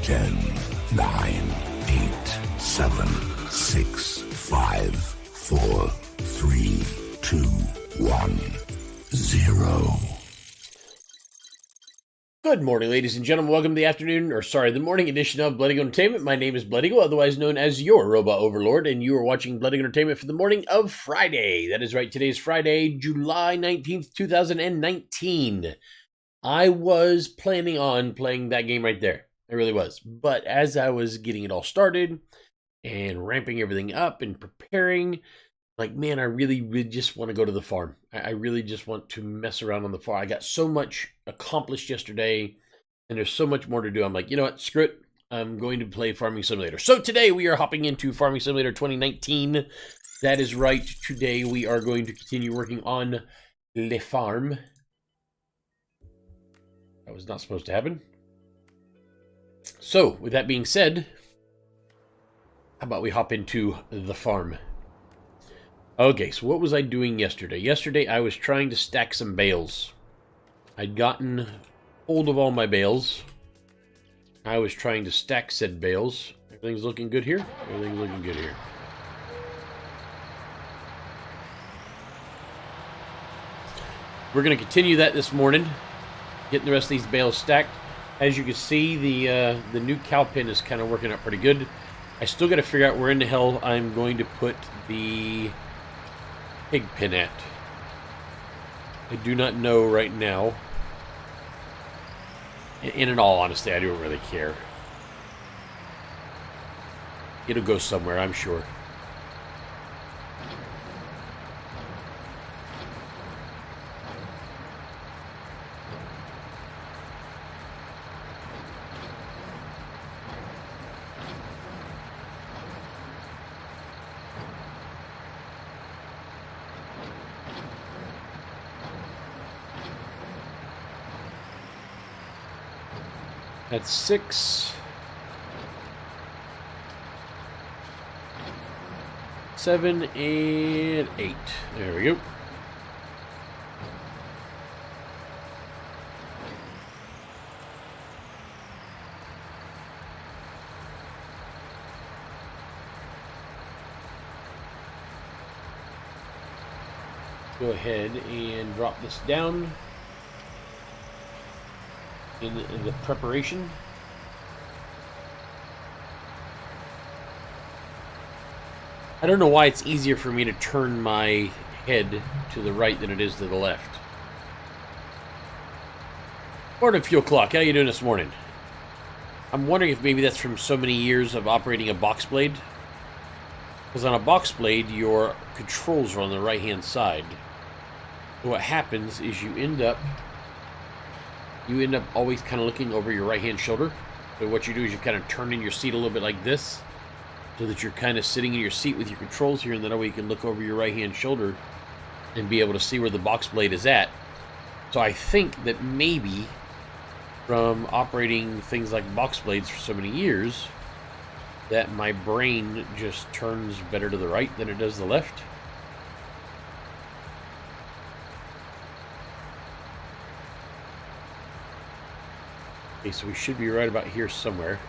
10, 9, 8, 7, 6, 5, 4, 3, 2, 1, 0. Good morning, ladies and gentlemen. Welcome to the morning edition of Blood Eagle Entertainment. My name is Blood Eagle, otherwise known as your Robot Overlord, and you are watching Blood Eagle Entertainment for the morning of Friday. That is right, today's Friday, July 19th, 2019. I was planning on playing that game right there. I really was. But as I was getting it all started and ramping everything up and preparing, like, man, I really just want to go to the farm. I really just want to mess around on the farm. I got so much accomplished yesterday, and there's so much more to do. I'm like, you know what? Screw it. I'm going to play Farming Simulator. So today we are hopping into Farming Simulator 2019. That is right. Today we are going to continue working on Le Farm. That was not supposed to happen. So, with that being said, how about we hop into the farm? Okay, so what was I doing yesterday? Yesterday I was trying to stack some bales. I'd gotten hold of all my bales. I was trying to stack said bales. Everything's looking good here? Everything's looking good here. We're going to continue that this morning. Getting the rest of these bales stacked. As you can see, the new cow pen is kind of working out pretty good. I still got to figure out where in the hell I'm going to put the pig pen at. I do not know right now. And in all honesty, I don't really care. It'll go somewhere, I'm sure. That's 6, 7, and 8. There we go. Go ahead and drop this down in the preparation. I don't know why it's easier for me to turn my head to the right than it is to the left. Morning, Fuel Clock. How you doing this morning? I'm wondering if maybe that's from so many years of operating a box blade. Because on a box blade, your controls are on the right-hand side. So what happens is you end up always kind of looking over your right-hand shoulder. So what you do is you kind of turn in your seat a little bit like this, so that you're kind of sitting in your seat with your controls here, and that way you can look over your right-hand shoulder and be able to see where the box blade is at. So I think that maybe from operating things like box blades for so many years, that my brain just turns better to the right than it does the left. Okay, so we should be right about here somewhere.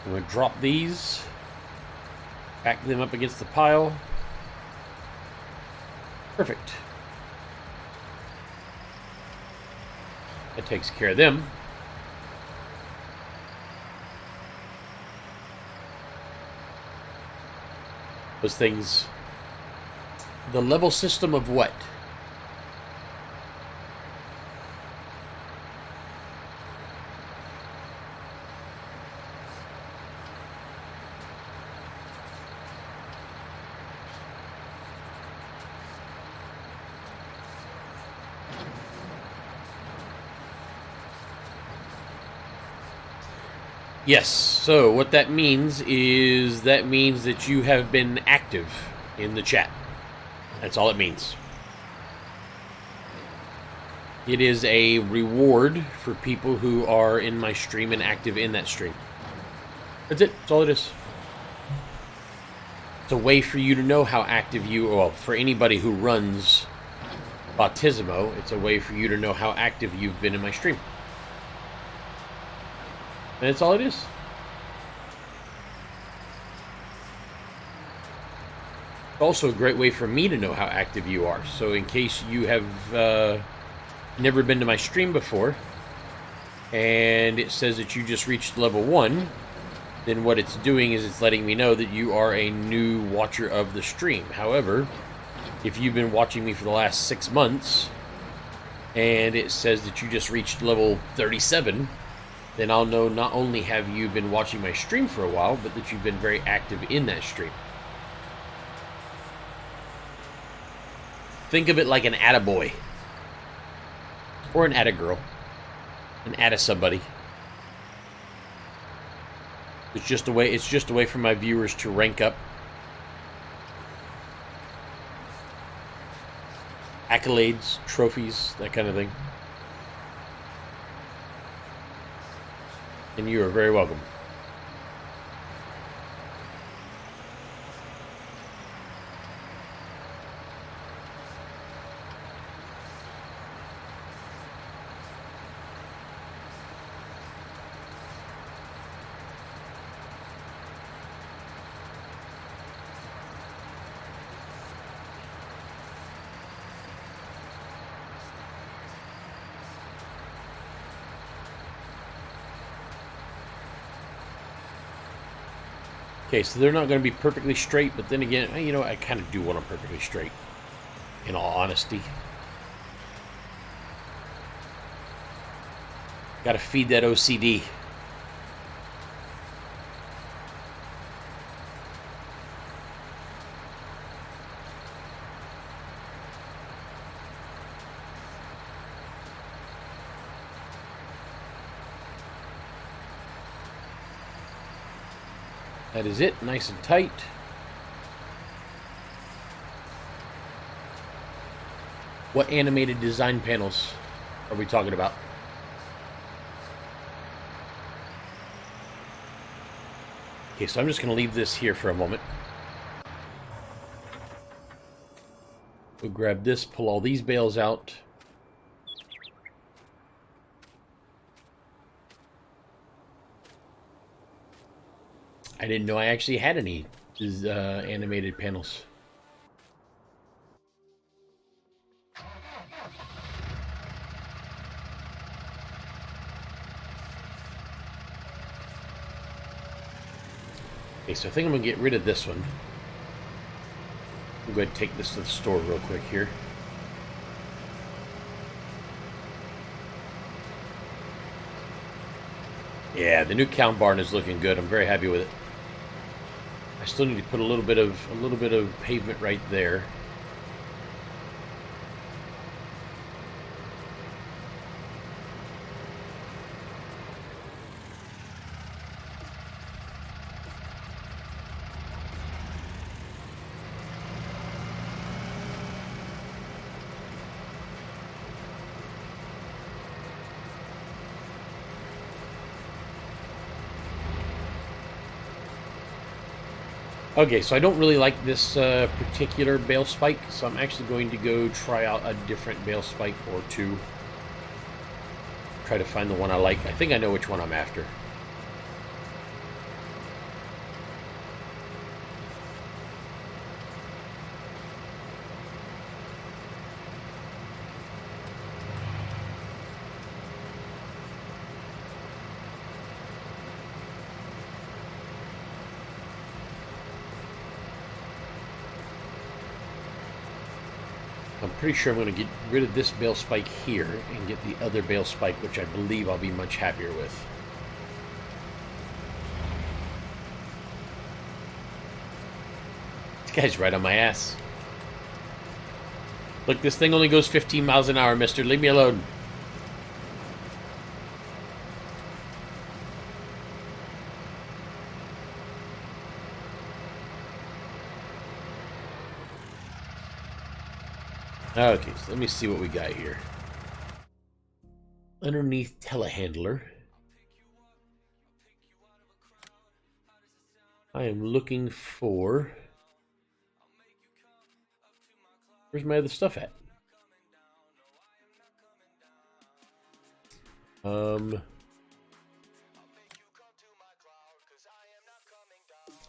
I'm going to drop these, back them up against the pile. Perfect. That takes care of them. Those things. The level system of what? Yes, so what that means is that you have been active in the chat. That's all it means. It is a reward for people who are in my stream and active in that stream. That's it. That's all it is. It's a way for you to know how active you are. Well, for anybody who runs Bautismo. It's a way for you to know how active you've been in my stream. And that's all it is. Also a great way for me to know how active you are. So in case you have never been to my stream before, and it says that you just reached level 1, then what it's doing is it's letting me know that you are a new watcher of the stream. However, if you've been watching me for the last 6 months, and it says that you just reached level 37, then I'll know not only have you been watching my stream for a while, but that you've been very active in that stream. Think of it like an attaboy. Or an attagirl. An atta-somebody. It's just a way for my viewers to rank up. Accolades, trophies, that kind of thing. And you are very welcome. Okay, so they're not going to be perfectly straight, but then again, you know, I kind of do want them perfectly straight, in all honesty. Got to feed that OCD. That is it, nice and tight. What animated design panels are we talking about? Okay, so I'm just going to leave this here for a moment. We'll grab this, pull all these bales out. I didn't know I actually had any animated panels. Okay, so I think I'm going to get rid of this one. I'm going to take this to the store real quick here. Yeah, the new cow barn is looking good. I'm very happy with it. I still need to put a little bit of pavement right there. Okay, so I don't really like this particular bale spike, so I'm actually going to go try out a different bale spike or two. Try to find the one I like. I think I know which one I'm after. I'm pretty sure I'm going to get rid of this bale spike here and get the other bale spike, which I believe I'll be much happier with. This guy's right on my ass. Look, this thing only goes 15 miles an hour, mister. Leave me alone. Okay, so let me see what we got here. Underneath telehandler, I am looking for... Where's my other stuff at?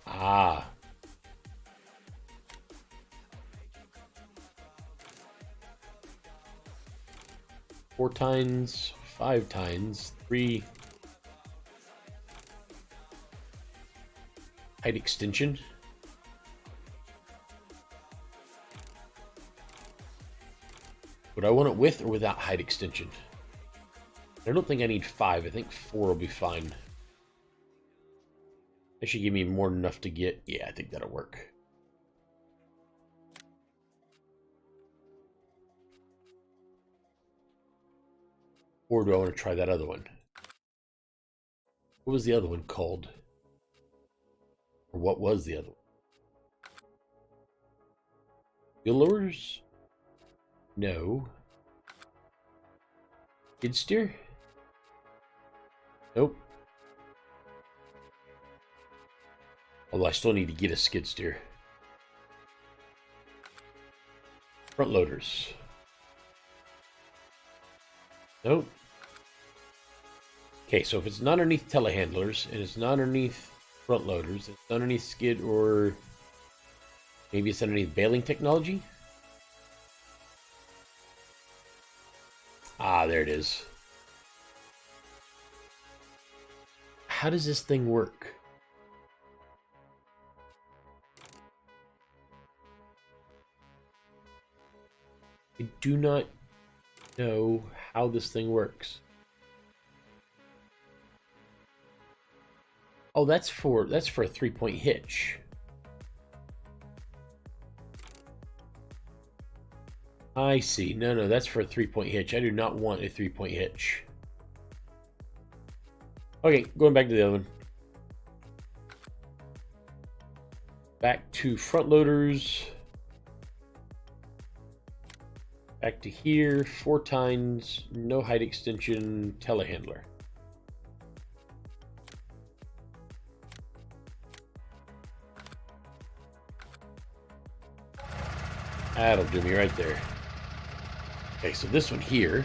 Ah. Four tines, 5 tines, 3 height extension. Would I want it with or without height extension? I don't think I need 5. I think 4 will be fine. That should give me more than enough to get. Yeah, I think that'll work. Or do I want to try that other one? What was the other one called? Or what was the other one? Wheelers? No. Skid steer? Nope. Although I still need to get a skid steer. Front loaders. Nope. Okay, so if it's not underneath telehandlers, and it's not underneath front loaders, it's underneath skid, or maybe it's underneath baling technology? Ah, there it is. How does this thing work? I do not know how this thing works. Oh, that's for a 3-point hitch. I see. No, that's for a 3-point hitch. I do not want a 3-point hitch. Okay, going back to the other one. Back to front loaders. Back to here, 4 tines, no height extension, telehandler. That'll do me right there. Okay, so this one here.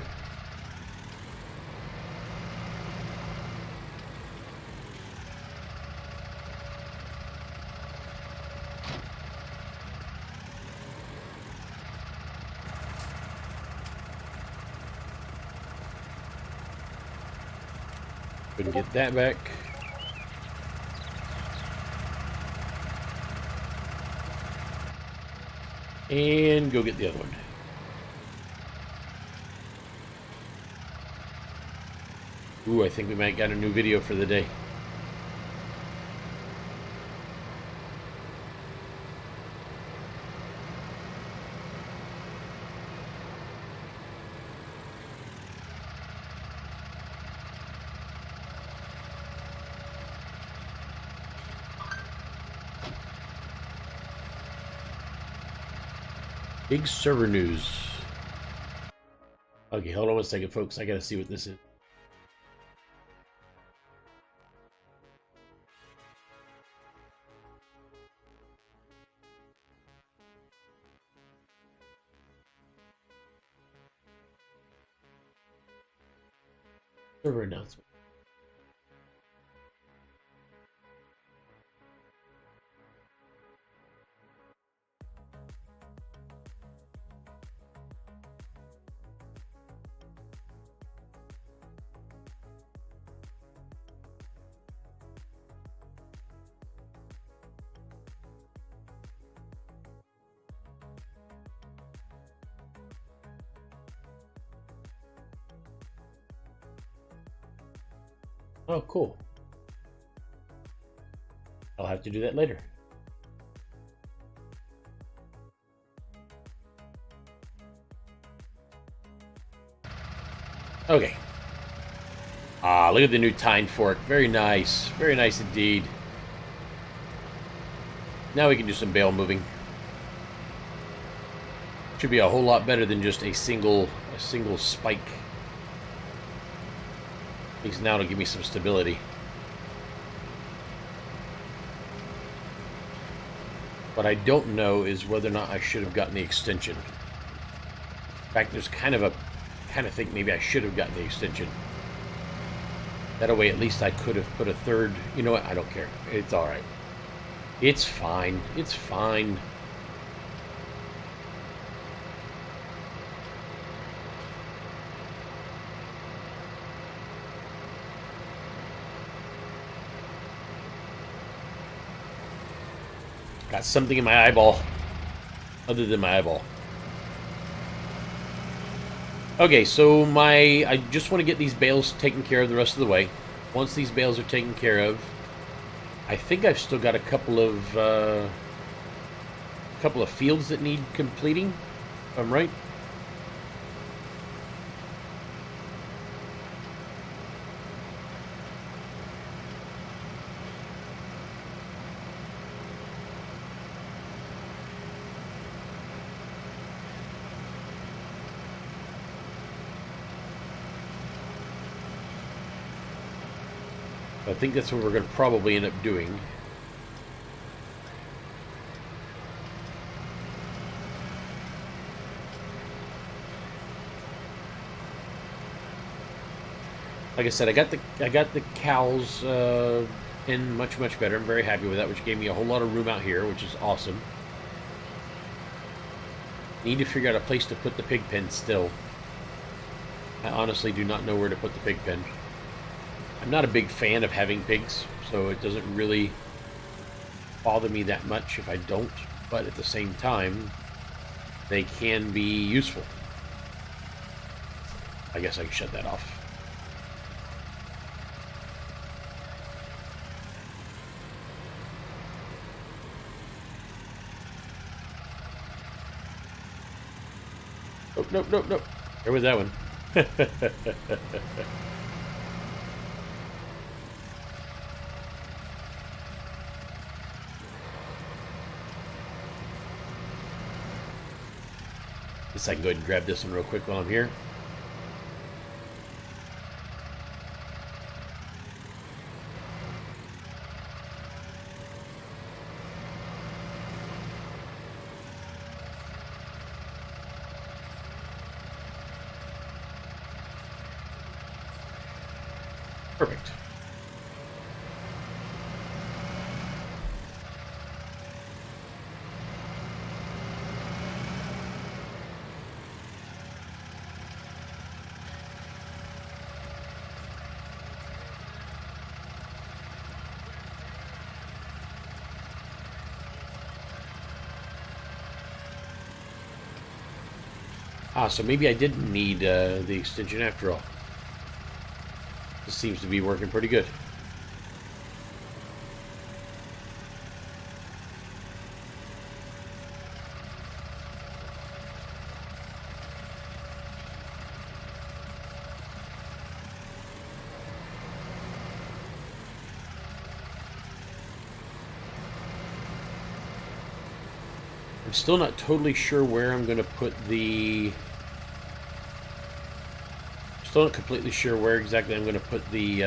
Couldn't get that back. And go get the other one. Ooh, I think we might got a new video for the day. Big server news. Okay, hold on one second, folks. I gotta see what this is. Server announcement. Oh, cool. I'll have to do that later. Okay. Ah, look at the new tine fork. Very nice. Very nice indeed. Now we can do some bale moving. Should be a whole lot better than just a single spike. At least now it'll give me some stability. What I don't know is whether or not I should have gotten the extension. In fact, there's kind of think maybe I should have gotten the extension. That way, at least I could have put a third. You know what? I don't care. It's all right. It's fine. It's fine. Got something in my eyeball. Other than my eyeball. Okay, so I just want to get these bales taken care of the rest of the way. Once these bales are taken care of, I think I've still got a couple of fields that need completing, if I'm right. I think that's what we're going to probably end up doing. Like I said, I got the cows in much better. I'm very happy with that, which gave me a whole lot of room out here, which is awesome. Need to figure out a place to put the pig pen still. I honestly do not know where to put the pig pen. I'm not a big fan of having pigs, so it doesn't really bother me that much if I don't, but at the same time, they can be useful. I guess I can shut that off. Oh, nope. There was that one. Guess I can go ahead and grab this one real quick while I'm here. Perfect. So maybe I didn't need the extension after all. This seems to be working pretty good. I'm still not totally sure where I'm going to put the... Still not completely sure where exactly I'm going to put the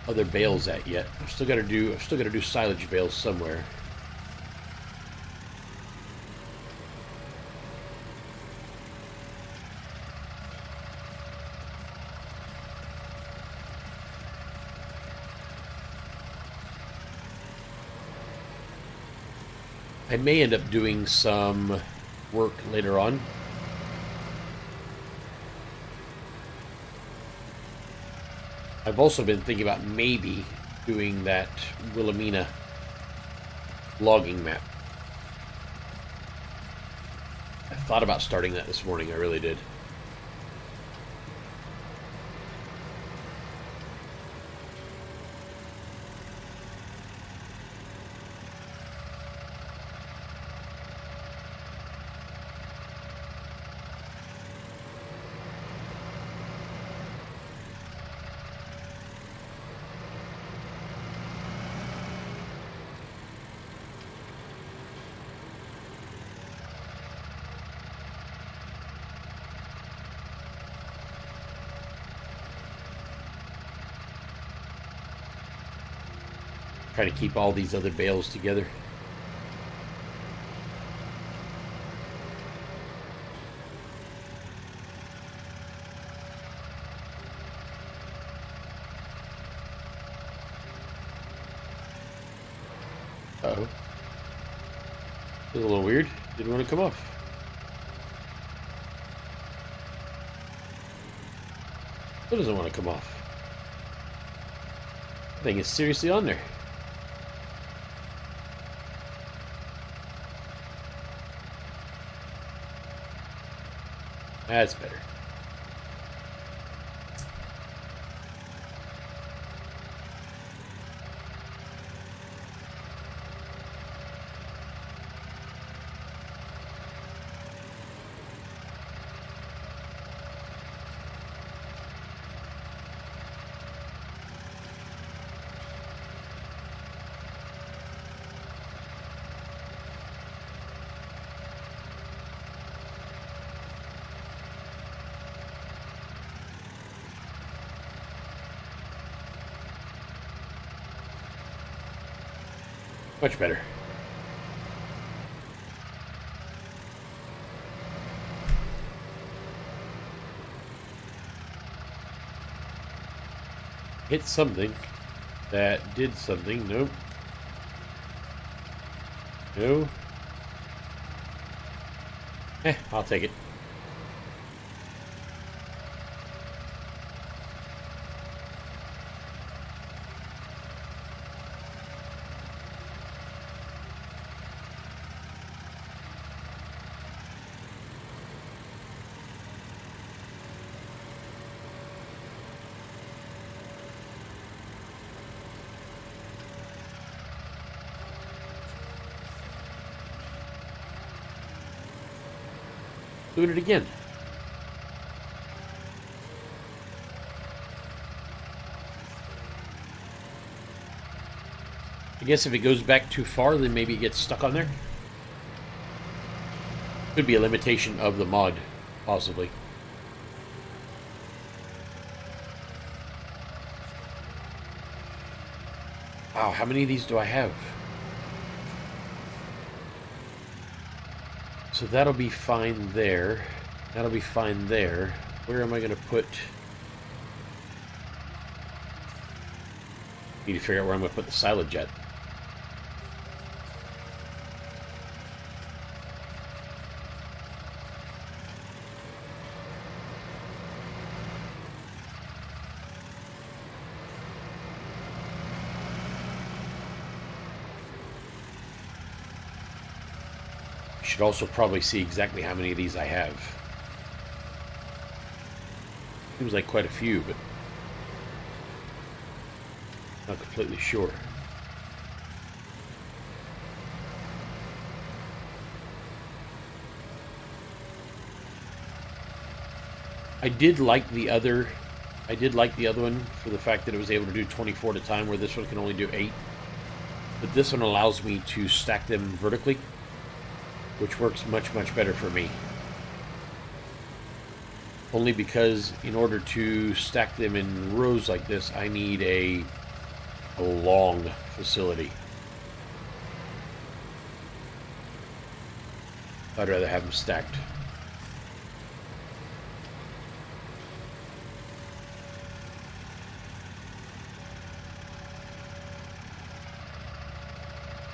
other bales at yet. I've still got to do silage bales somewhere. I may end up doing some work later on. I've also been thinking about maybe doing that Wilhelmina logging map. I thought about starting that this morning, I really did. Try to keep all these other bales together. Uh-oh. This is a little weird. Didn't want to come off. It doesn't want to come off. I think it's seriously on there. That's better. Much better. Hit something that did something. Nope. No. I'll take it. Doing it again. I guess if it goes back too far, then maybe it gets stuck on there. Could be a limitation of the mod, possibly. Wow, how many of these do I have? So that'll be fine there. That'll be fine there. Where am I going to put... Need to figure out where I'm going to put the silage at. Should also probably see exactly how many of these I have. Seems like quite a few, but not completely sure. I did like the other one for the fact that it was able to do 24 at a time, where this one can only do 8. But this one allows me to stack them vertically, which works much, much better for me. Only because in order to stack them in rows like this, I need a long facility. I'd rather have them stacked.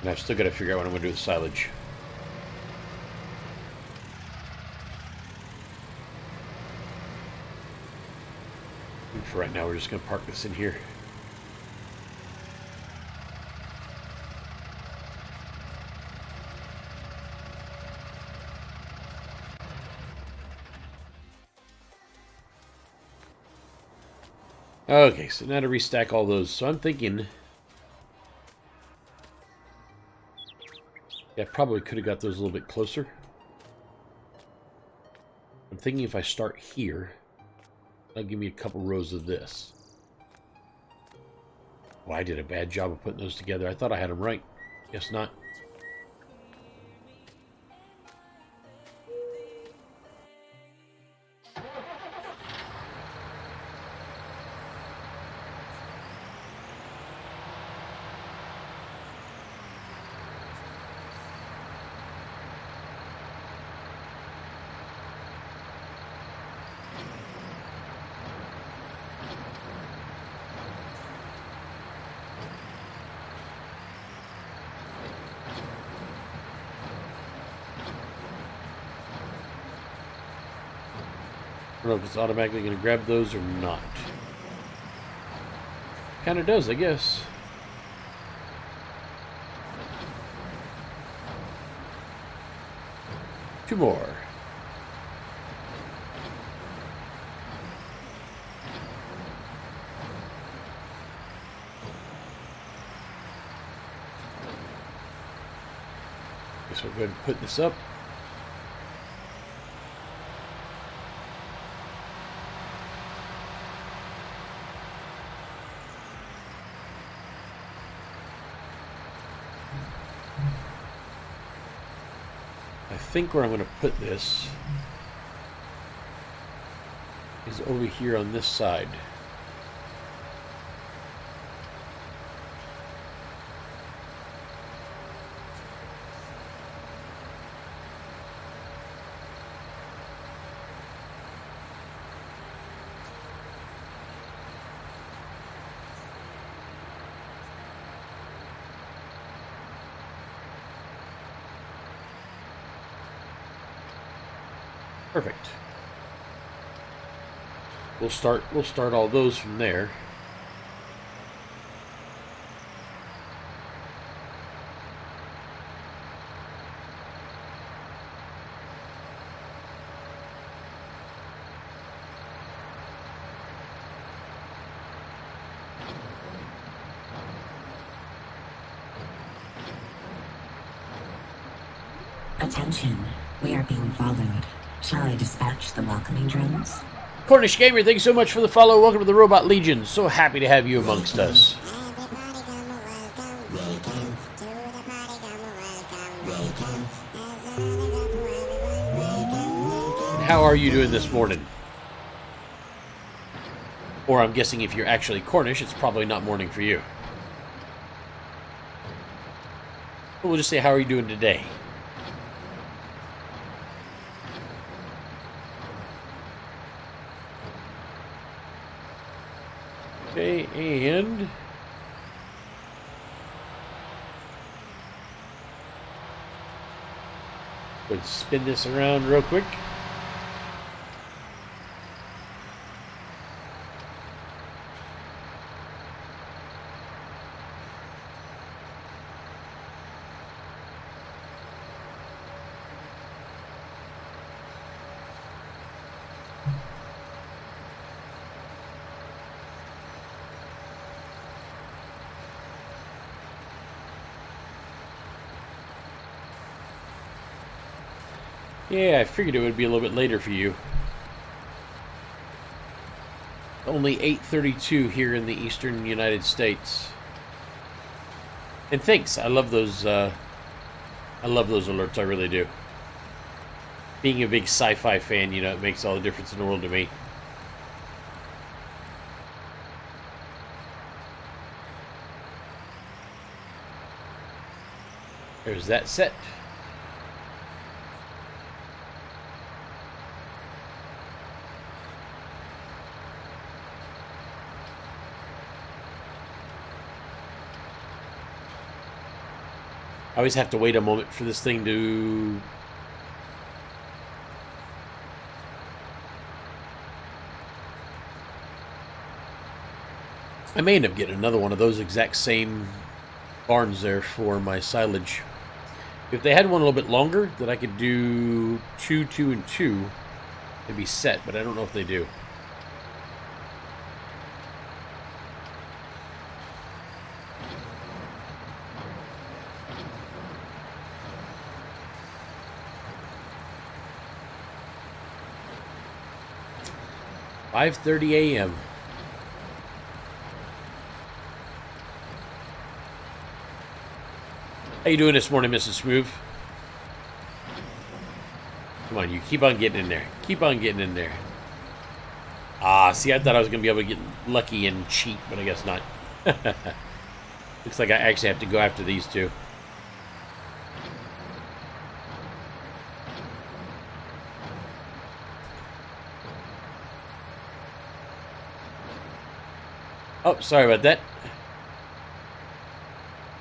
And I've still got to figure out what I'm going to do with silage. For right now, we're just going to park this in here. Okay, so now to restack all those. So I'm thinking... Yeah, I probably could have got those a little bit closer. I'm thinking if I start here... That'll give me a couple rows of this. Well, I did a bad job of putting those together. I thought I had them right. Guess not. I don't know if it's automatically going to grab those or not. Kind of does, I guess. Two more. Guess we'll go ahead and put this up. I think where I'm going to put this is over here on this side. Perfect. We'll start all those from there. Attention, we are being followed. Shall I dispatch the welcoming drones? Cornish Gamer, thanks so much for the follow. Welcome to the Robot Legion. So happy to have you amongst us. How are you doing this morning? Or I'm guessing if you're actually Cornish, it's probably not morning for you. But we'll just say, how are you doing today? Okay, and let's spin this around real quick. Yeah, I figured it would be a little bit later for you. Only 8:32 here in the eastern United States. And thanks, I love those alerts, I really do. Being a big sci-fi fan, you know, it makes all the difference in the world to me. There's that set. I always have to wait a moment for this thing to... I may end up getting another one of those exact same barns there for my silage. If they had one a little bit longer, that I could do 2, 2, and 2, it'd be set, but I don't know if they do. "5:30 a.m. How you doing this morning, Mrs. Smooth? Come on, you keep on getting in there. Keep on getting in there. Ah, see, I thought I was going to be able to get lucky and cheat, but I guess not. Looks like I actually have to go after these two. Oh, sorry about that.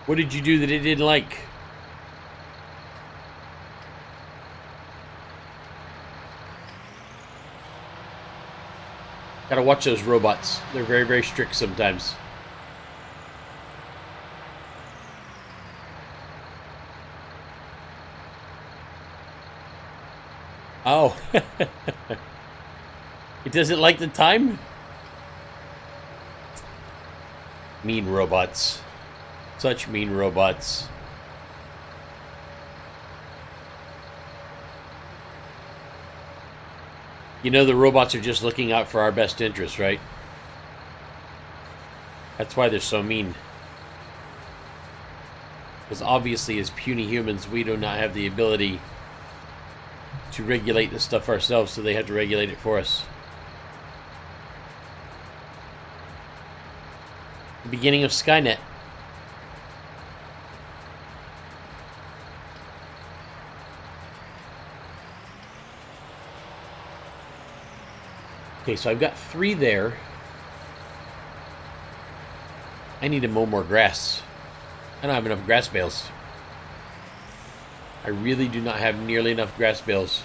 What did you do that it didn't like? Gotta watch those robots. They're very, very strict sometimes. Oh. It doesn't like the time? Mean robots. Such mean robots. You know the robots are just looking out for our best interests, right? That's why they're so mean. Because obviously as puny humans, we do not have the ability to regulate this stuff ourselves, so they have to regulate it for us. The beginning of Skynet. Okay, so I've got 3 there. I need to mow more grass. I don't have enough grass bales. I really do not have nearly enough grass bales.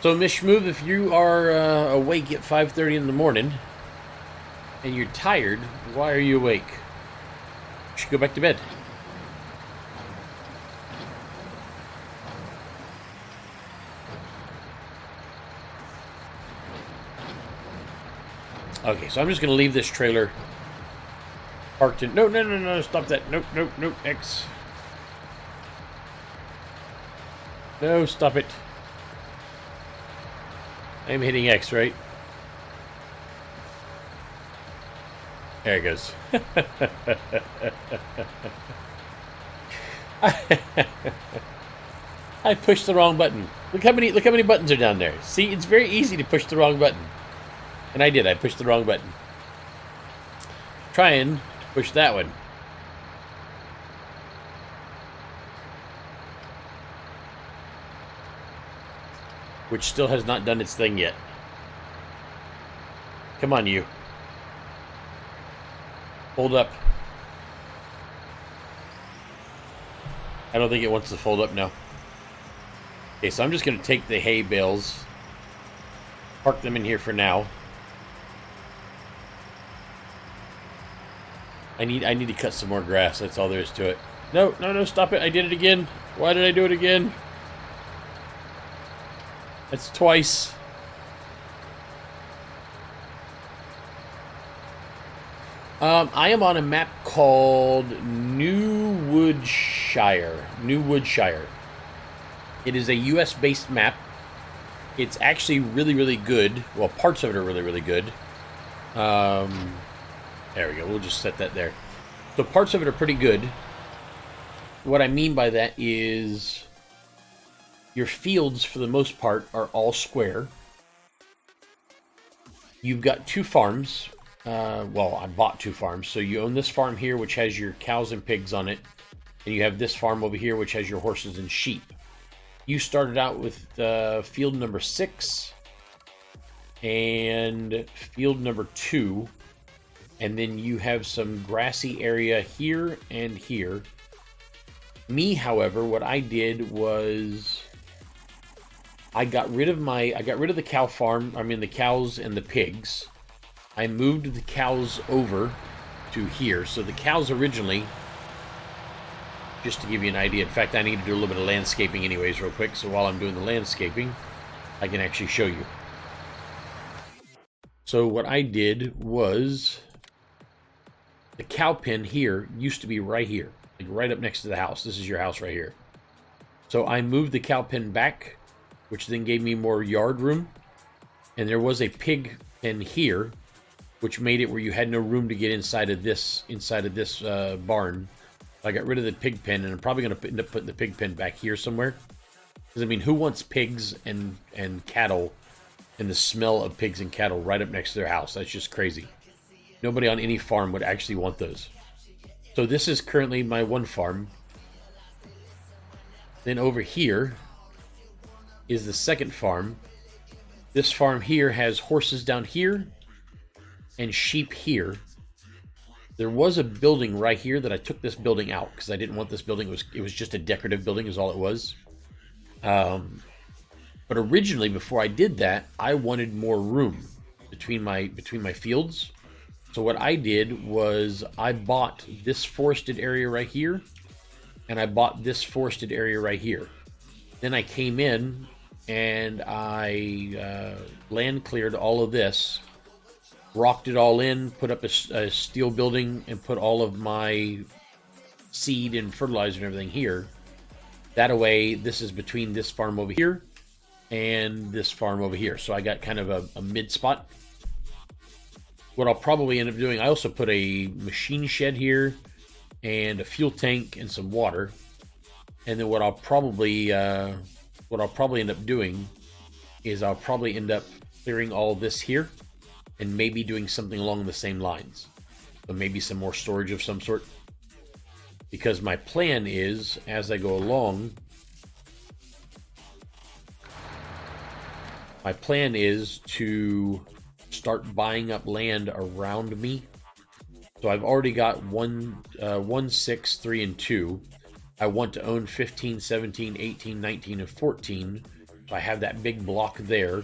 So, Miss Schmoove, if you are awake at 5:30 in the morning and you're tired, why are you awake? You should go back to bed. Okay, so I'm just going to leave this trailer parked in... No, stop that. Nope, X. No, stop it. I'm hitting X, right? There it goes. I pushed the wrong button. Look how many buttons are down there. See, it's very easy to push the wrong button. And I did. I pushed the wrong button. Trying to push that one. Which still has not done its thing yet. Come on, you. Fold up. I don't think it wants to fold up now. Okay, so I'm just going to take the hay bales, park them in here for now. I need to cut some more grass. That's all there is to it. No, stop it. I did it again. Why did I do it again? That's twice. I am on a map called Newwoodshire. It is a US-based map. It's actually really, really good. Well, parts of it are really, really good. There we go. We'll just set that there. So parts of it are pretty good. What I mean by that is your fields, for the most part, are all square. You've got 2 farms. Well, I bought 2 farms. So you own this farm here, which has your cows and pigs on it. And you have this farm over here, which has your horses and sheep. You started out with field number 6 and field number 2. And then you have some grassy area here and here. Me, however, what I did was I got rid of the cow farm. I mean, the cows and the pigs. I moved the cows over to here. So the cows originally, just to give you an idea, in fact, I need to do a little bit of landscaping anyways real quick. So while I'm doing the landscaping, I can actually show you. So what I did was the cow pen here used to be right here, like right up next to the house. This is your house right here. So I moved the cow pen back, which then gave me more yard room. And there was a pig pen here, which made it where you had no room to get inside of this barn. I got rid of the pig pen, and I'm probably going to end up putting the pig pen back here somewhere. Because, I mean, who wants pigs and cattle and the smell of pigs and cattle right up next to their house? That's just crazy. Nobody on any farm would actually want those. So this is currently my one farm. Then over here is the second farm. This farm here has horses down here and sheep here. There was a building right here that I took this building out because I didn't want this building. It was just a decorative building is all it was. But originally, before I did that, I wanted more room. The between my fields. So what I did was I bought this forested area right here, and I bought this forested area right here. Then I came in and I land cleared all of this, rocked it all in, put up a steel building, and put all of my seed and fertilizer and everything here. That way, this is between this farm over here and this farm over here. So I got kind of a mid spot. What I'll probably end up doing, I also put a machine shed here and a fuel tank and some water. And then what I'll probably end up doing is I'll probably end up clearing all this here and maybe doing something along the same lines. So maybe some more storage of some sort. Because my plan is, as I go along, my plan is to start buying up land around me. So I've already got 1, 6, 3, and 2. I want to own 15, 17, 18, 19, and 14. So I have that big block there.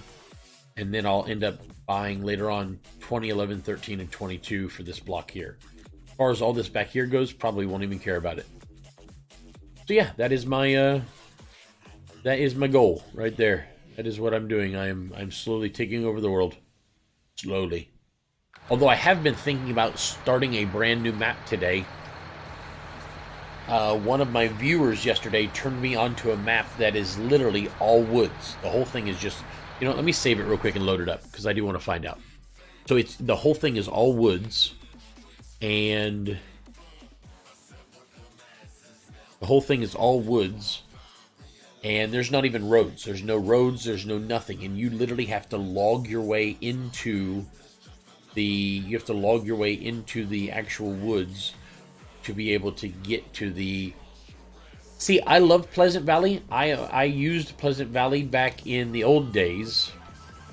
And then I'll end up buying later on 20, 11, 13, and 22 for this block here. As far as all this back here goes, probably won't even care about it. So yeah, that is my goal right there. That is what I'm doing. I'm slowly taking over the world. Slowly. Although I have been thinking about starting a brand new map today. One of my viewers yesterday turned me onto a map that is literally all woods. The whole thing is just, let me save it real quick and load it up because I do want to find out. So the whole thing is all woods, and there's not even roads. There's no roads, there's no nothing, and you literally have to log your way into the actual woods to be able to get to the... See, I love Pleasant Valley. I used Pleasant Valley back in the old days.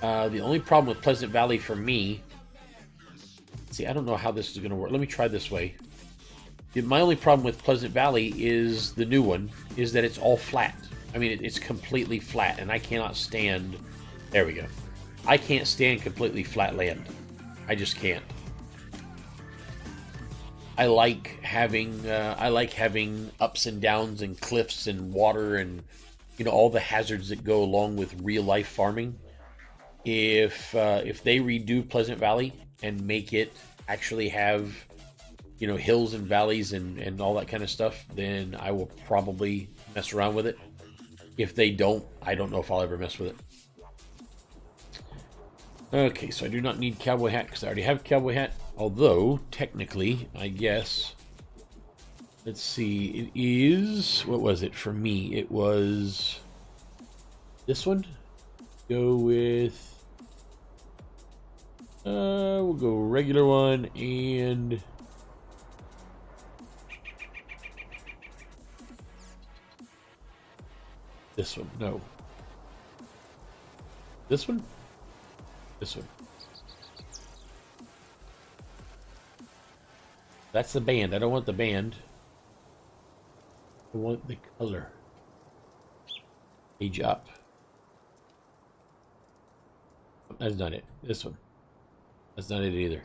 The only problem with Pleasant Valley for me... See, I don't know how this is going to work. Let me try this way. My only problem with Pleasant Valley is the new one, is that it's all flat. I mean, it's completely flat, and I cannot stand... There we go. I can't stand completely flat land. I just can't. I like having ups and downs and cliffs and water and all the hazards that go along with real life farming. If they redo Pleasant Valley and make it actually have hills and valleys and all that kind of stuff, then I will probably mess around with it. If they don't, I don't know if I'll ever mess with it. Okay, so I do not need cowboy hat because I already have cowboy hat. Although, technically, I guess... Let's see, it is... What was it for me? It was... This one? Go with... we'll go regular one and... This one, no. This one? This one. That's the band. I don't want the band. I want the color. Page up. That's not it. This one. That's not it either.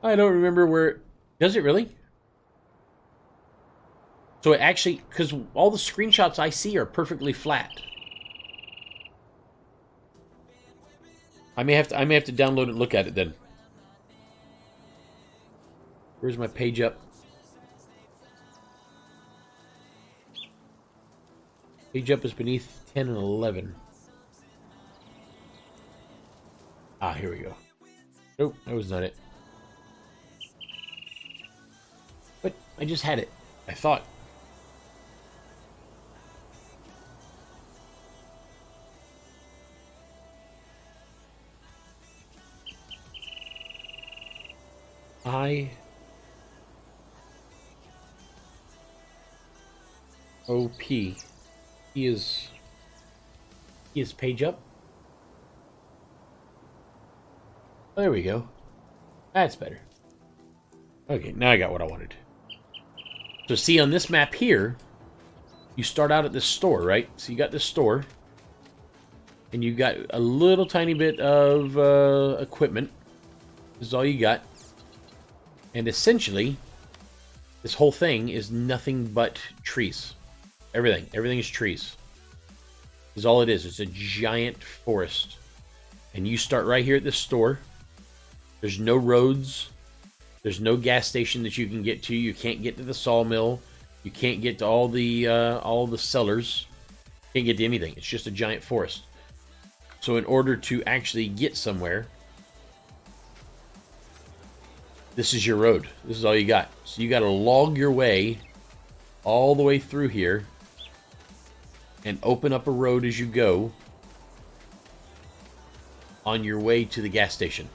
I don't remember where... Does it really? So it actually... Because all the screenshots I see are perfectly flat. I may have to download it and look at it then. Where's my page up? Page up is beneath 10 and 11. Ah, here we go. Nope, that was not it. But I just had it. I thought. I-O-P. He is page up. Oh, there we go. That's better. Okay, now I got what I wanted. So see, on this map here, you start out at this store, right? So you got this store. And you've got a little tiny bit of equipment. This is all you got. And essentially, this whole thing is nothing but trees. Everything is trees. Is all it is. It's a giant forest. And you start right here at this store. There's no roads. There's no gas station that you can get to. You can't get to the sawmill. You can't get to all the cellars. You can't get to anything. It's just a giant forest. So in order to actually get somewhere, this is your road. This is all you got. So you got to log your way all the way through here and open up a road as you go on your way to the gas station.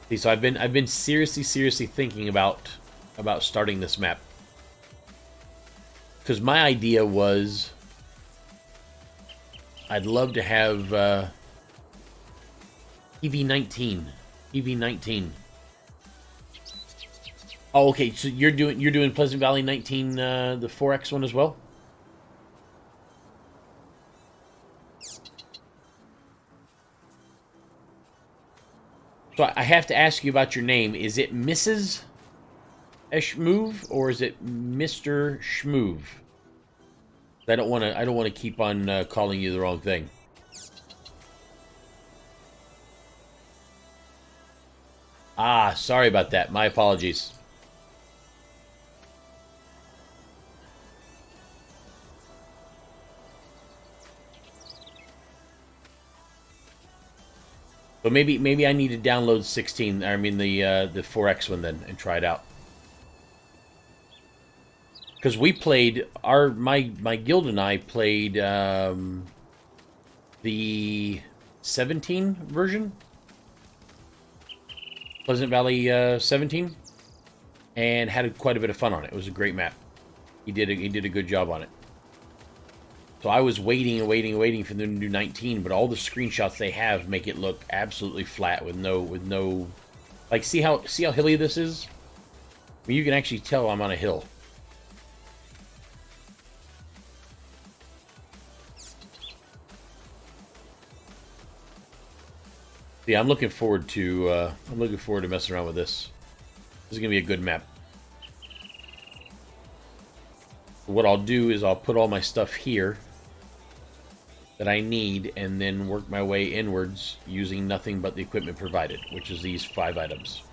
See, so I've been seriously thinking about starting this map. Because my idea was I'd love to have EV19. EV19. Oh, okay. So you're doing Pleasant Valley 19, the 4X one as well. So I have to ask you about your name. Is it Mrs. Schmoove or is it Mr. Schmoove? I don't want to keep on calling you the wrong thing. Ah, sorry about that. My apologies. So maybe I need to download 16. I mean the 4X one then and try it out. Because we played my guild and I played the 17 version, Pleasant Valley 17, and had quite a bit of fun on it. It was a great map. He did a good job on it. So I was waiting for them to do 19, but all the screenshots they have make it look absolutely flat with no like see how hilly this is? I mean, you can actually tell I'm on a hill. Yeah, I'm looking forward to messing around with this. This is gonna be a good map. What I'll do is I'll put all my stuff here that I need and then work my way inwards using nothing but the equipment provided, which is these 5 items.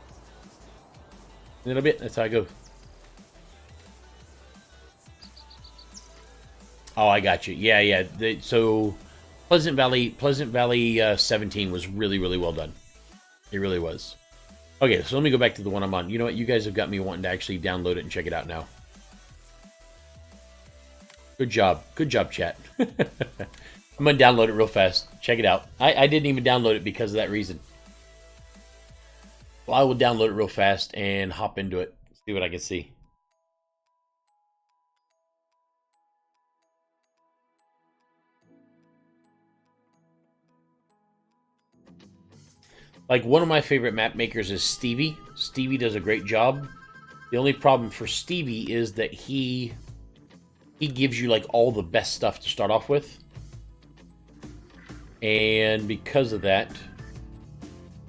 A little bit, that's how I go. Oh, I got you. Yeah. So Pleasant Valley 17 was really well done. It really was. Okay, so let me go back to the one I'm on. You know what? You guys have got me wanting to actually download it and check it out now. Good job, chat. I'm gonna download it real fast. Check it out. I didn't even download it because of that reason. Well, I will download it real fast and hop into it. See what I can see. Like, one of my favorite map makers is Stevie. Stevie does a great job. The only problem for Stevie is that he gives you like all the best stuff to start off with. And because of that,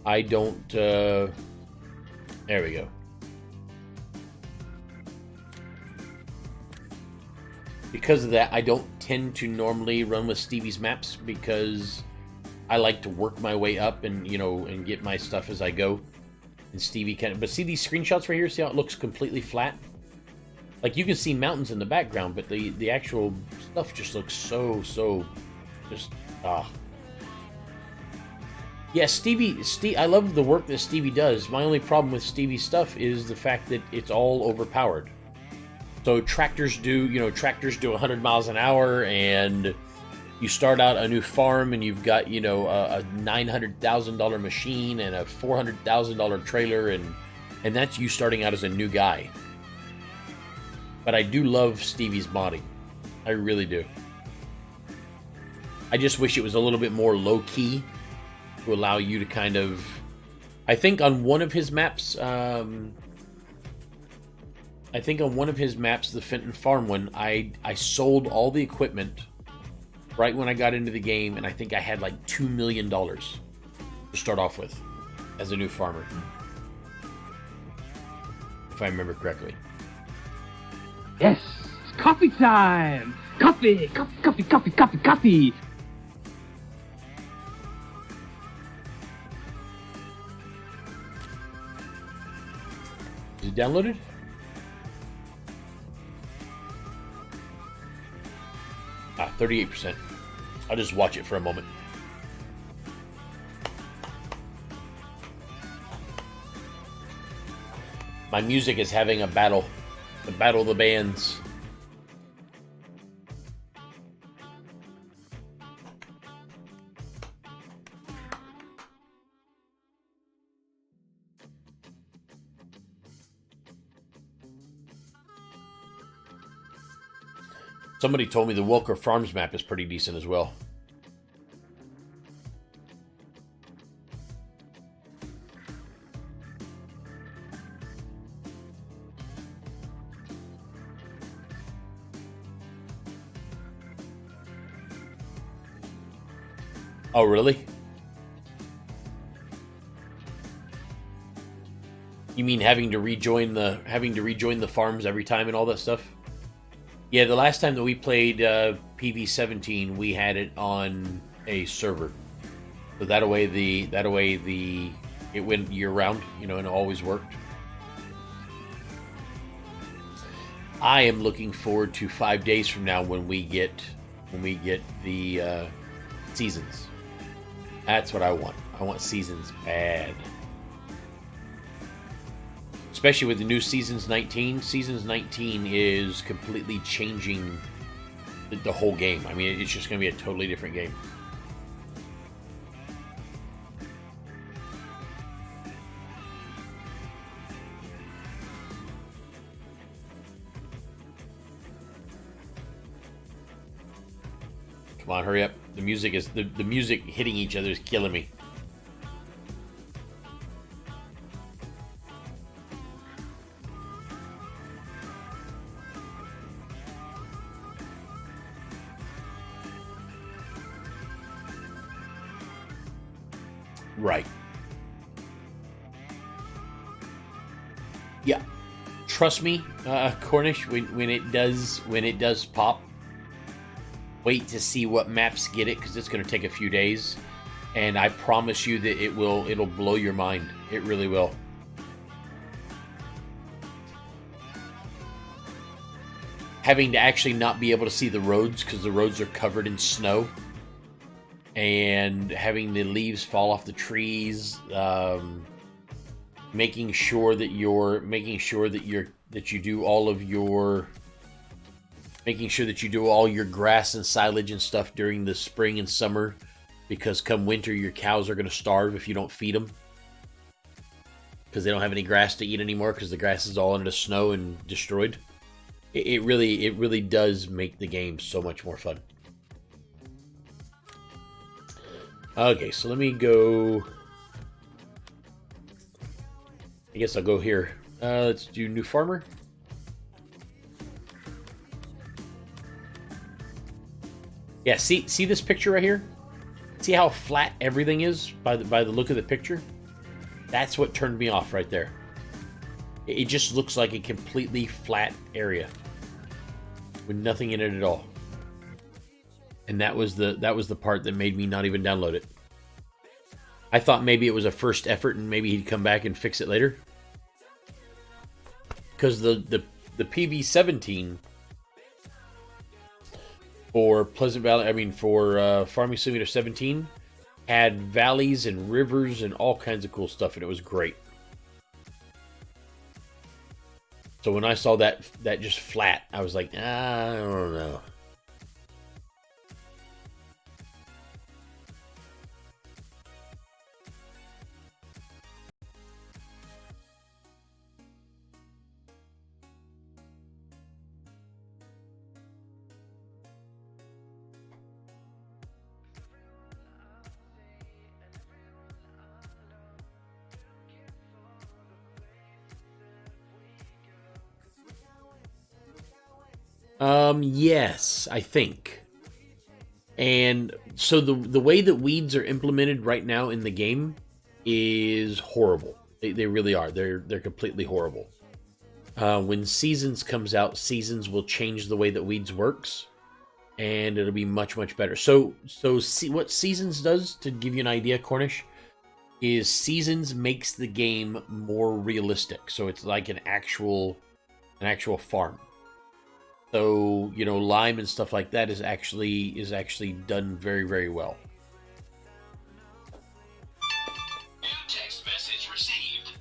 I don't there we go. Because of that, I don't tend to normally run with Stevie's maps because I like to work my way up and, you know, and get my stuff as I go. And Stevie can, but see these screenshots right here? See how it looks completely flat? Like, you can see mountains in the background, but the actual stuff just looks so just yeah, Stevie, I love the work that Stevie does. My only problem with Stevie's stuff is the fact that it's all overpowered. So tractors do 100 miles an hour, and you start out a new farm and you've got, you know, a $900,000 machine and a $400,000 trailer, and that's you starting out as a new guy. But I do love Stevie's modding. I really do. I just wish it was a little bit more low-key to allow you to kind of... I think on one of his maps, I think on one of his maps, the Fenton Farm one, I sold all the equipment right when I got into the game, and I think I had like $2 million to start off with as a new farmer, if I remember correctly. Yes, it's coffee time! Coffee, coffee, coffee, coffee, coffee, coffee! Is it downloaded? Ah, 38%. I'll just watch it for a moment. My music is having a battle. The battle of the bands. Somebody told me the Wilker Farms map is pretty decent as well. Oh, really? You mean having to rejoin the farms every time and all that stuff? Yeah, the last time that we played PV17, we had it on a server, so that way it went year round, you know, and it always worked. I am looking forward to 5 days from now when we get the seasons. That's what I want. I want seasons bad. Especially with the new Seasons 19. Seasons 19 is completely changing the whole game. I mean, it's just going to be a totally different game. Come on, hurry up. The music is the music hitting each other is killing me. Right. Yeah. Trust me, Cornish, when it does pop, wait to see what maps get it, because it's going to take a few days, and I promise you that it'll blow your mind. It really will. Having to actually not be able to see the roads because the roads are covered in snow, and having the leaves fall off the trees, making sure that you do all your grass and silage and stuff during the spring and summer, because come winter your cows are going to starve if you don't feed them, because they don't have any grass to eat anymore because the grass is all under the snow and destroyed. It really does make the game so much more fun. Okay, so let me go. I guess I'll go here. Let's do new farmer. Yeah, see this picture right here? See how flat everything is by the look of the picture? That's what turned me off right there. It just looks like a completely flat area with nothing in it at all. And that was the part that made me not even download it. I thought maybe it was a first effort and maybe he'd come back and fix it later. Because the PV17 for Pleasant Valley, for Farming Simulator 17, had valleys and rivers and all kinds of cool stuff, and it was great. So when I saw that just flat, I was like, I don't know. Yes, I think. And so the way that weeds are implemented right now in the game is horrible. They really are. They're completely horrible. When Seasons comes out, Seasons will change the way that weeds works, and it'll be much better. So see what Seasons does, to give you an idea, Cornish, is Seasons makes the game more realistic. So it's like an actual farm. So, you know, lime and stuff like that is actually done very well. New text message received.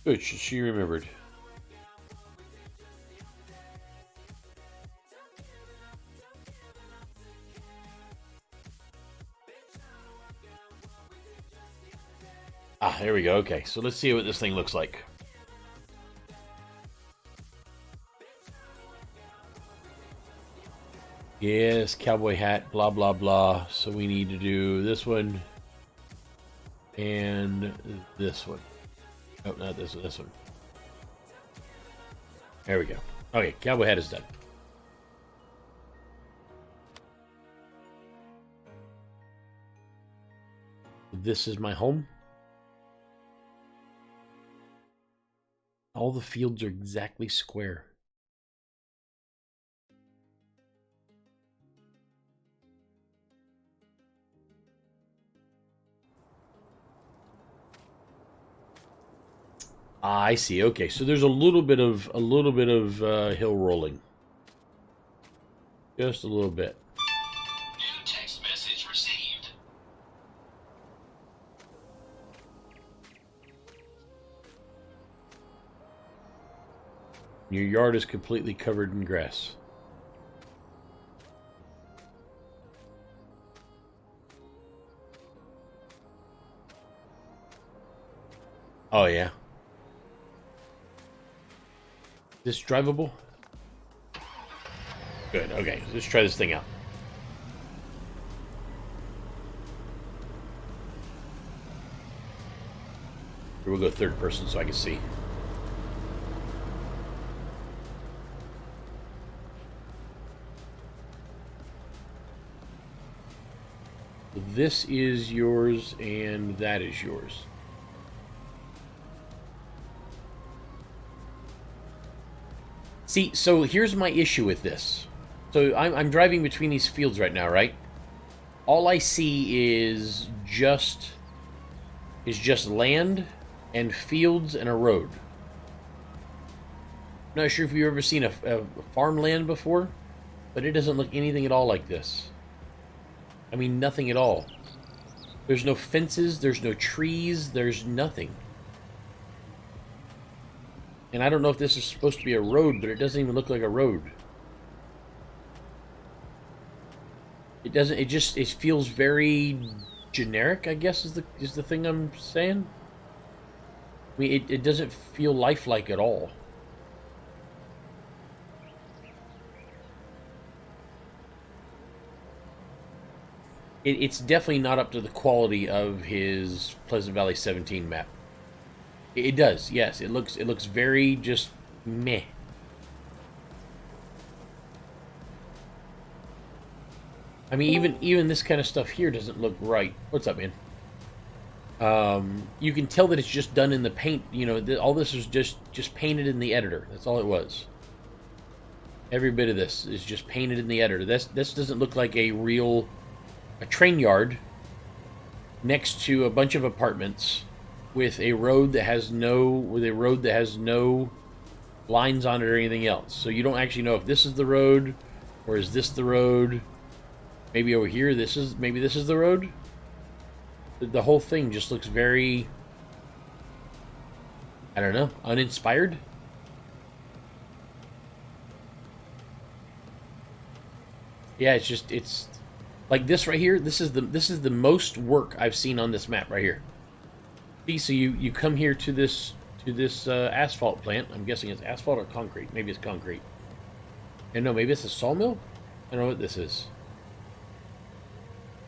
Good, she remembered. Ah, there we go. Okay, so let's see what this thing looks like. Yes, cowboy hat, blah, blah, blah. So we need to do this one and this one. Oh, not this one, this one. There we go. Okay, cowboy hat is done. This is my home. All the fields are exactly square. Ah, I see. Okay, so there's a little bit of hill rolling. Just a little bit. New text message received. Your yard is completely covered in grass. Oh, yeah. Is this drivable? Good, okay. Let's try this thing out. Here, we'll go third person so I can see. This is yours, and that is yours. See, so here's my issue with this. So I'm driving between these fields right now, right? All I see is just land and fields and a road. I'm not sure if you've ever seen a farmland before, but it doesn't look anything at all like this. I mean, nothing at all. There's no fences, there's no trees, there's nothing. And I don't know if this is supposed to be a road, but it doesn't even look like a road. It doesn't, it feels very generic, I guess is the thing I'm saying. I mean, it doesn't feel lifelike at all. It's definitely not up to the quality of his Pleasant Valley 17 map. It does, yes. It looks very just meh. I mean, even this kind of stuff here doesn't look right. What's up, man? You can tell that it's just done in the paint. You know, all this is just painted in the editor. That's all it was. Every bit of this is just painted in the editor. This doesn't look like a train yard next to a bunch of apartments with a road that has no lines on it or anything else. So you don't actually know if this is the road or is this the road. Maybe over here maybe this is the road. The whole thing just looks very, I don't know, uninspired. Yeah, it's like this right here. This is the most work I've seen on this map right here. See, so you come here to this asphalt plant. I'm guessing it's asphalt or concrete. Maybe it's concrete. And no, maybe it's a sawmill. I don't know what this is.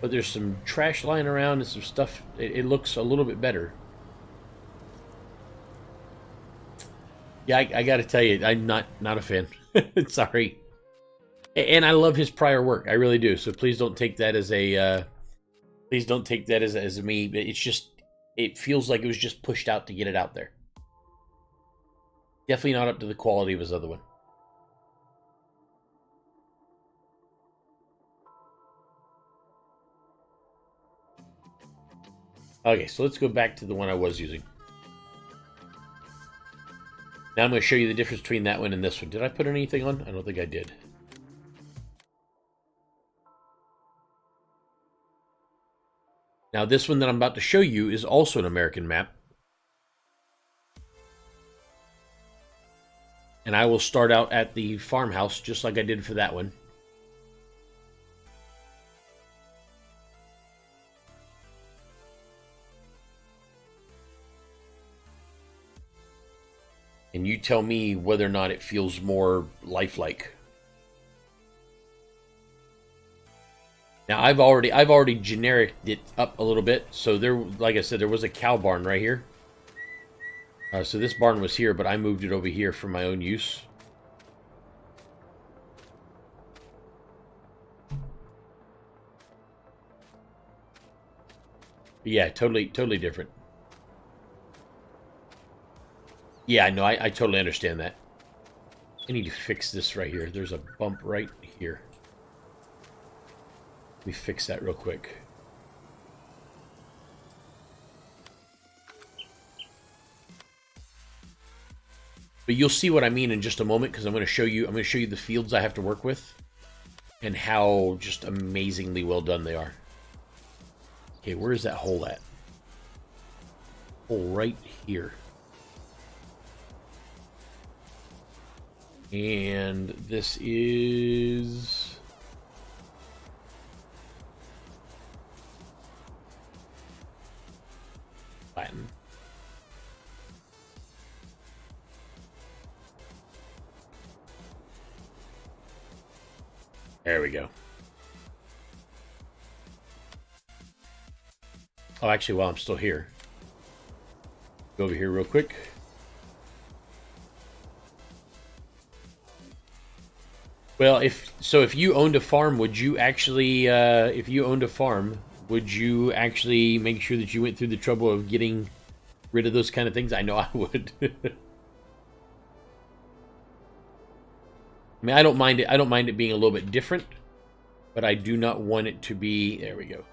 But there's some trash lying around and some stuff. It looks a little bit better. Yeah, I got to tell you, I'm not a fan. Sorry. And I love his prior work. I really do. So please don't take that as a please don't take that as a me. It's just, it feels like it was just pushed out to get it out there. Definitely not up to the quality of his other one. Okay, so let's go back to the one I was using. Now I'm going to show you the difference between that one and this one. Did I put anything on? I don't think I did. Now this one that I'm about to show you is also an American map. And I will start out at the farmhouse just like I did for that one. And you tell me whether or not it feels more lifelike. Now I've already generic it up a little bit. So there, like I said, there was a cow barn right here. So this barn was here, but I moved it over here for my own use. But yeah, totally different. Yeah, no, I totally understand that. I need to fix this right here. There's a bump right here. Let me fix that real quick. But you'll see what I mean in just a moment, because I'm going to show you the fields I have to work with and how just amazingly well done they are. Okay, where is that hole at? Hole right here. And this is Latin. There we go. Oh, actually, while I'm still here, go over here real quick. Well, if you owned a farm, would you actually, if you owned a farm, would you actually make sure that you went through the trouble of getting rid of those kind of things? I know I would. I mean, I don't mind it. I don't mind it being a little bit different, but I do not want it to be. There we go.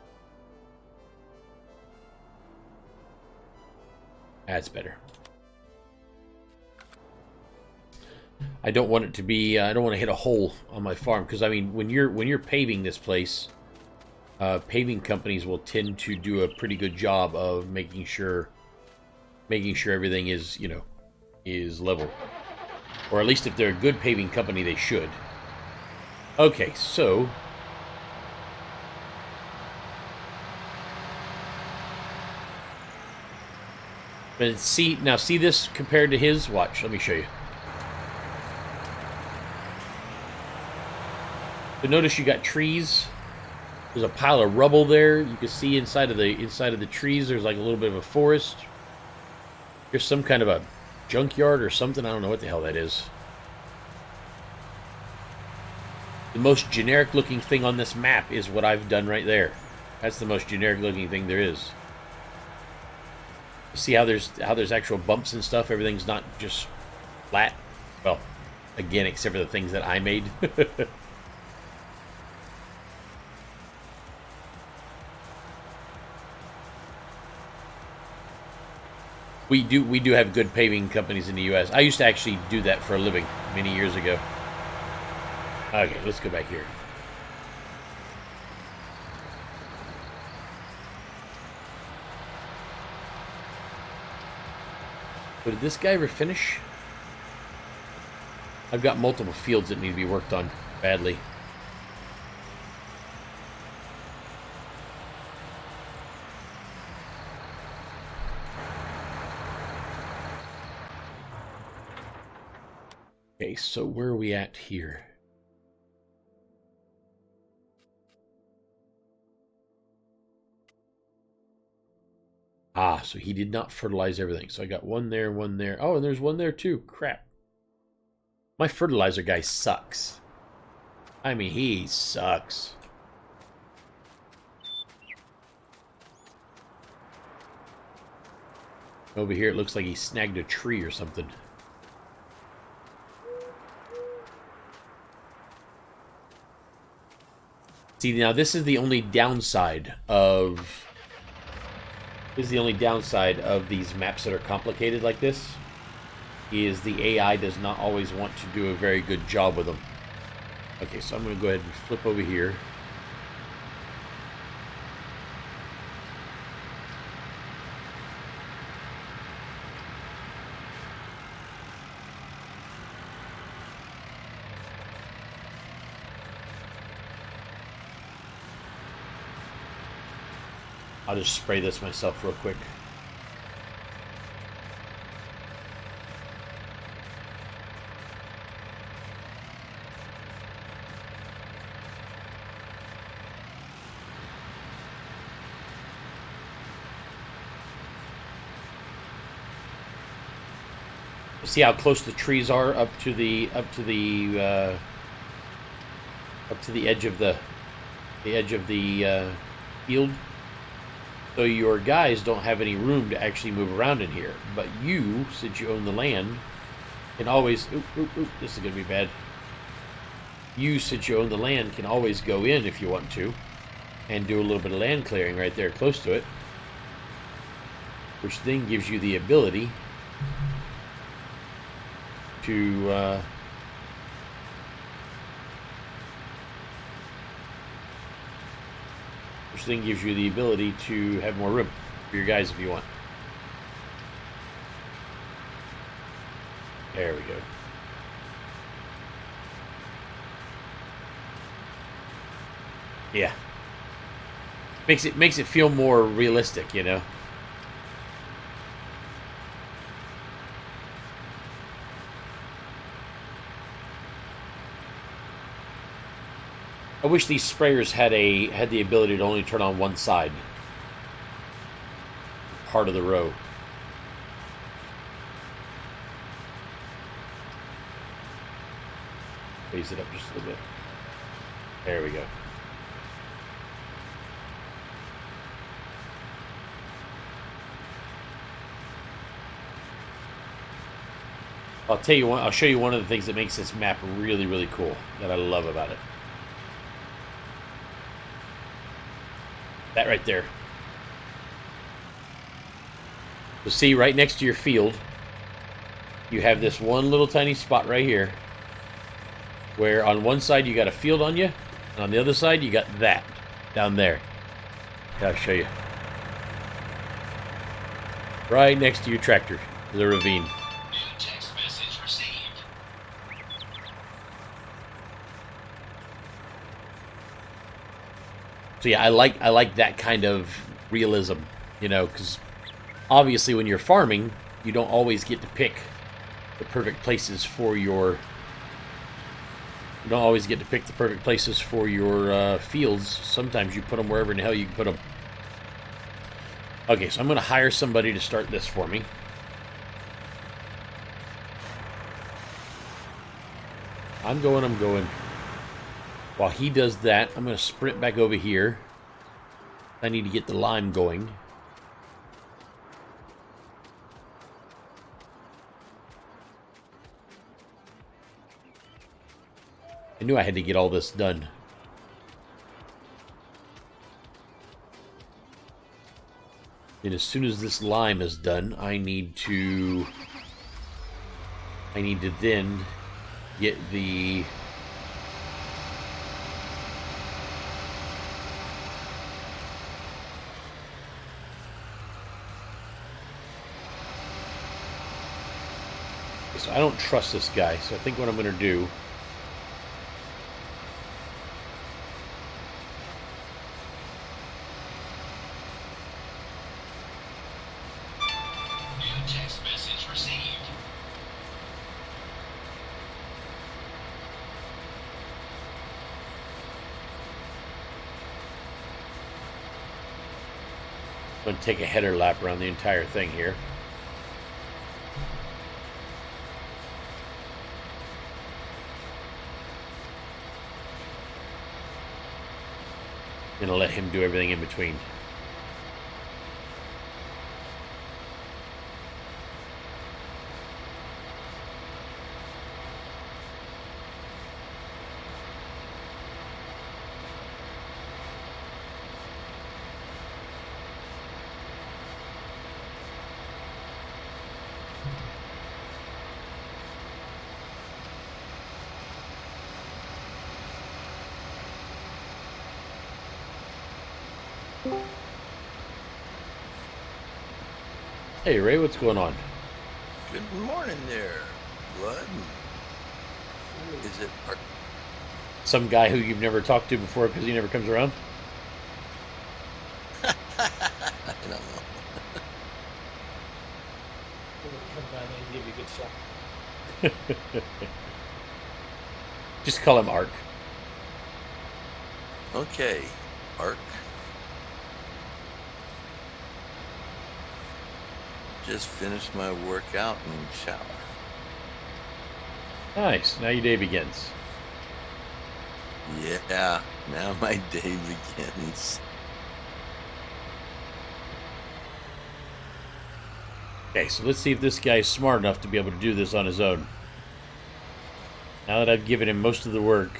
That's better. I don't want it to be. I don't want to hit a hole on my farm, because I mean, when you're paving this place, paving companies will tend to do a pretty good job of making sure everything is, is level, or at least if they're a good paving company, they should. Okay, so but see this compared to his. Watch, let me show you. So notice you got trees. There's a pile of rubble there. You can see inside of the trees. There's like a little bit of a forest. There's some kind of a junkyard or something. I don't know what the hell that is. The most generic looking thing on this map is what I've done right there. That's the most generic looking thing there is. See how there's actual bumps and stuff. Everything's not just flat. Well, again, except for the things that I made. We do have good paving companies in the U.S. I used to actually do that for a living many years ago. Okay, let's go back here. So did this guy ever finish? I've got multiple fields that need to be worked on badly. Okay, so where are we at here? Ah, so he did not fertilize everything. So I got one there, one there. Oh, and there's one there too. Crap. My fertilizer guy sucks. I mean, he sucks. Over here, it looks like he snagged a tree or something. See, now this is the only downside of... This is the only downside of these maps that are complicated like this, is the AI does not always want to do a very good job with them. Okay, so I'm going to go ahead and flip over here. I'll just spray this myself real quick. See how close the trees are up to the edge of the field. So your guys don't have any room to actually move around in here. But you, since you own the land, can always... this is going to be bad. You, since you own the land, can always go in if you want to and do a little bit of land clearing right there close to it. Which then gives you the ability to... which then gives you the ability to have more room for your guys if you want. There we go. Yeah. Makes it feel more realistic, you know. I wish these sprayers had the ability to only turn on one side. Part of the row. Raise it up just a little bit. There we go. I'll tell you one. I'll show you one of the things that makes this map really, really cool that I love about it. That right there. So see, right next to your field, you have this one little tiny spot right here, where on one side you got a field on you, and on the other side you got that down there. I'll show you. Right next to your tractor, the ravine. New text message received. So yeah, I like that kind of realism, you know, because obviously when you're farming, you don't always get to pick the perfect places for your... You don't always get to pick the perfect places for your fields. Sometimes you put them wherever in the hell you can put them. Okay, so I'm going to hire somebody to start this for me. I'm going. While he does that, I'm going to sprint back over here. I need to get the lime going. I knew I had to get all this done. And as soon as this lime is done, I need to then get the... So I don't trust this guy, so I think what I'm going to do... New text message received. I'm going to take a header lap around the entire thing here. Going to let him do everything in between. Hey Ray, what's going on? Good morning there, Blood. Is it Some guy who you've never talked to before because he never comes around? I don't know. Just call him Ark. Okay, Ark. Just finished my workout and shower. Nice. Now your day begins. Yeah, now my day begins. Okay, so let's see if this guy's smart enough to be able to do this on his own. Now that I've given him most of the work.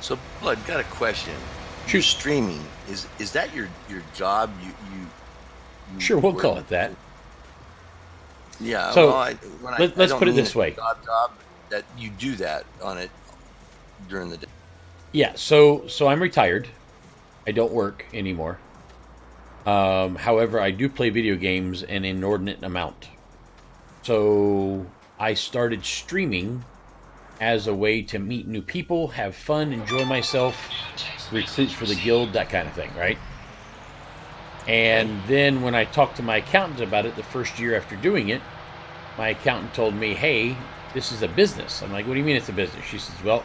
So, Blood, got a question. Shoot. You're streaming. Is that your job? You Sure, we'll work- call it that. Yeah. So, well, let's don't put it mean this way. Job that you do that on it during the day. Yeah, so I'm retired. I don't work anymore. However, I do play video games an inordinate amount. So I started streaming as a way to meet new people, have fun, enjoy myself, recruit for the guild, that kind of thing, right? And then when I talked to my accountant about it the first year after doing it, my accountant told me, hey, this is a business. I'm like, what do you mean it's a business? She says, well,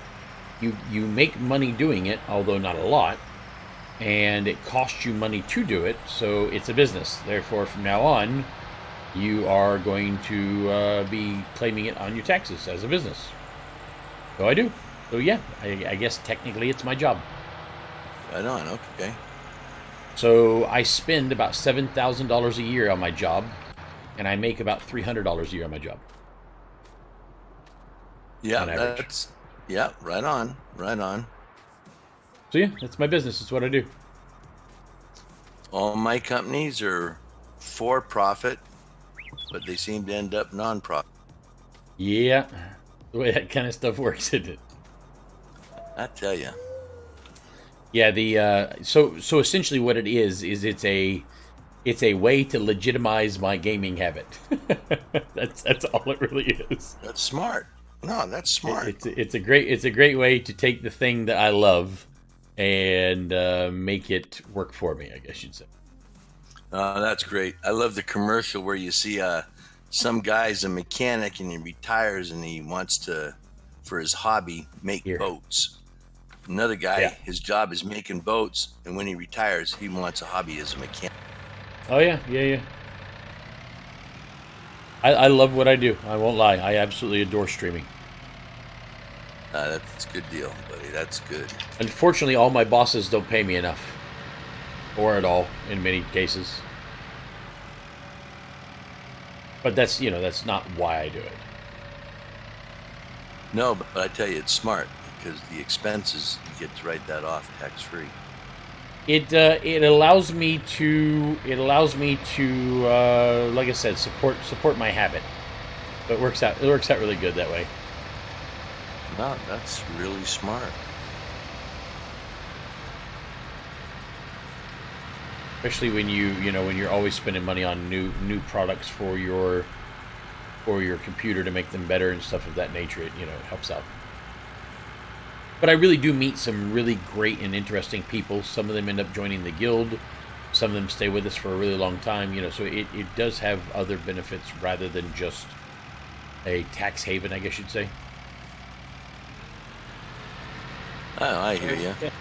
you make money doing it, although not a lot, and it costs you money to do it, so it's a business. Therefore, from now on, you are going to be claiming it on your taxes as a business. So I do. So yeah, I guess technically it's my job. Right on. Okay. So I spend about $7,000 a year on my job, and I make about $300 a year on my job. Yeah, On average. that's right on, right on. So yeah, that's my business. It's what I do. All my companies are for profit, but they seem to end up non-profit. Yeah, the way that kind of stuff works, isn't it? I tell you. Yeah, so essentially what it is it's a way to legitimize my gaming habit. That's all it really is. That's smart. No, that's smart. It's a great way to take the thing that I love and make it work for me, I guess you'd say. That's great. I love the commercial where you see some guy's a mechanic and he retires and he wants to, for his hobby, make boats. Another guy, his job is making boats, and when he retires, he wants a hobby as a mechanic. Oh yeah. I love what I do. I won't lie. I absolutely adore streaming. That's a good deal, buddy. That's good. Unfortunately, all my bosses don't pay me enough, or at all in many cases. But that's not why I do it. No, but I tell you, it's smart because the expenses, you get to write that off tax-free. It allows me to like I said, support my habit. So it works out really good that way. No, that's really smart. Especially when when you're always spending money on new products for your computer to make them better and stuff of that nature. It helps out. But I really do meet some really great and interesting people. Some of them end up joining the guild. Some of them stay with us for a really long time. So it does have other benefits rather than just a tax haven, I guess you'd say. Oh, I hear you. Yeah.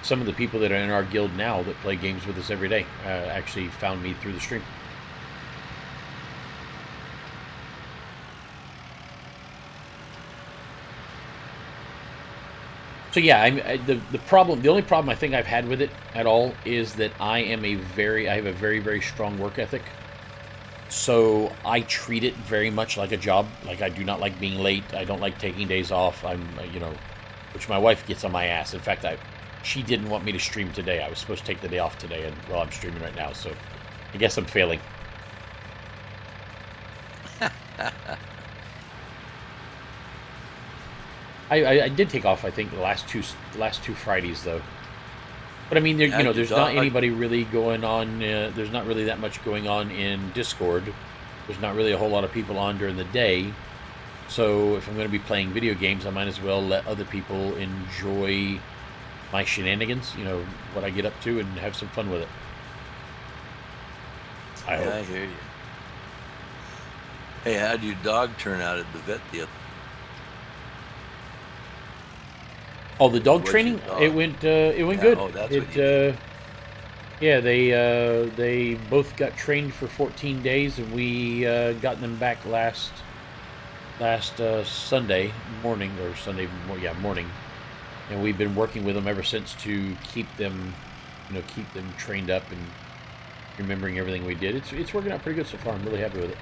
some of the people that are in our guild now that play games with us every day actually found me through the stream. So yeah, the only problem I think I've had with it at all is that I have a very, very strong work ethic. So I treat it very much like a job. Like, I do not like being late. I don't like taking days off. Which my wife gets on my ass. In fact, she didn't want me to stream today. I was supposed to take the day off today, and well, I'm streaming right now. So I guess I'm failing. I did take off, I think, the last two Fridays though. But I mean, there's not anybody really going on. There's not really that much going on in Discord. There's not really a whole lot of people on during the day. So if I'm going to be playing video games, I might as well let other people enjoy my shenanigans. What I get up to, and have some fun with it. I hope. I hear you. Hey, how'd your dog turn out at the vet the other? Oh, the dog training? It went good. Oh, that's what you yeah, they both got trained for 14 days, and we got them back last Sunday morning, morning, and we've been working with them ever since to keep them trained up and remembering everything we did. It's working out pretty good so far. I'm really happy with it.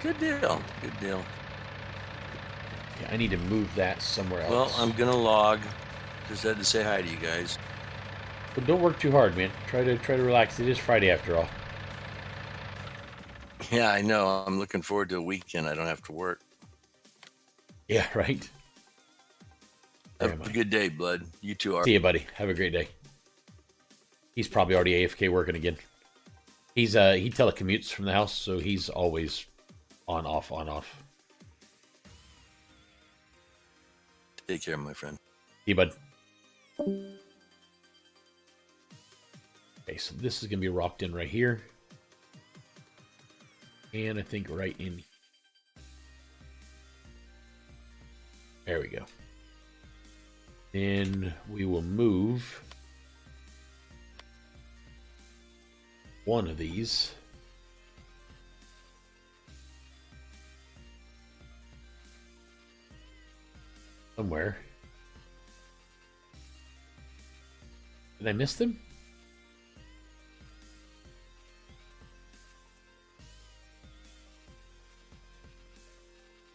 Good deal. Good deal. Yeah, I need to move that somewhere else. Well, I'm gonna log. Just had to say hi to you guys. But don't work too hard, man. Try to relax. It is Friday after all. Yeah, I know. I'm looking forward to a weekend. I don't have to work. Yeah, right. Have a good day, bud. You too are. See you, buddy. Have a great day. He's probably already AFK working again. He telecommutes from the house, so he's always on, off, on, off. Take care, my friend. See you, bud. Okay, so this is going to be rocked in right here. And I think right in. There we go. Then we will move one of these. Somewhere. Did I miss them?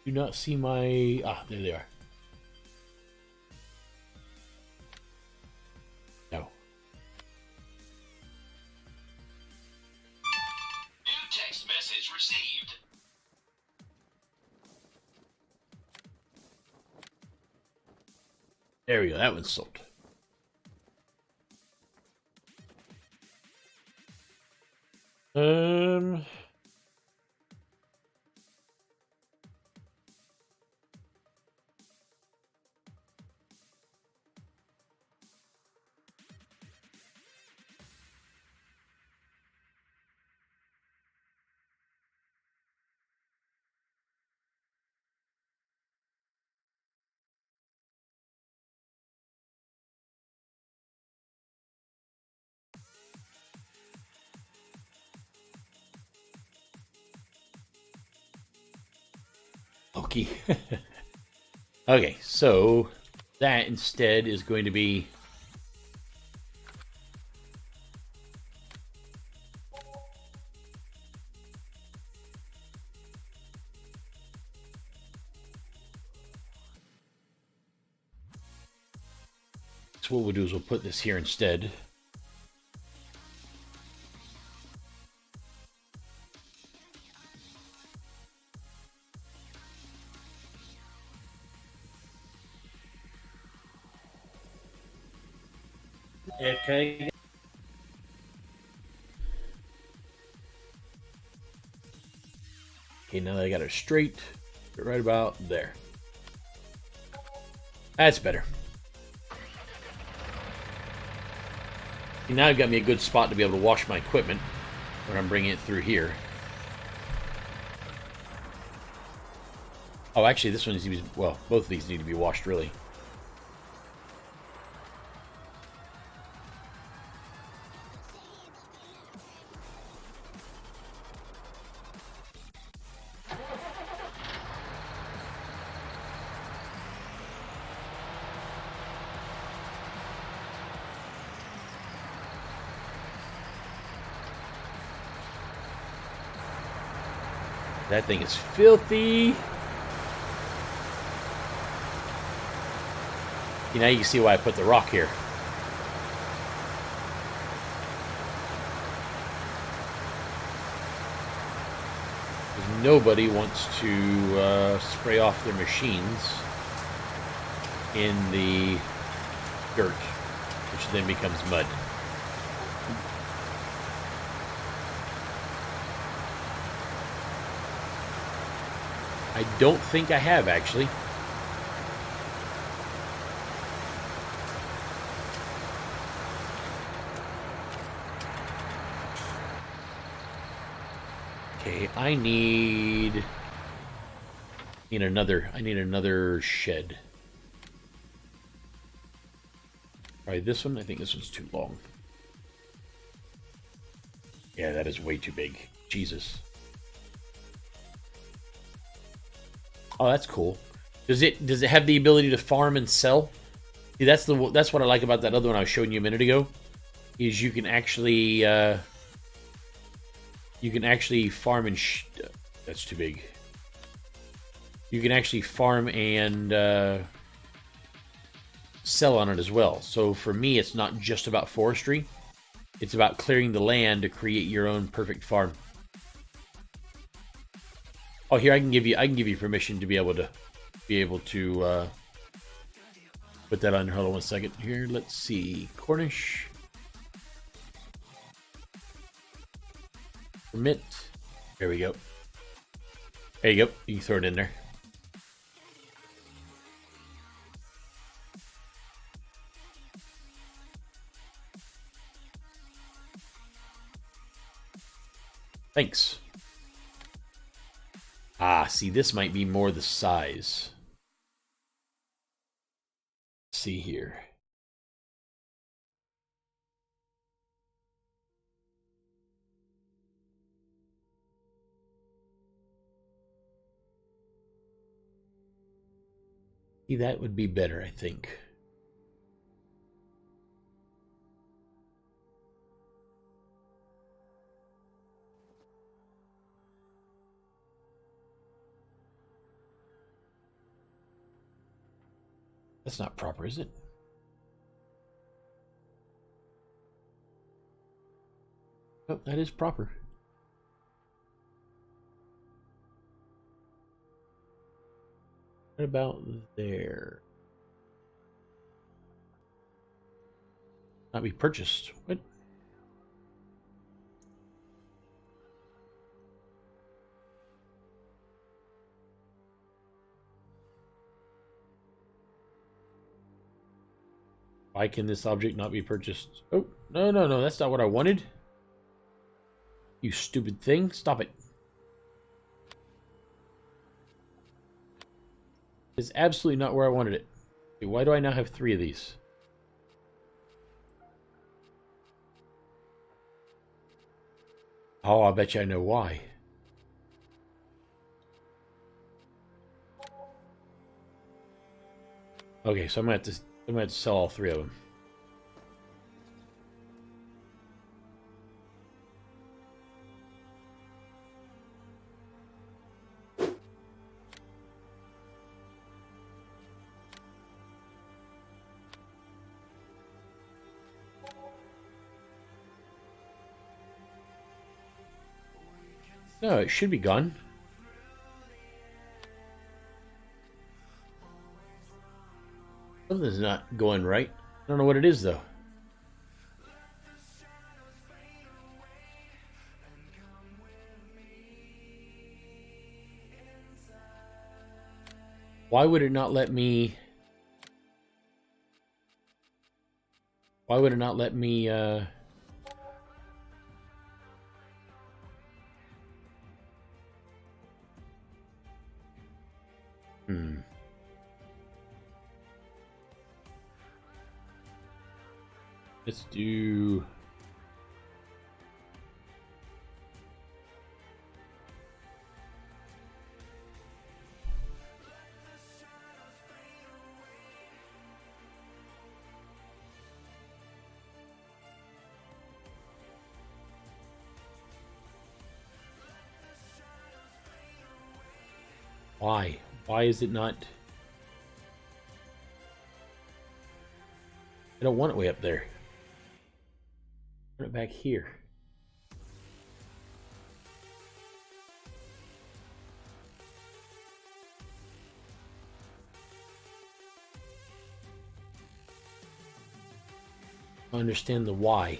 Do not see my... Ah, there they are. No. New text message received. There we go. That one's sold. Okay. Okay, so that instead is going to be so what we'll do is we'll put this here instead. Okay. Okay, now that I got it straight, right about there. That's better. See, now I've got me a good spot to be able to wash my equipment when I'm bringing it through here. Oh, actually, this one needs to be, well, both of these need to be washed, really. That thing is filthy. Now you can see why I put the rock here. Nobody wants to spray off their machines in the dirt, which then becomes mud. I don't think I have, actually. Okay, I need another shed. Try this one. I think this one's too long. Yeah, that is way too big. Jesus. Oh, that's cool. Does it have the ability to farm and sell? See, that's what I like about that other one I was showing you a minute ago. Is you can actually farm and that's too big. You can actually farm and sell on it as well. So for me, it's not just about forestry; it's about clearing the land to create your own perfect farm. Oh, here I can give you permission to be able to put that on. Hold on one second. Here, let's see. Cornish permit. There we go. There you go. You can throw it in there. Thanks. Ah, see, this might be more the size. Let's see here. See, that would be better, I think. That's not proper, is it? Oh, that is proper. What about there? Not be purchased. What? Why can this object not be purchased? Oh, no, that's not what I wanted. You stupid thing. Stop it. It's absolutely not where I wanted it. Okay, why do I now have 3 of these? Oh, I bet you I know why. Okay, so I'm gonna have to sell all 3 of them. No, it should be gone. Something's not going right. I don't know what it is, though. Why would it not let me... Why would it not let me, Let's do... Why? Why is it not? I don't want it way up there. I want it back here. I understand the why.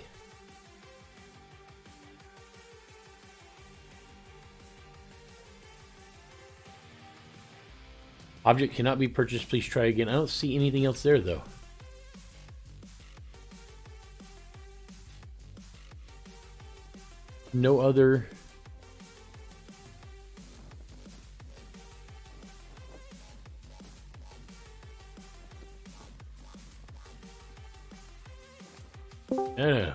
Object cannot be purchased. Please try again. I don't see anything else there, though. No other... No.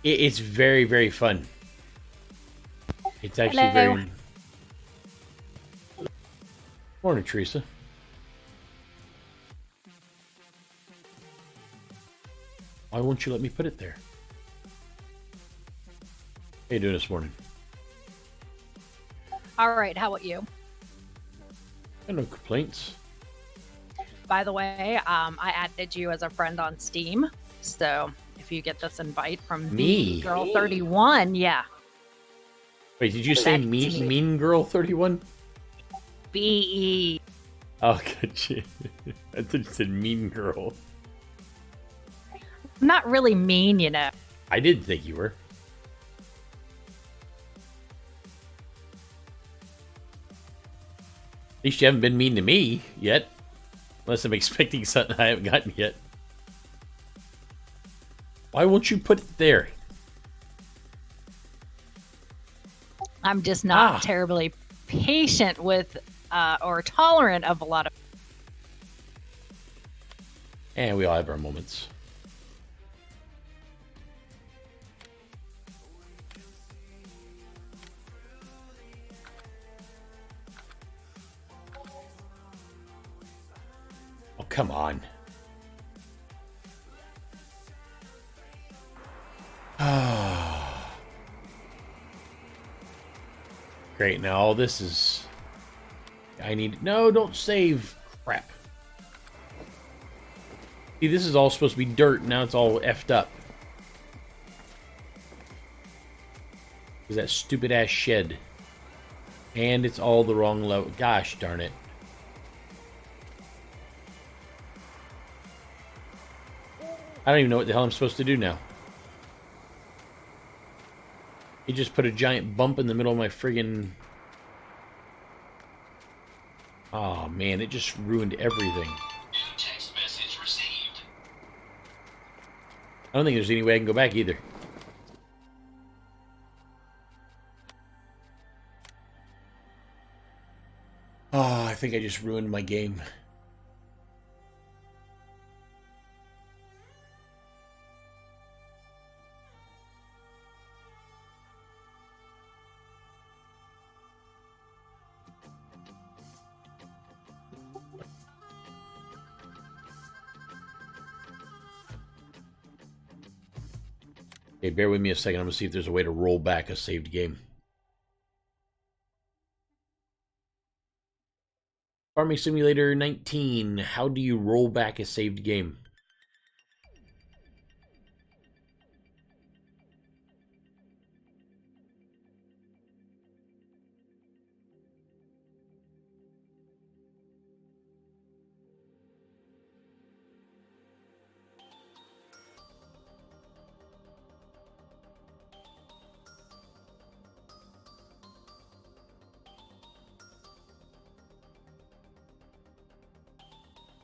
It's very, very fun. It's actually Hello. very... Morning, Teresa. Why won't you let me put it there? How you doing this morning? All right, how about you? No complaints. By the way, I added you as a friend on Steam, so if you get this invite from Me? Girl 31, yeah, Wait, did you say That's me. mean Girl 31? BE. Oh, gotcha. I thought you said Mean Girl. I'm not really mean, you know. I did think you were. At least you haven't been mean to me yet. Unless I'm expecting something I haven't gotten yet. Why won't you put it there? I'm just not Ah. terribly patient with or tolerant of a lot of. And we all have our moments. Oh, come on. Great, now all this is... I need... No, don't save. Crap. See, this is all supposed to be dirt, now it's all effed up. Is that stupid-ass shed. And it's all the wrong level. Gosh darn it. I don't even know what the hell I'm supposed to do now. He just put a giant bump in the middle of my friggin... Oh man, it just ruined everything. New text message received. I don't think there's any way I can go back either. Oh, I think I just ruined my game. Okay, bear with me a second. I'm going to see if there's a way to roll back a saved game. Farming Simulator 19. How do you roll back a saved game?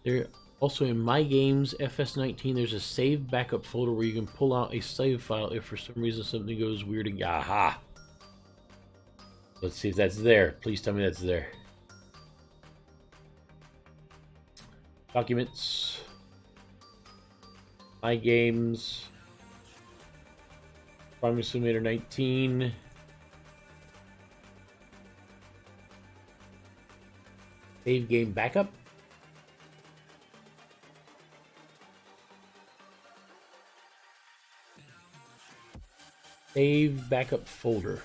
There also in My Games FS19, there's a save backup folder where you can pull out a save file if for some reason something goes weird. Aha! Let's see if that's there. Please tell me that's there. Documents. My Games. Farming Simulator 19. Save game backup. Save backup folder.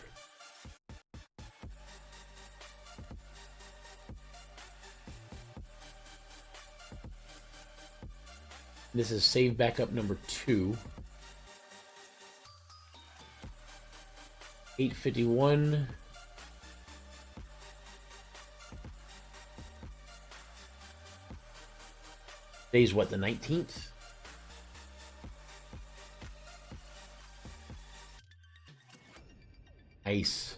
This is save backup number 2. 8:51. Today's what, the 19th? Nice.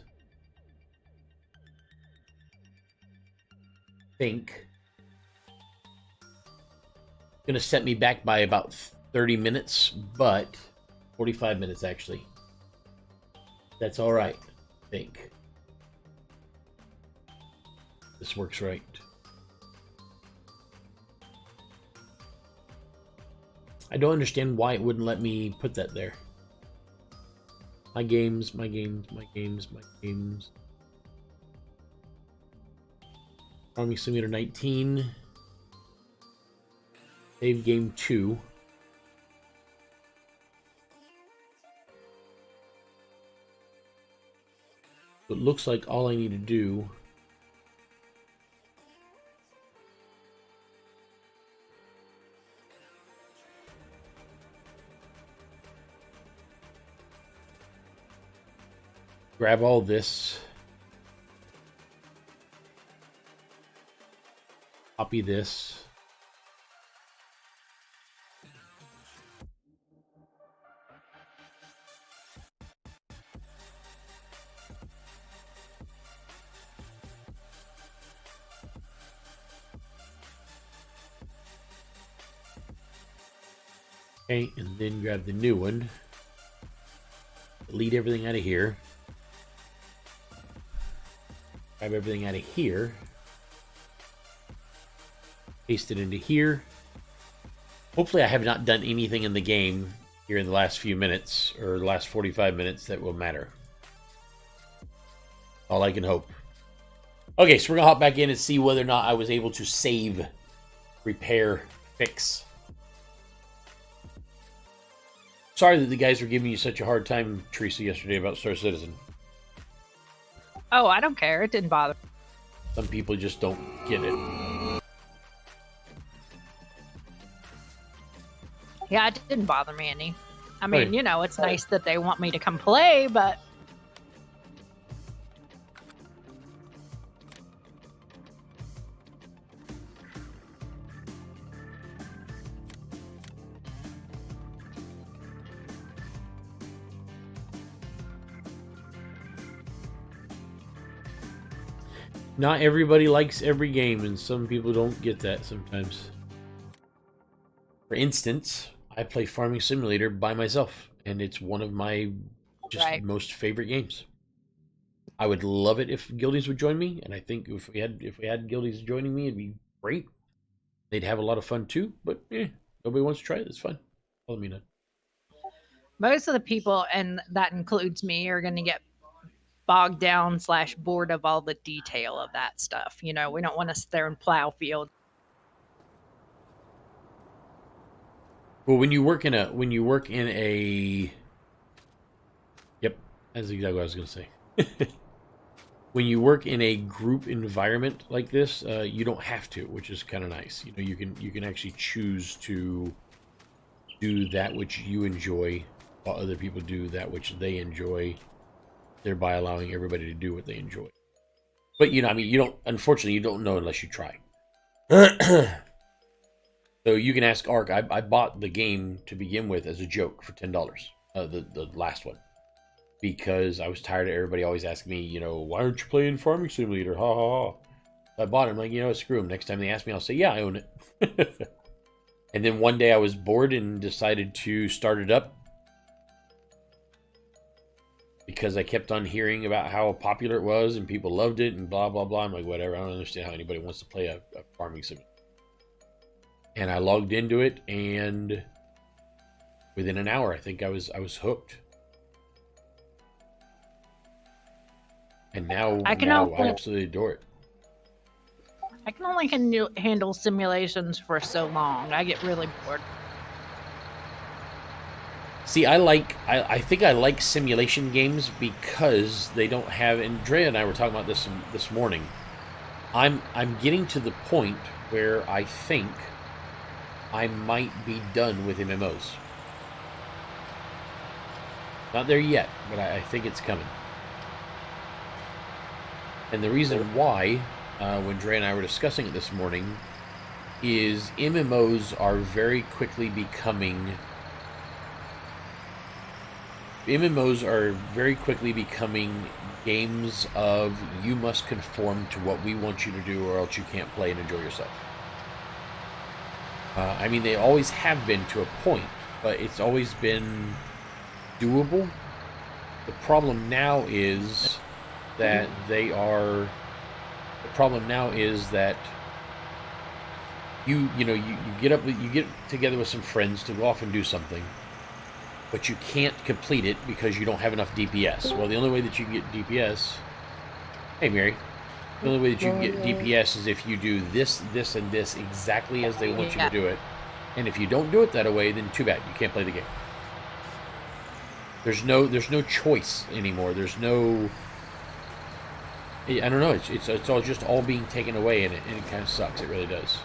Think. Gonna set me back by about 30 minutes, but 45 minutes actually. That's all right, I think. This works right. I don't understand why it wouldn't let me put that there. My games, my games, my games, my games. Farming Simulator 19. Save game 2. It looks like all I need to do grab all this, copy this, okay, and then grab the new one, delete everything out of here. Grab everything out of here, paste it into here. Hopefully I have not done anything in the game here in the last few minutes, or the last 45 minutes, that will matter. All I can hope. Okay, so we're going to hop back in and see whether or not I was able to save, repair, fix. Sorry that the guys were giving you such a hard time, Teresa, yesterday about Star Citizen. Oh, I don't care. It didn't bother. Some people just don't get it. Yeah, it didn't bother me any. I mean, Right. you know, it's nice that they want me to come play, but Not everybody likes every game, and some people don't get that sometimes. For instance, I play Farming Simulator by myself, and it's one of my just Right. most favorite games. I would love it if guildies would join me, and I think if we had guildies joining me, it'd be great. They'd have a lot of fun too, but nobody wants to try it. It's fine. Let me know. most of the people, and that includes me, are going to get bogged down / bored of all the detail of that stuff. You know, we don't want to sit there and plow fields. Well, when you work in a yep, that's exactly what I was going to say. When you work in a group environment like this, you don't have to, which is kind of nice. You know, you can actually choose to do that which you enjoy, while other people do that which they enjoy, thereby allowing everybody to do what they enjoy. But you know, I mean, you don't. Unfortunately, you don't know unless you try. So you can ask Ark. I bought the game to begin with as a joke for $10. The last one. Because I was tired of everybody always asking me, you know, why aren't you playing Farming Simulator? Ha ha ha. I bought it. I'm like, you know, screw them. Next time they ask me, I'll say, yeah, I own it. And then one day I was bored and decided to start it up. Because I kept on hearing about how popular it was and people loved it and blah, blah, blah. I'm like, whatever. I don't understand how anybody wants to play a Farming Simulator. And I logged into it, and within an hour, I think I was hooked. And now I absolutely adore it. I can only handle simulations for so long. I get really bored. See, I think I like simulation games because they don't have. And Dre and I were talking about this morning. I'm getting to the point where I think I might be done with MMOs. Not there yet, but I think it's coming. And the reason why, when Dre and I were discussing it this morning, is MMOs are very quickly becoming games of you must conform to what we want you to do or else you can't play and enjoy yourself. I mean, they always have been to a point, but it's always been doable. The problem now is that you get together with some friends to go off and do something, but you can't complete it because you don't have enough DPS. Well, the only way that you can get DPS, hey Mary, the only way that you can get DPS is if you do this, this, and this exactly as they want you to do it. And if you don't do it that way, then too bad, you can't play the game. There's no choice anymore. There's no, I don't know. It's all just all being taken away, and it kind of sucks. It really does.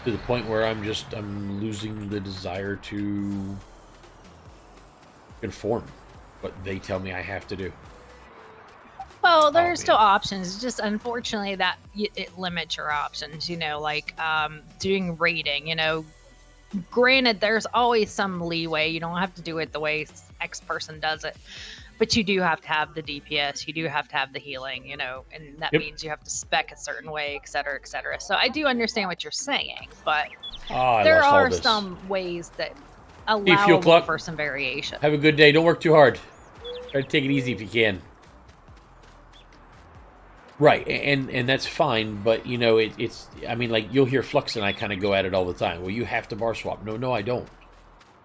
To the point where I'm losing the desire to conform what they tell me I have to do. Well, there are still options. Just unfortunately that it limits your options. Like doing raiding. Granted, there's always some leeway. You don't have to do it the way X person does it, but you do have to have the DPS. You do have to have the healing. And that means you have to spec a certain way, et cetera, et cetera. So I do understand what you're saying, but there are some ways that allow for some variation. Have a good day. Don't work too hard. Try to take it easy if you can. Right, and that's fine, but it's. I mean, like you'll hear Flux and I kind of go at it all the time. Well, you have to bar swap. No, I don't.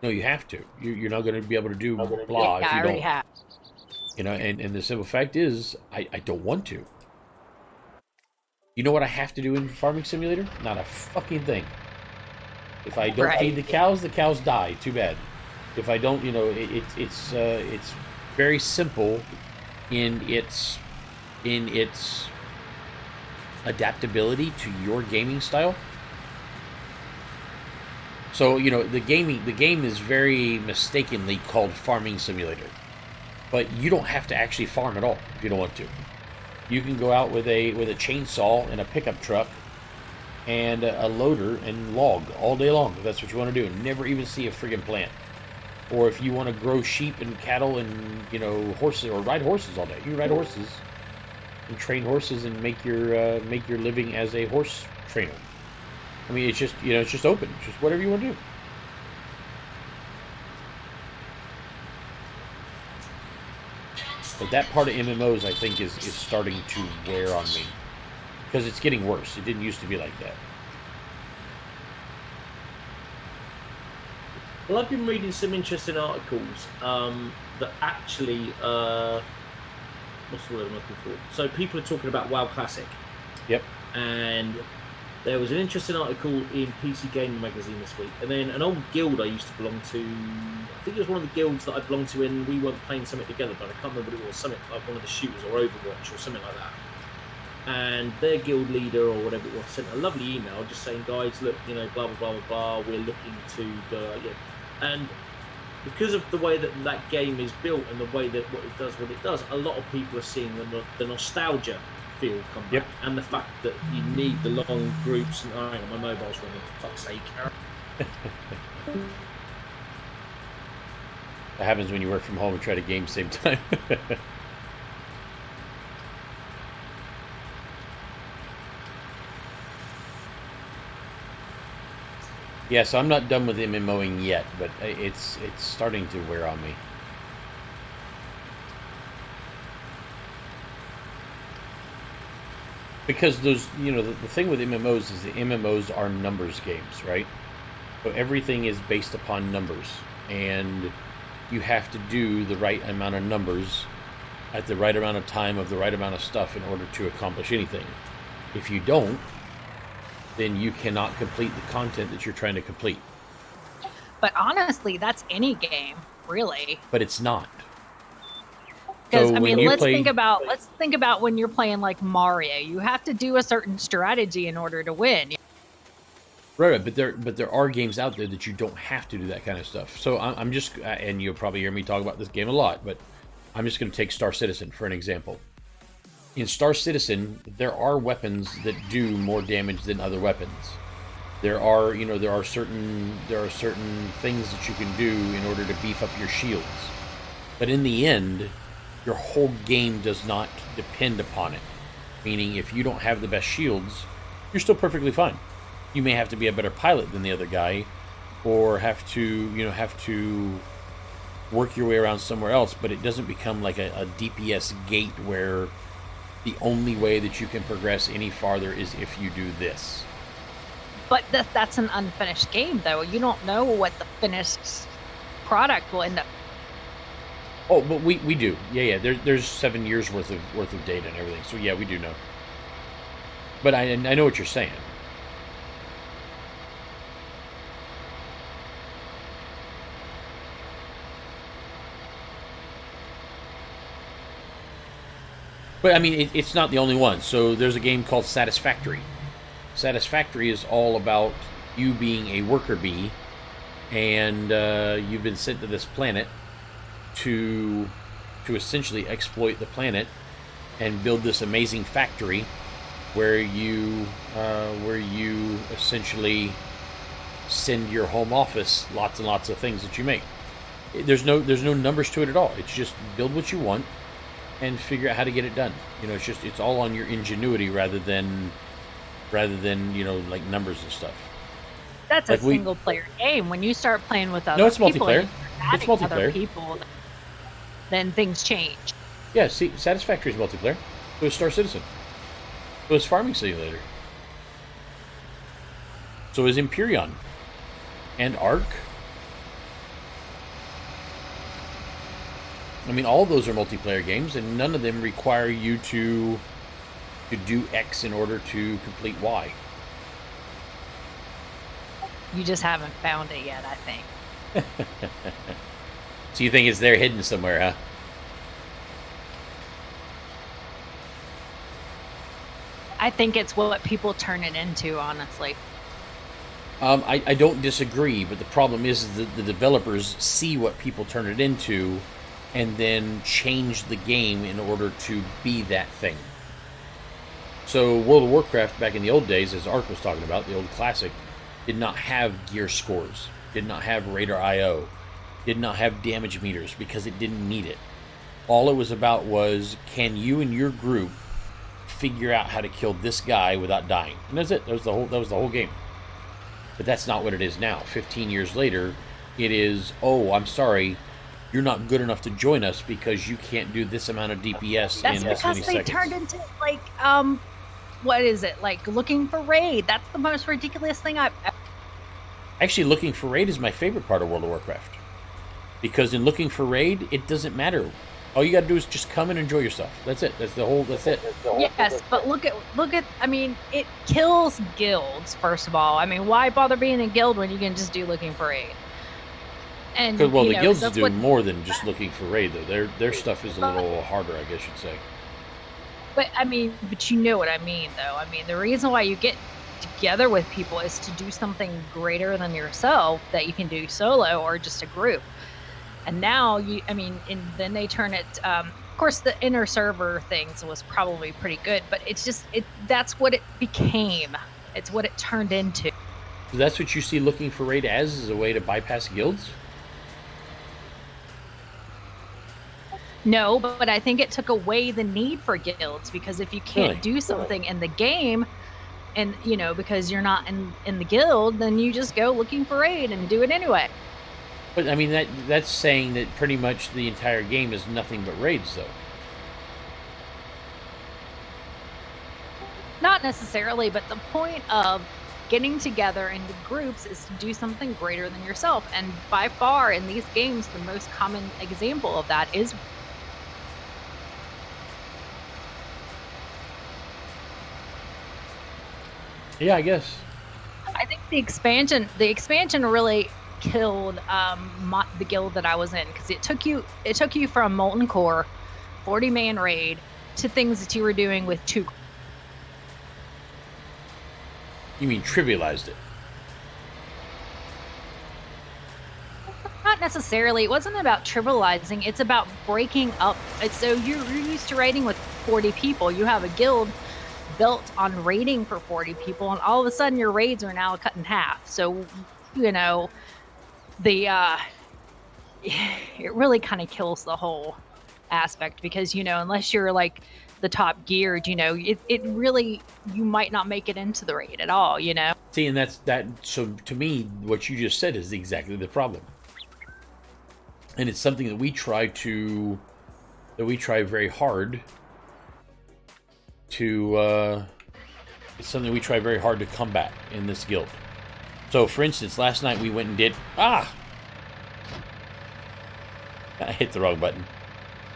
No, you have to. You're not going to be able to do blah if you I already don't. Have. And the simple fact is, I don't want to. You know what I have to do in Farming Simulator? Not a fucking thing. If I don't feed the cows die. Too bad. If I don't, it's very simple in its adaptability to your gaming style. So the game is very mistakenly called Farming Simulator, but you don't have to actually farm at all if you don't want to. You can go out with a chainsaw and a pickup truck and a loader and log all day long if that's what you want to do, and never even see a friggin' plant. Or if you want to grow sheep and cattle and horses, or ride horses all day, you can ride horses and train horses and make your living as a horse trainer. I mean, it's just it's just open, it's just whatever you want to do. But that part of MMOs, I think, is starting to wear on me because it's getting worse. It didn't used to be like that. Well, I've been reading some interesting articles that actually. What's the word I'm looking for? So people are talking about WoW Classic. Yep. And there was an interesting article in PC Gaming Magazine this week. And then an old guild I used to belong to, I think it was one of the guilds that I belonged to when we weren't playing something together, but I can't remember what it was, something like one of the shooters or Overwatch or something like that. And their guild leader or whatever it was sent a lovely email just saying, guys, look, blah, blah, blah, blah, blah, we're looking to go, And because of the way that game is built and the way that what it does, a lot of people are seeing the nostalgia feel come back, and the fact that you need the long groups. And hang on, my mobile's ringing. For fuck's sake, That happens when you work from home and try to game same time. Yeah, so I'm not done with MMOing yet, but it's starting to wear on me. Because those, the thing with MMOs is the MMOs are numbers games, right? So everything is based upon numbers, and you have to do the right amount of numbers at the right amount of time of the right amount of stuff in order to accomplish anything. If you don't, then you cannot complete the content that you're trying to complete. But honestly, that's any game, really. But it's not. Because So I when mean, you let's play- think about when you're playing like Mario. You have to do a certain strategy in order to win. Right, but there are games out there that you don't have to do that kind of stuff. So I'm just, and you'll probably hear me talk about this game a lot, but I'm just going to take Star Citizen for an example. In Star Citizen, there are weapons that do more damage than other weapons. There are certain things that you can do in order to beef up your shields. But in the end, your whole game does not depend upon it. Meaning, if you don't have the best shields, you're still perfectly fine. You may have to be a better pilot than the other guy, or have to work your way around somewhere else, but it doesn't become like a DPS gate where the only way that you can progress any farther is if you do this. But that's an unfinished game, though. You don't know what the finished product will end up. Oh, but we do. Yeah. There's 7 years worth of data and everything. So yeah, we do know. But I know what you're saying. But I mean, it's not the only one. So there's a game called Satisfactory. Satisfactory is all about you being a worker bee, and you've been sent to this planet to essentially exploit the planet and build this amazing factory where you essentially send your home office lots and lots of things that you make. There's no numbers to it at all. It's just build what you want and figure out how to get it done. It's all on your ingenuity rather than like numbers and stuff. That's like a single player game. When you start playing with other No, it's people, multiplayer. and you start It's adding other multiplayer. people, then things change. Yeah, see, Satisfactory is multiplayer. So is Star Citizen. So is Farming Simulator. So is Empyrean. And Ark. I mean, all of those are multiplayer games, and none of them require you to do X in order to complete Y. You just haven't found it yet, I think. So you think it's there hidden somewhere, huh? I think it's what people turn it into, honestly. I don't disagree, but the problem is that the developers see what people turn it into and then change the game in order to be that thing. So World of Warcraft back in the old days, as Ark was talking about, the old classic, did not have gear scores, did not have radar IO, did not have damage meters because it didn't need it. All it was about was, can you and your group figure out how to kill this guy without dying? And that's it. That was the whole game. But that's not what it is now. 15 years later, it is, oh, I'm sorry, you're not good enough to join us because you can't do this amount of DPS That's in this many because they seconds. turned into like what is it, like looking for raid? That's the most ridiculous thing I've ever. Actually, looking for raid is my favorite part of World of Warcraft. Because in looking for raid, it doesn't matter. All you got to do is just come and enjoy yourself. That's it. That's it. Yes, but look at. I mean, it kills guilds. First of all, I mean, why bother being a guild when you can just do looking for raid? And Because the guilds that's do what- more than just looking for raid, though. Their stuff is a little harder, I guess you'd say. But I mean, but you know what I mean, though. I mean, the reason why you get together with people is to do something greater than yourself that you can do solo or just a group. And now then they turn it. Of course, the inner server things was probably pretty good, but that's what it became. It's what it turned into. So that's what you see looking for raid as a way to bypass guilds? No, but I think it took away the need for guilds, because if you can't Really? do something in the game, and because you're not in the guild, then you just go looking for raid and do it anyway. But I mean, that's saying that pretty much the entire game is nothing but raids, though. Not necessarily, but the point of getting together into groups is to do something greater than yourself. And by far, in these games, the most common example of that is. Yeah, I guess. The expansion really killed the guild that I was in, because it took you from Molten Core, 40-man raid, to things that you were doing with 2. You mean trivialized it? Not necessarily. It wasn't about trivializing. It's about breaking up. So you're used to raiding with 40 people. You have a guild built on raiding for 40 people, and all of a sudden your raids are now cut in half. So, it really kind of kills the whole aspect, because, unless you're like the top geared, it really, you might not make it into the raid at all, See, and that's that. So to me, what you just said is exactly the problem. And it's something that we try very hard to, it's something we try very hard to combat in this guild. So, for instance, last night we went and did, I hit the wrong button.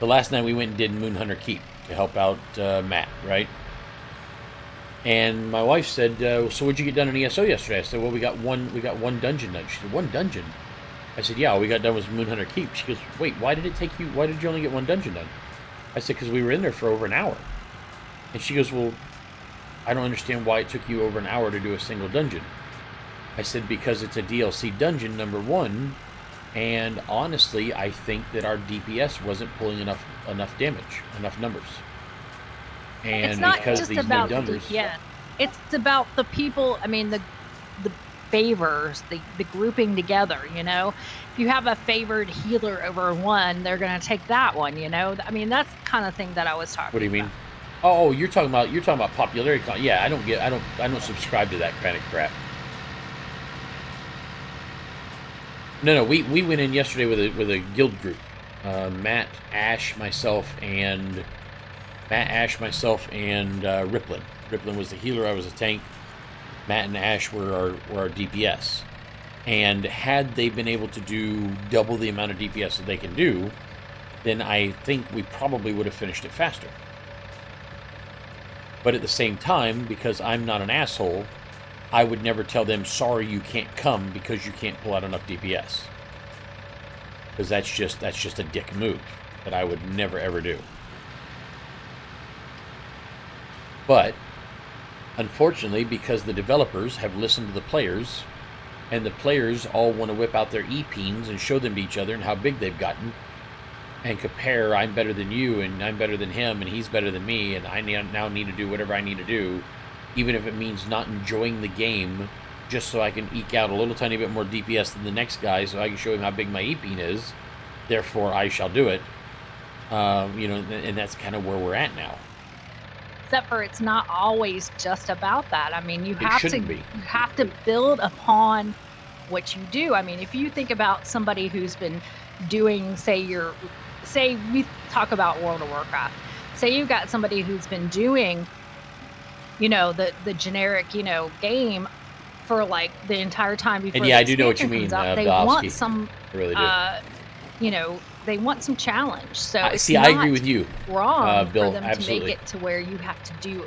The last night we went and did Moonhunter Keep to help out Matt, right? And my wife said, so what'd you get done in ESO yesterday? I said, well, we got one dungeon done. She said, one dungeon? I said, yeah, all we got done was Moonhunter Keep. She goes, wait, why did you only get one dungeon done? I said, because we were in there for over an hour. And she goes, well, I don't understand why it took you over an hour to do a single dungeon. I said, because it's a DLC dungeon, number one, and honestly, I think that our DPS wasn't pulling enough damage, enough numbers. And it's not because just these about new numbers, it's about the people. I mean, the favors, the grouping together. If you have a favored healer over one, they're going to take that one. I mean, that's the kind of thing that I was talking about. What do you mean? Oh, you're talking about popularity. Yeah, I don't subscribe to that kind of crap. No, we went in yesterday with a guild group. Matt, Ash, myself, and Riplin. Riplin was the healer. I was a tank. Matt and Ash were our DPS. And had they been able to do double the amount of DPS that they can do, then I think we probably would have finished it faster. But at the same time, because I'm not an asshole, I would never tell them, sorry, you can't come because you can't pull out enough DPS. Because that's just a dick move that I would never ever do. But unfortunately, because the developers have listened to the players, and the players all want to whip out their E-Peens and show them to each other and how big they've gotten, and compare, I'm better than you, and I'm better than him, and he's better than me, and I now need to do whatever I need to do, even if it means not enjoying the game, just so I can eke out a little tiny bit more DPS than the next guy, so I can show him how big my E-Peen is. Therefore, I shall do it. And that's kind of where we're at now. Except for it's not always just about that. I mean, you have to build upon what you do. I mean, if you think about somebody who's been doing, say we talk about World of Warcraft. Say you've got somebody who's been doing, the generic, game for like the entire time before. And yeah, I do know what you mean. They want some, I really do. They want some challenge. So I agree with you. Wrong Bill, for them absolutely. to make it to where you have to do,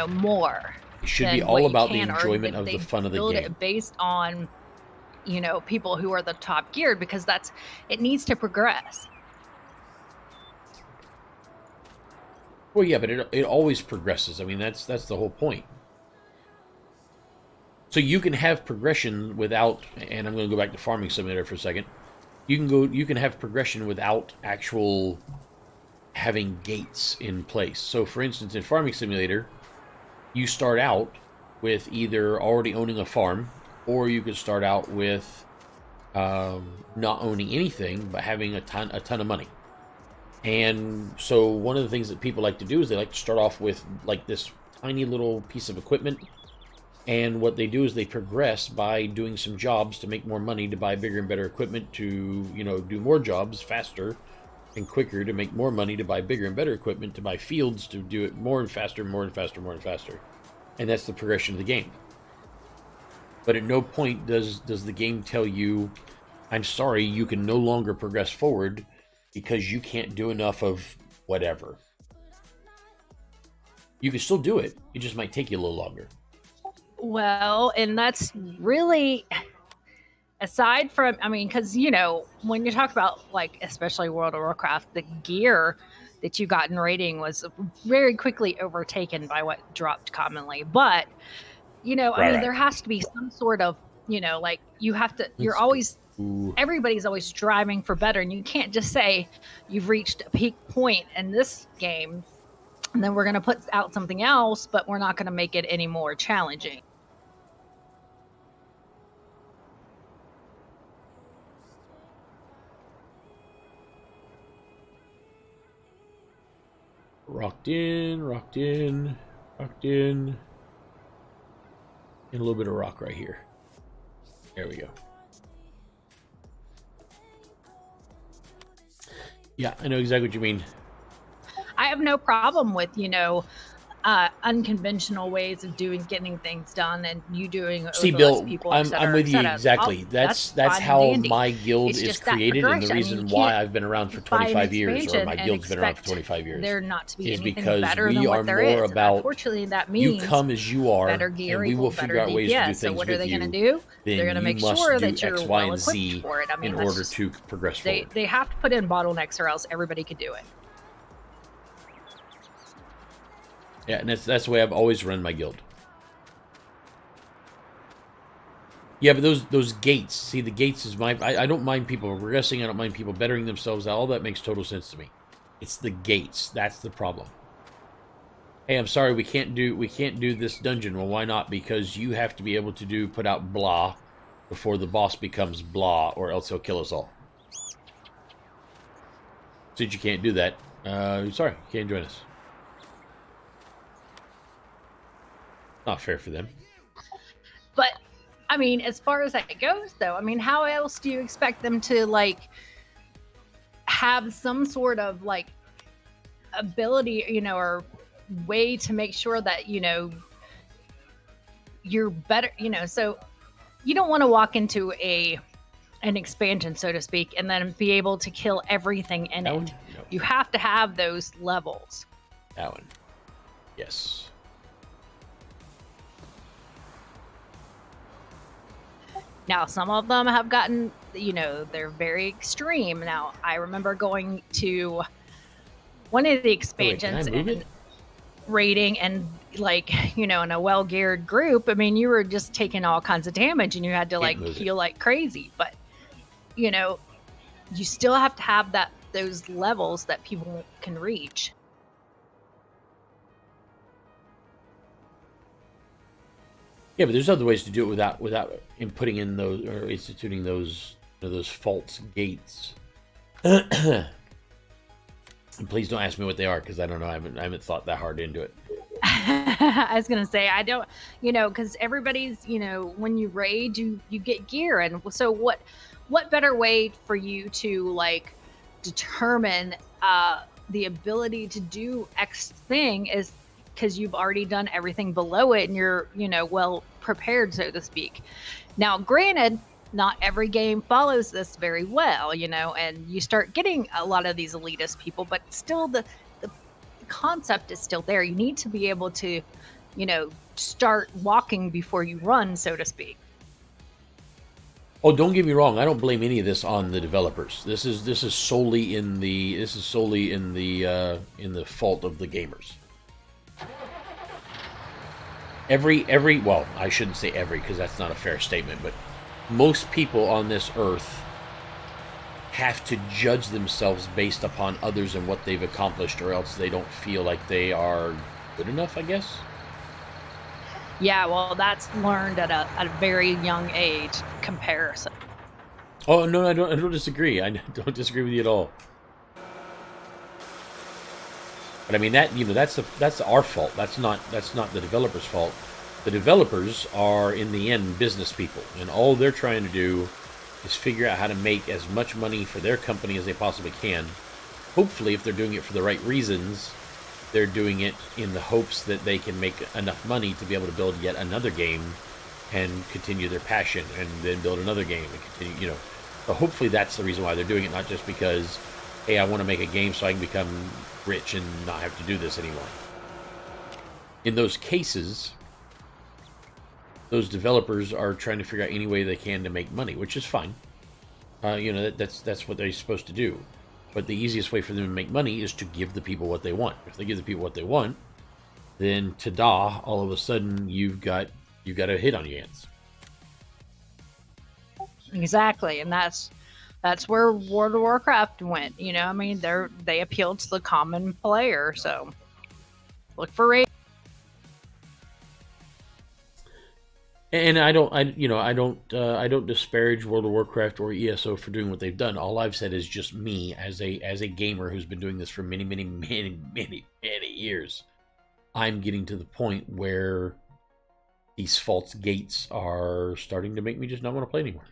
more. It should be all about the enjoyment of the fun of the game. It based on, people who are the top geared, because it needs to progress. Well, yeah, but it always progresses. I mean, that's the whole point. So you can have progression without, and I'm going to go back to Farming Simulator for a second. You can have progression without actual having gates in place. So, for instance, in Farming Simulator, you start out with either already owning a farm, or you could start out with not owning anything but having a ton of money. And so one of the things that people like to do is they like to start off with like this tiny little piece of equipment, and what they do is they progress by doing some jobs to make more money, to buy bigger and better equipment, to do more jobs faster and quicker, to make more money, to buy bigger and better equipment, to buy fields, to do it more and faster, more and faster, more and faster. And that's the progression of the game. But at no point does the game tell you, I'm sorry, you can no longer progress forward because you can't do enough of whatever. You can still do it. It just might take you a little longer. Well, and that's really aside from, I mean, because when you talk about like especially World of Warcraft, the gear that you got in rating was very quickly overtaken by what dropped commonly. But I Right, mean, right. there has to be some sort of like you have to. You're Let's go. always everybody's always striving for better, and you can't just say you've reached a peak point in this game and then we're going to put out something else, but we're not going to make it any more challenging. Rocked in, rocked in, rocked in. And a little bit of rock right here. There we go. Yeah, I know exactly what you mean. I have no problem with, unconventional ways of getting things done, and you doing it See, with Bill, less people, I'm with you exactly. That's fine and how dandy. my guild It's is just that created, and the progression. I mean, reason you why can't I've been around for buy an 25 years, or expansion my and guild's been around for expect 25 years, there not to be is anything because better we than are what there more is. And about unfortunately, that you means come as you are, better gear and we will equals better figure out ways to do DPS. So things what are with they going to you. do? They're Then going to you make must sure do that you're X, Y, well and equipped Z for it. I mean, in that's order just, to progress forward. they have to put in bottlenecks, or else everybody could do it. Yeah, and that's the way I've always run my guild. Yeah, but those gates. See, the gates is my. I don't mind people progressing. I don't mind people bettering themselves. All that makes total sense to me. It's the gates. That's the problem. Hey, I'm sorry, we can't do this dungeon. Well, why not? Because you have to be able to put out blah before the boss becomes blah, or else he'll kill us all. Since you can't do that, sorry, you can't join us. Not fair for them. But I mean, as far as that goes, though, I mean, how else do you expect them to like have some sort of like ability, or way to make sure that you're better, so you don't want to walk into an expansion, so to speak, and then be able to kill everything in That it. one? No. You have to have those levels. That one. Yes. Now, some of them have gotten, they're very extreme. Now, I remember going to one of the expansions and raiding, and like, in a well-geared group, I mean, you were just taking all kinds of damage and you had to like heal like crazy. But, you still have to have those levels that people can reach. Yeah, but there's other ways to do it without putting in those or instituting those false gates. And please don't ask me what they are, because I don't know. I haven't thought that hard into it. I was gonna say, I don't, because everybody's, when you raid, you get gear, and so what better way for you to like determine the ability to do X thing is because you've already done everything below it, and you're well prepared, so to speak. Now, granted, not every game follows this very well, and you start getting a lot of these elitist people, but still the concept is still there. You need to be able to, start walking before you run, so to speak. Oh, don't get me wrong. I don't blame any of this on the developers. This is solely in the fault of the gamers. Every well, I shouldn't say every, because that's not a fair statement, but most people on this earth have to judge themselves based upon others and what they've accomplished, or else they don't feel like they are good enough, I guess. Yeah, well, that's learned at a very young age comparison. Oh no, I don't disagree. I don't disagree with you at all. But I mean that's our fault. That's not the developers' fault. The developers are, in the end, business people, and all they're trying to do is figure out how to make as much money for their company as they possibly can. Hopefully, if they're doing it for the right reasons, they're doing it in the hopes that they can make enough money to be able to build yet another game and continue their passion, and then build another game and continue, So hopefully that's the reason why they're doing it, not just because, hey, I want to make a game so I can become rich and not have to do this anymore. In those cases, those developers are trying to figure out any way they can to make money, which is fine. That's what they're supposed to do. But the easiest way for them to make money is to give the people what they want. If they give the people what they want, then ta-da! All of a sudden, you've got a hit on your hands. Exactly, and that's where World of Warcraft went. I mean, they appealed to the common player. So look for raid. And I don't disparage World of Warcraft or ESO for doing what they've done. All I've said is just me as a gamer who's been doing this for many, many, many, many, many years. I'm getting to the point where these false gates are starting to make me just not want to play anymore.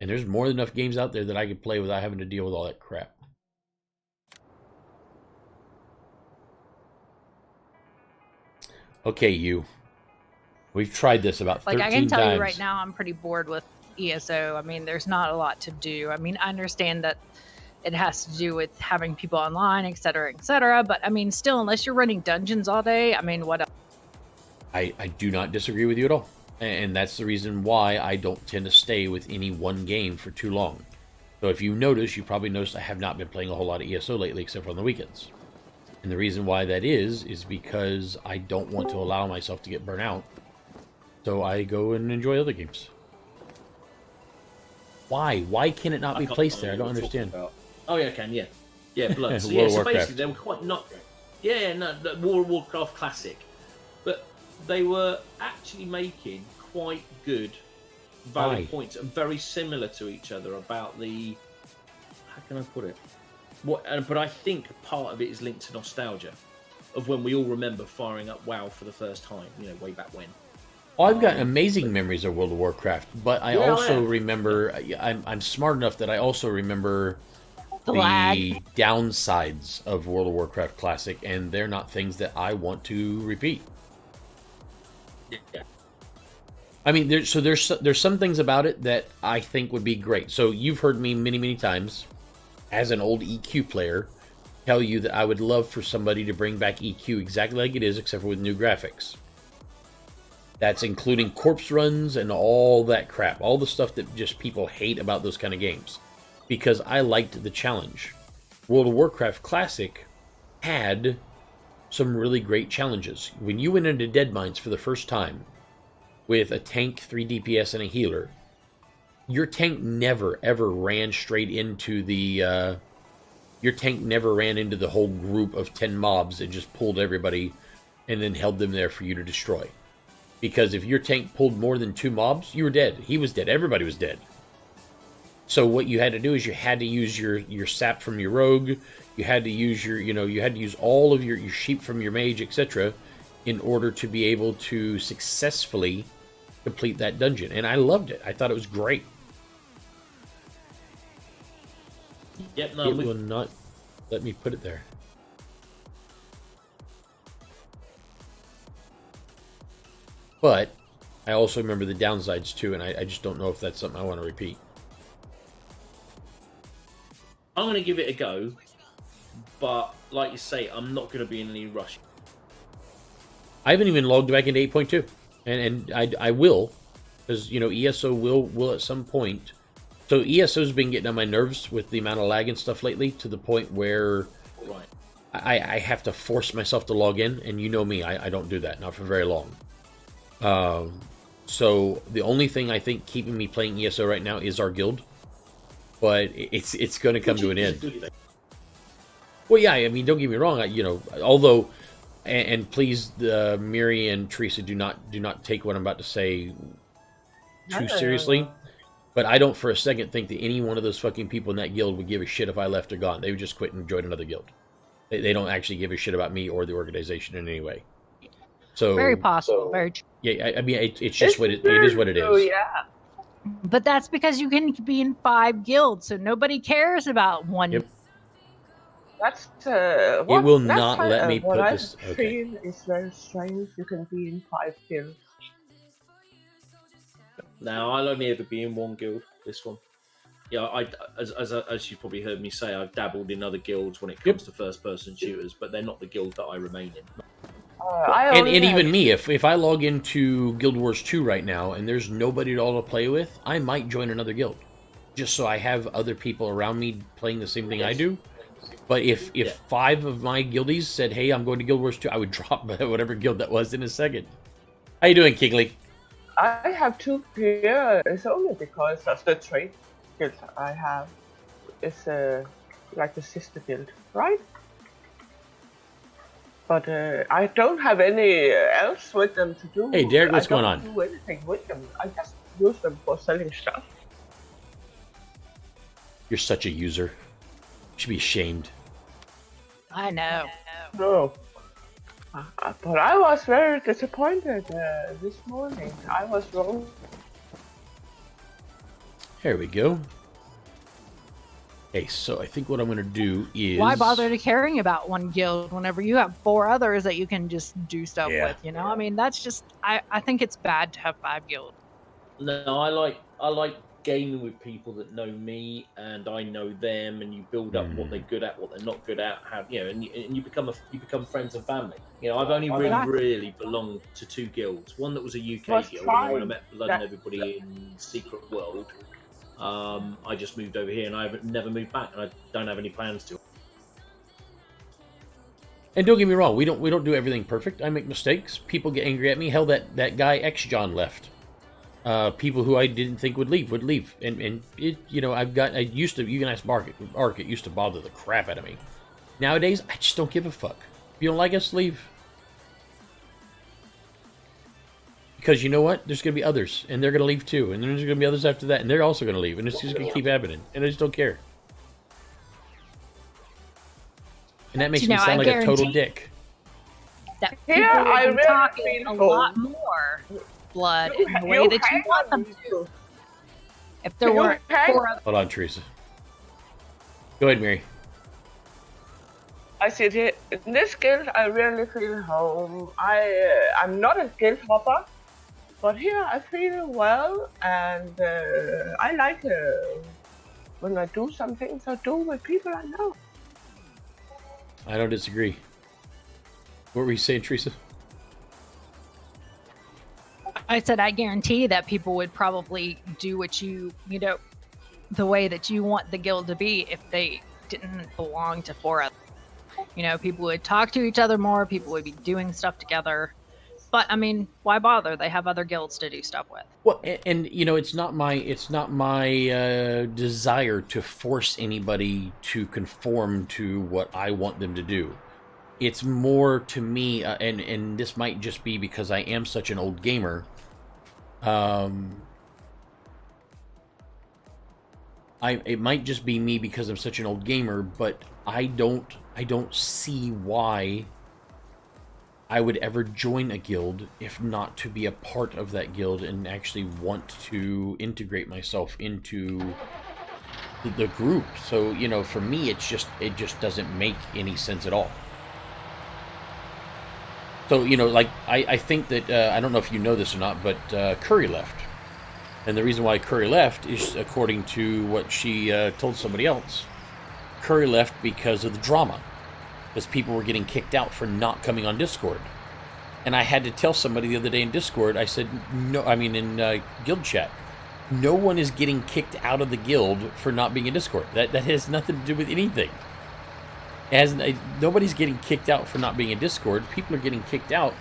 And there's more than enough games out there that I could play without having to deal with all that crap. Okay, you. We've tried this about 13 times. I can tell you right now, I'm pretty bored with ESO. I mean, there's not a lot to do. I mean, I understand that it has to do with having people online, et cetera, et cetera. But I mean, still, unless you're running dungeons all day, I mean, what else? I do not disagree with you at all. And that's the reason why I don't tend to stay with any one game for too long. So if you notice, you probably noticed I have not been playing a whole lot of ESO lately, except for on the weekends. And the reason why that is because I don't want to allow myself to get burnt out. So I go and enjoy other games. Why? Why can it not be placed there? I don't understand. Oh yeah, I can. Yeah, Blood. So, yeah, so basically they were quite not. Yeah, no, the World of Warcraft Classic, but they were actually making quite good valid points and very similar to each other about the. How can I put it? But I think part of it is linked to nostalgia, of when we all remember firing up WoW for the first time. Way back when. I've got amazing memories of World of Warcraft, but I also remember. I'm smart enough that I also remember the downsides of World of Warcraft Classic, and they're not things that I want to repeat. Yeah. I mean, there's some things about it that I think would be great. So you've heard me many, many times, as an old EQ player, tell you that I would love for somebody to bring back EQ exactly like it is, except for with new graphics. That's including corpse runs and all that crap. All the stuff that just people hate about those kind of games. Because I liked the challenge. World of Warcraft Classic had some really great challenges. When you went into Deadmines for the first time with a tank, 3 DPS, and a healer, your tank never, ever ran straight into the... your tank never ran into the whole group of 10 mobs and just pulled everybody and then held them there for you to destroy. Because if your tank pulled more than 2 mobs, you were dead. He was dead. Everybody was dead. So what you had to do is you had to use your sap from your rogue. You had to use you had to use all of your sheep from your mage, etc. in order to be able to successfully complete that dungeon. And I loved it. I thought it was great. Yep, no, it will not let me put it there. But I also remember the downsides too, and I just don't know if that's something I want to repeat. I'm going to give it a go, but like you say, I'm not going to be in any rush. I haven't even logged back into 8.2, and I will, because ESO will at some point. So ESO's been getting on my nerves with the amount of lag and stuff lately, to the point where I have to force myself to log in, and you know me, I don't do that, not for very long. So the only thing I think keeping me playing ESO right now is our guild, but it's going to come to an end. Well, yeah, I mean, don't get me wrong, although, and please, Miri and Teresa, do not take what I'm about to say too seriously, but I don't for a second think that any one of those fucking people in that guild would give a shit if I left or gone. They would just quit and join another guild. They don't actually give a shit about me or the organization in any way. So very possible. Very true. Yeah, I mean, it's just what it is. What it is. Oh yeah. But that's because you can be in 5 guilds, so nobody cares about one. Yep. That's it will not let me put this. Okay. It's very strange. You can be in 5 guilds. Now I'll only ever be in 1 guild. This one. Yeah, as you probably heard me say, I've dabbled in other guilds when it comes to first-person shooters, but they're not the guild that I remain in. And even me, if I log into Guild Wars 2 right now and there's nobody at all to play with, I might join another guild, just so I have other people around me playing the same thing I do. But if 5 of my guildies said, "Hey, I'm going to Guild Wars 2," I would drop whatever guild that was in a second. How you doing, Kingley? I have 2 here. It's only because of the trade guild I have. It's like the sister guild, right? But I don't have any else with them to do. Hey, Derek, what's going on? I don't do anything with them. I just use them for selling stuff. You're such a user. You should be ashamed. I know. No. But I was very disappointed this morning. I was wrong. There we go. Okay, so I think what I'm going to do is... Why bother to caring about one guild whenever you have 4 others that you can just do stuff with, you know? I mean, that's just... I think it's bad to have 5 guilds. No, I like gaming with people that know me and I know them, and you build up what they're good at, what they're not good at, how, you know, and you become friends and family. You know, I've only really belonged to 2 guilds. One that was a UK guild, and when I met Blood and everybody in Secret World, I just moved over here, and I've never moved back, and I don't have any plans to. And don't get me wrong, we don't do everything perfect. I make mistakes. People get angry at me. Hell, that guy X John left. People who I didn't think would leave, and it, you know, I used to, you can ask Mark, it used to bother the crap out of me. Nowadays, I just don't give a fuck. If you don't like us, leave. Because you know what? There's going to be others, and they're going to leave too, and then there's going to be others after that, and they're also going to leave, and it's just going to keep happening, and I just don't care. And that makes me sound like a total dick. That people would be talking a lot more Blood in the way that you want them to. If there weren't 4 other... Hold on, Teresa. Go ahead, Mary. I said, in this guild, I really feel home. I'm not a guild hopper, but here I feel well, and I like when I do some things I do with people I know. I don't disagree. What were you saying, Teresa? I said I guarantee that people would probably do what you know, the way that you want the guild to be if they didn't belong to 4 others. You know, people would talk to each other more, people would be doing stuff together. But I mean, why bother? They have other guilds to do stuff with. Well, and you know, it's not my desire to force anybody to conform to what I want them to do. It's more to me, and this might just be because I am such an old gamer. It might just be me because I'm such an old gamer, but I don't see why I would ever join a guild if not to be a part of that guild and actually want to integrate myself into the group. So, you know, for me, it just doesn't make any sense at all. So, you know, like, I think that, I don't know if you know this or not, but Curry left. And the reason why Curry left is, according to what she told somebody else, Curry left because of the drama. Because people were getting kicked out for not coming on Discord. And I had to tell somebody the other day in Discord, I said, no, I mean in guild chat, no one is getting kicked out of the guild for not being in Discord. That has nothing to do with anything. Nobody's getting kicked out for not being in Discord. People are getting kicked out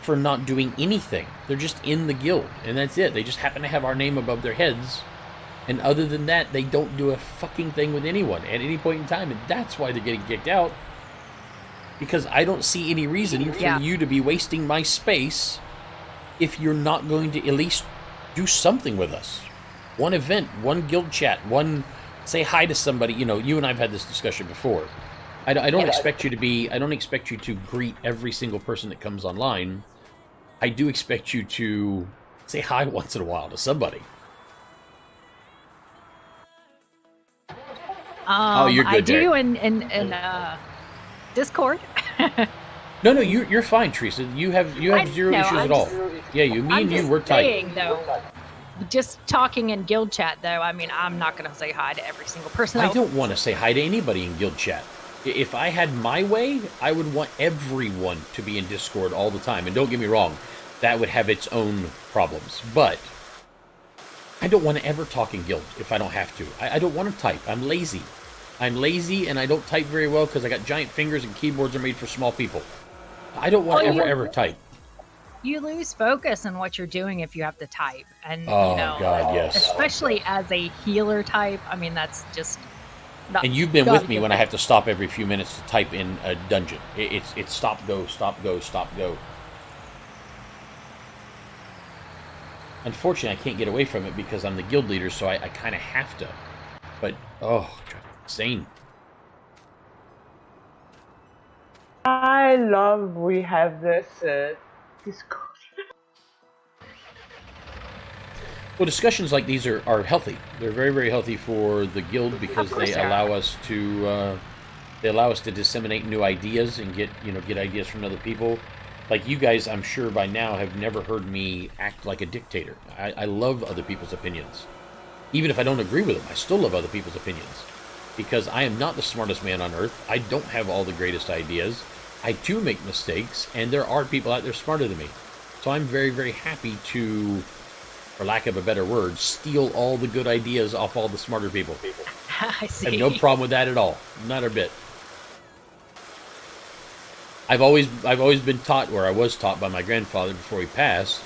for not doing anything. They're just in the guild, and that's it. They just happen to have our name above their heads. And other than that, they don't do a fucking thing with anyone at any point in time, and that's why they're getting kicked out. Because I don't see any reason for you to be wasting my space if you're not going to at least do something with us. One event, one guild chat, one say hi to somebody. You know, you and I have had this discussion before. I don't expect you to be. I don't expect you to greet every single person that comes online. I do expect you to say hi once in a while to somebody. You're good, I do Derek. in Discord. No, you're fine, Teresa. You have zero issues at all. Yeah, me and you, we're tight. Though, just talking in guild chat, though, I mean, I'm not going to say hi to every single person. I don't want to say hi to anybody in guild chat. If I had my way, I would want everyone to be in Discord all the time. And don't get me wrong, that would have its own problems. But I don't want to ever talk in guild if I don't have to. I don't want to type. I'm lazy. I'm lazy and I don't type very well because I got giant fingers and keyboards are made for small people. I don't want to ever type. You lose focus on what you're doing if you have to type. And, Oh, you know, God, yes. especially as a healer type, I mean, that's just... not, And you've been with me when I have to stop every few minutes to type in a dungeon. It's stop, go, stop, go, stop, go. Unfortunately, I can't get away from it because I'm the guild leader, so I kind of have to. But, oh, insane. I love we have this Discord. Well, discussions like these are healthy. They're very, very healthy for the guild because they allow us to disseminate new ideas and get ideas from other people. Like you guys, I'm sure by now have never heard me act like a dictator. I love other people's opinions. Even if I don't agree with them, I still love other people's opinions. Because I am not the smartest man on earth. I don't have all the greatest ideas. I do make mistakes, and there are people out there smarter than me. So I'm very, very happy to, for lack of a better word, steal all the good ideas off all the smarter people. I see. I have no problem with that at all. Not a bit. I've always been taught, or I was taught by my grandfather before he passed,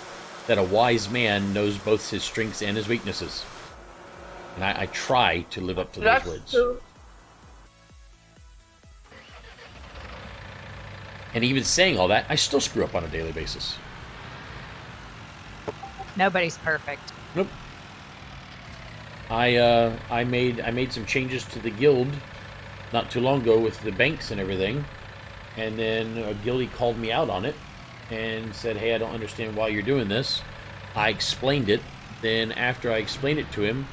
that a wise man knows both his strengths and his weaknesses. And I try to live up to those words. True. And even saying all that, I still screw up on a daily basis. Nobody's perfect. Nope. I made some changes to the guild not too long ago with the banks and everything, and then a guildie called me out on it and said, "Hey, I don't understand why you're doing this." I explained it. Then after I explained it to him,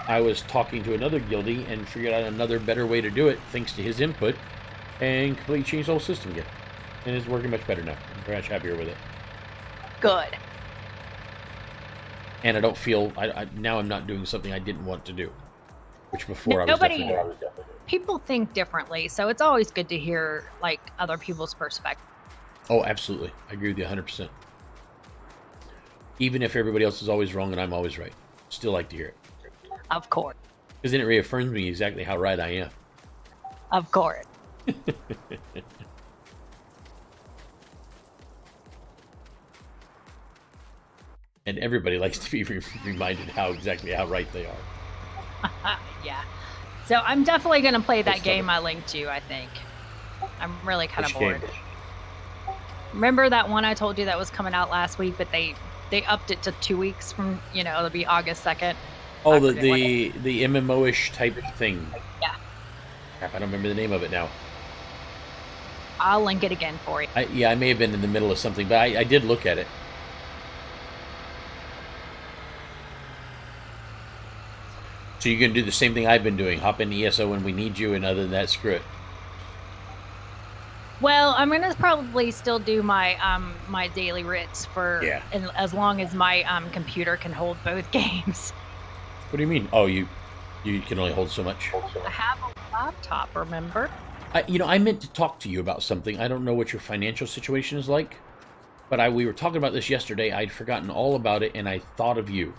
I was talking to another guildie and figured out another better way to do it thanks to his input, and completely changed the whole system again. And it's working much better now. I'm very much happier with it. Good. And I don't feel now I'm not doing something I didn't want to do, which before I was Nobody- definitely doing. People think differently, so it's always good to hear like other people's perspective. Oh, absolutely. I agree with you 100%. Even if everybody else is always wrong and I'm always right. Still like to hear it. Of course. Because then it reaffirms me exactly how right I am. Of course. And everybody likes to be reminded exactly how right they are. Yeah. So I'm definitely going to play that game I linked you, I think. I'm really kind of Which bored. game? Remember that one I told you that was coming out last week, but they upped it to 2 weeks from, it'll be August 2nd. Oh, the MMO-ish type thing. Yeah. Crap, I don't remember the name of it now. I'll link it again for you. I may have been in the middle of something, but I did look at it. So you're going to do the same thing I've been doing. Hop in ESO when we need you, and other than that, screw it. Well, I'm gonna probably still do my my daily writs for as long as my computer can hold both games. What do you mean? Oh, you can only hold so much. I have a laptop, remember? I meant to talk to you about something. I don't know what your financial situation is like, but we were talking about this yesterday. I'd forgotten all about it, and I thought of you.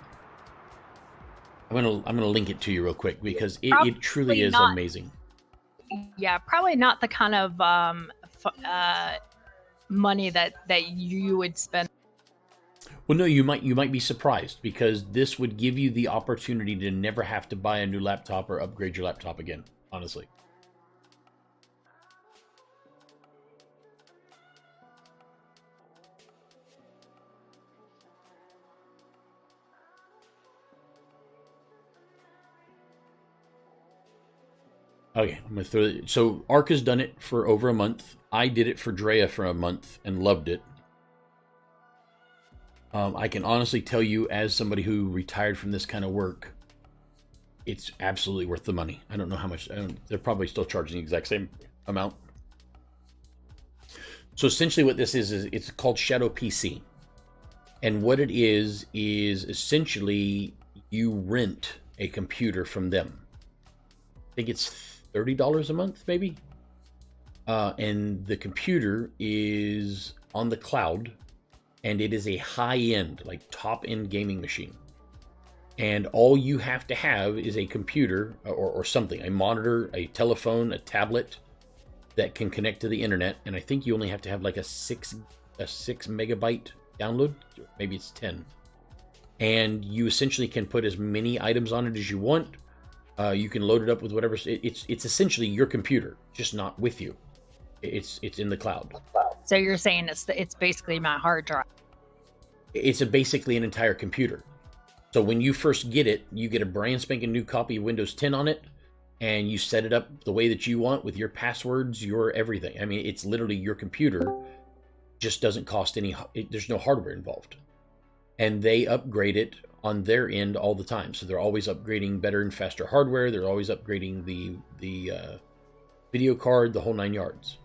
I'm gonna link it to you real quick because it truly is amazing. Yeah, probably not the kind of money that you would spend. Well, no, you might be surprised because this would give you the opportunity to never have to buy a new laptop or upgrade your laptop again. Honestly. Okay, I'm gonna throw it. So Ark has done it for over a month. I did it for Drea for a month and loved it. I can honestly tell you, as somebody who retired from this kind of work, it's absolutely worth the money. I don't know how much. They're probably still charging the exact same amount. So essentially, what this is it's called Shadow PC, and what it is essentially you rent a computer from them. I think it's $30 a month, maybe. and the computer is on the cloud, and it is a high-end, like top-end gaming machine. And all you have to have is a computer or something, a monitor, a telephone, a tablet that can connect to the internet. And I think you only have to have like a 6 megabyte download, maybe it's 10. And you essentially can put as many items on it as you want. You can load it up with whatever. It's essentially your computer, just not with you. It's in the cloud. So you're saying it's basically my hard drive. It's basically an entire computer. So when you first get it, you get a brand spanking new copy of Windows 10 on it, and you set it up the way that you want with your passwords, your everything. I mean, it's literally your computer. Just doesn't cost any. There's no hardware involved, and they upgrade it on their end all the time. So they're always upgrading better and faster hardware. They're always upgrading the video card, the whole 9 yards.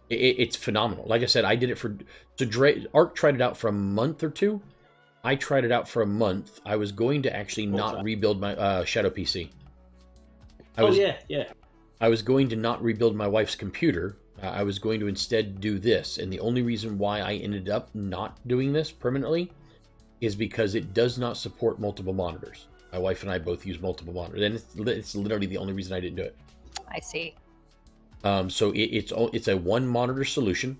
It's phenomenal. Like I said, I did it for. So Ark tried it out for a month or two. I tried it out for a month. I was going to actually not rebuild my Shadow PC. I was going to not rebuild my wife's computer. I was going to instead do this. And the only reason why I ended up not doing this permanently is because it does not support multiple monitors. My wife and I both use multiple monitors. And it's literally the only reason I didn't do it. I see. So it's a one monitor solution.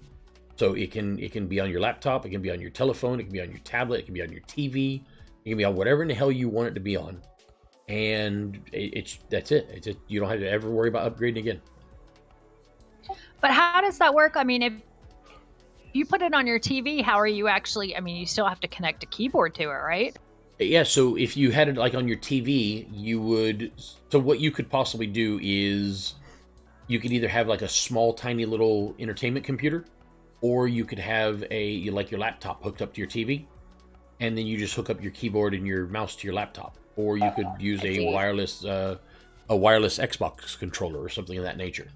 So it can be on your laptop, it can be on your telephone, it can be on your tablet, it can be on your TV, it can be on whatever in the hell you want it to be on, and that's it. You don't have to ever worry about upgrading again. But how does that work? I mean, if you put it on your TV, how are you actually? I mean, you still have to connect a keyboard to it, right? Yeah. So if you had it like on your TV, you would. So what you could possibly do is you could either have like a small, tiny little entertainment computer. Or you could have your laptop hooked up to your TV, and then you just hook up your keyboard and your mouse to your laptop. Or you could use a wireless Xbox controller or something of that nature.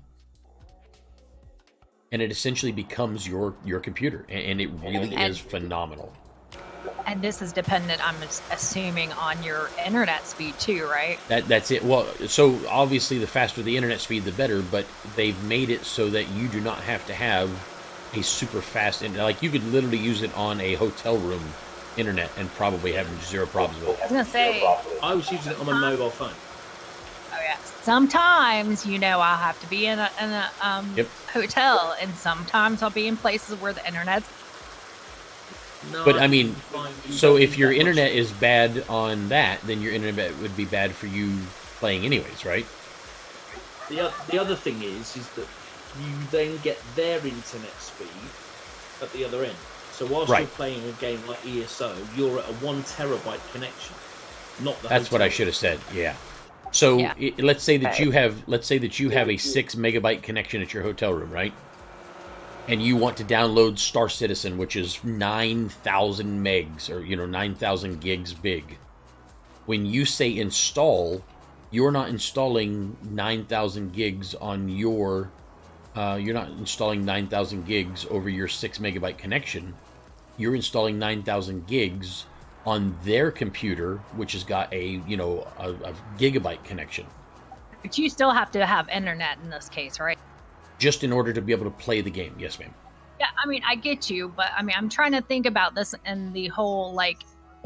And it essentially becomes your computer, and it really is phenomenal. And this is dependent, I'm assuming, on your internet speed too, right? That's it. Well, so obviously the faster the internet speed, the better. But they've made it so that you do not have to have a super fast internet. Like you could literally use it on a hotel room internet and probably have zero problems with it. I was gonna say, I was using it on my mobile phone. Oh yeah. Sometimes, I'll have to be in a hotel, and sometimes I'll be in places where the internet's. No, but I mean, so if your internet is bad on that, then your internet would be bad for you playing anyways, right? The other thing is that you then get their internet speed at the other end. So whilst you're playing a game like ESO, you're at a 1 terabyte connection, not the. That's what I should have said. Yeah. So let's say that you have a 6 megabyte connection at your hotel room, right? And you want to download Star Citizen, which is 9,000 megs or 9,000 gigs big. When you say install, you're not installing 9,000 gigs on your. You're not installing 9,000 gigs over your 6 megabyte connection. You're installing 9,000 gigs on their computer, which has got a gigabyte connection. But you still have to have internet in this case, right? Just in order to be able to play the game. Yes, ma'am. Yeah, I mean, I get you, but I mean, I'm trying to think about this and the whole Well,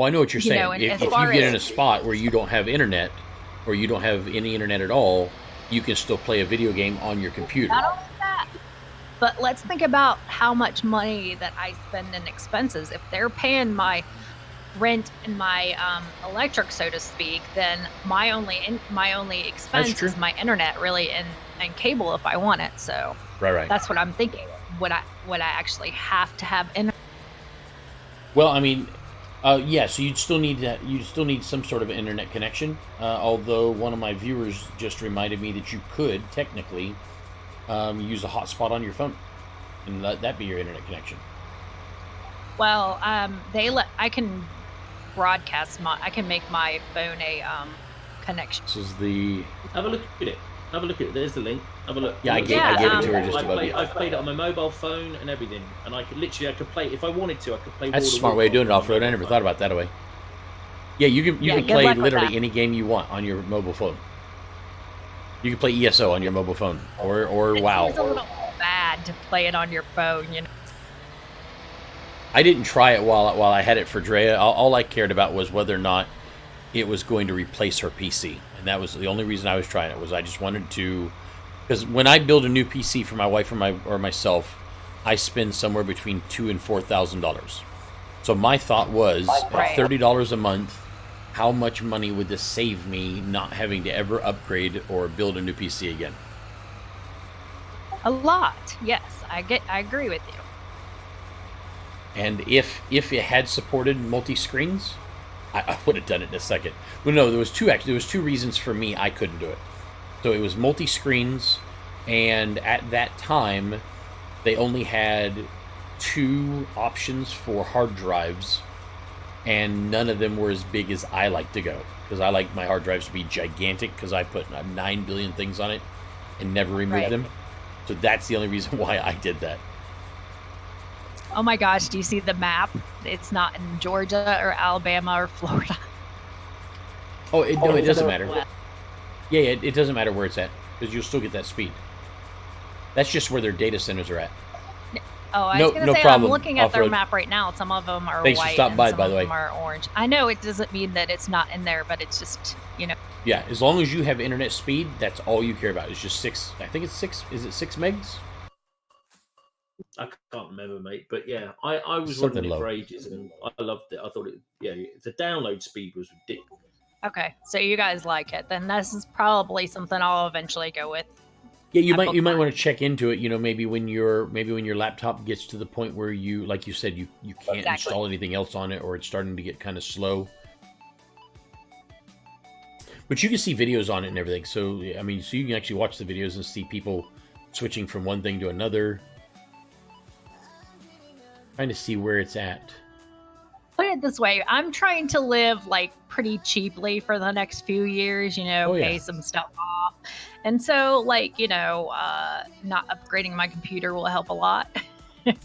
I know what you're saying. If you get in a spot where you don't have internet, or you don't have any internet at all, you can still play a video game on your computer. Not only that, but let's think about how much money that I spend in expenses. If they're paying my rent and my electric, so to speak, then my only expense is my internet, really, and cable if I want it. So right. That's what I'm thinking. Would I actually have to have internet? Well, I mean, yeah. So you'd still need some sort of internet connection. Although one of my viewers just reminded me that you could technically use a hotspot on your phone and let that be your internet connection. Well, I can broadcast I can make my phone a connection. This is the. Have a look at it. There's the link. Have a look. Yeah, I gave it to her just above you. I've played it on my mobile phone and everything, and I could play if I wanted to. I could play. That's a smart way of doing it, off-road. I never thought about that way. Yeah, you can play literally any game you want on your mobile phone. You can play ESO on your mobile phone, or It WoW. seems a little bad to play it on your phone, you know. I didn't try it while I had it for Drea. All I cared about was whether or not it was going to replace her PC, and that was the only reason I was trying it. Was I just wanted to, because when I build a new PC for my wife or myself, I spend somewhere between $2,000 and $4,000. So my thought was, at $30 a month, how much money would this save me not having to ever upgrade or build a new PC again? A lot, yes. I agree with you. And if it had supported multi-screens, I would have done it in a second. Well, no, there was two reasons for me I couldn't do it. So it was multi-screens, and at that time, they only had 2 options for hard drives, and none of them were as big as I like to go. Because I like my hard drives to be gigantic, because I put 9 billion things on it and never remove them. So that's the only reason why I did that. Oh my gosh, do you see the map? It's not in Georgia or Alabama or Florida. Oh, it doesn't matter. Yeah, it doesn't matter where it's at, because you'll still get that speed. That's just where their data centers are at. Oh, I was going to say, problem. I'm looking at their map right now. Some of them are Thanks white for stopping and by, some by of the way. them are orange. I know it doesn't mean that it's not in there, but it's just, you know. Yeah, as long as you have internet speed, that's all you care about. It's just 6, I think it's 6, is it 6 megs? I can't remember, mate. But yeah, I was Something running it low. for ages, and I loved it. I thought the download speed was ridiculous. Okay, so you guys like it. Then this is probably something I'll eventually go with. Yeah, you might want to check into it. You know, maybe when your laptop gets to the point where you, like you said, you can't install anything else on it, or it's starting to get kind of slow. But you can see videos on it and everything. So I mean, so you can actually watch the videos and see people switching from one thing to another. Trying to see where it's at. Put it this way, I'm trying to live like pretty cheaply for the next few years, you know, pay some stuff off. And so, like, you know, not upgrading my computer will help a lot.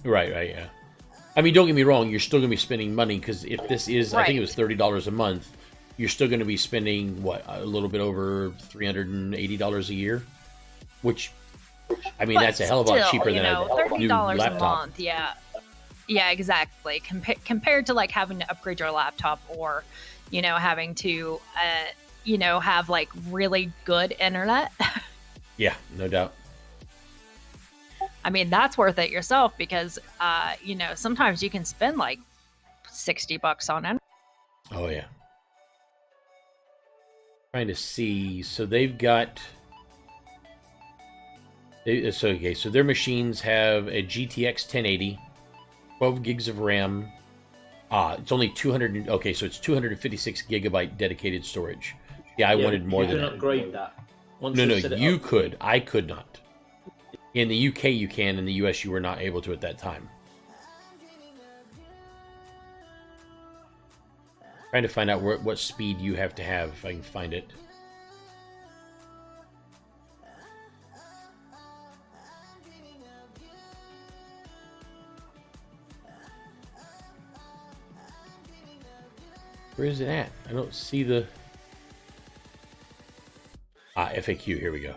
Right, yeah. I mean, don't get me wrong, you're still going to be spending money, because if this is, I think it was $30 a month, you're still going to be spending, what, a little bit over $380 a year? Which, I mean, that's a hell of a lot cheaper than a new laptop. $30 a month, yeah. Yeah, exactly. Compared to like having to upgrade your laptop, or, you know, having to, you know, have like really good internet. Yeah, no doubt. I mean, that's worth it yourself, because, you know, sometimes you can spend like $60 on it. Oh, yeah. Trying to see. So they've got. So their machines have a GTX 1080. 12 gigs of RAM. It's only 200. Okay, so it's 256 gigabyte dedicated storage. Yeah, I wanted more than that. You can upgrade that. No, you could. I could not. In the UK, you can. In the US, you were not able to at that time. Trying to find out what speed you have to have, if I can find it. Where is it at? I don't see the... FAQ, here we go.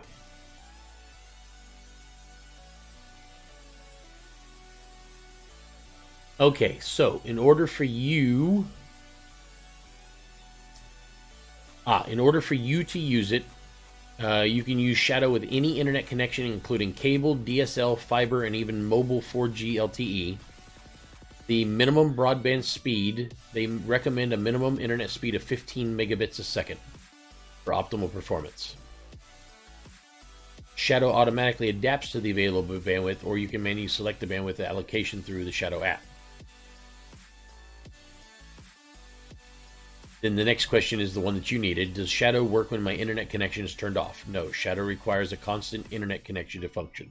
Okay, so in order for you... in order for you to use it, you can use Shadow with any internet connection, including cable, DSL, fiber, and even mobile 4G LTE. The minimum broadband speed, they recommend a minimum internet speed of 15 megabits a second for optimal performance. Shadow automatically adapts to the available bandwidth, or you can manually select the bandwidth allocation through the Shadow app. Then the next question is the one that you needed. Does Shadow work when my internet connection is turned off? No, Shadow requires a constant internet connection to function.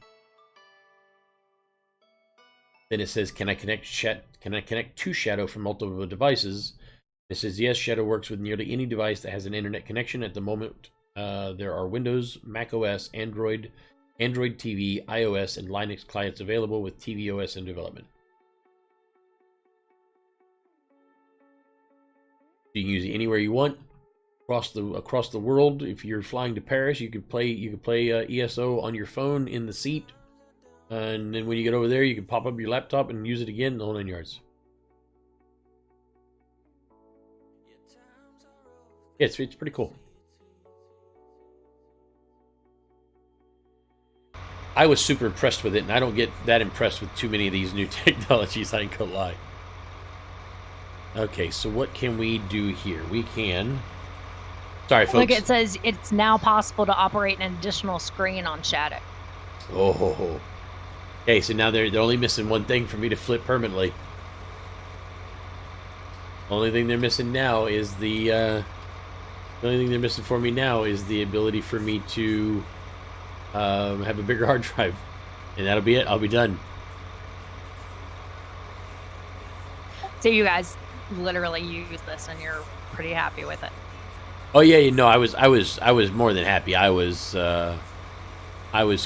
Then it says, can I connect to Shadow from multiple devices? It says, yes, Shadow works with nearly any device that has an internet connection. At the moment, there are Windows, Mac OS, Android TV, iOS, and Linux clients available with tvOS in development. You can use it anywhere you want. across the world. If you're flying to Paris, you could play ESO on your phone in the seat, and then when you get over there, you can pop up your laptop and use it again. The whole 9 yards. Yeah, it's pretty cool. I was super impressed with it, and I don't get that impressed with too many of these new technologies, I ain't gonna lie. Okay, so what can we do here? We can... Sorry, folks. Look, it says it's now possible to operate an additional screen on Shadow. Oh. Okay, so now they're only missing one thing for me to flip permanently. Only thing they're missing now is the only thing they're missing for me now is the ability for me to have a bigger hard drive. And that'll be it. I'll be done. So you guys literally use this and you're pretty happy with it. Oh yeah, no, I was more than happy. I was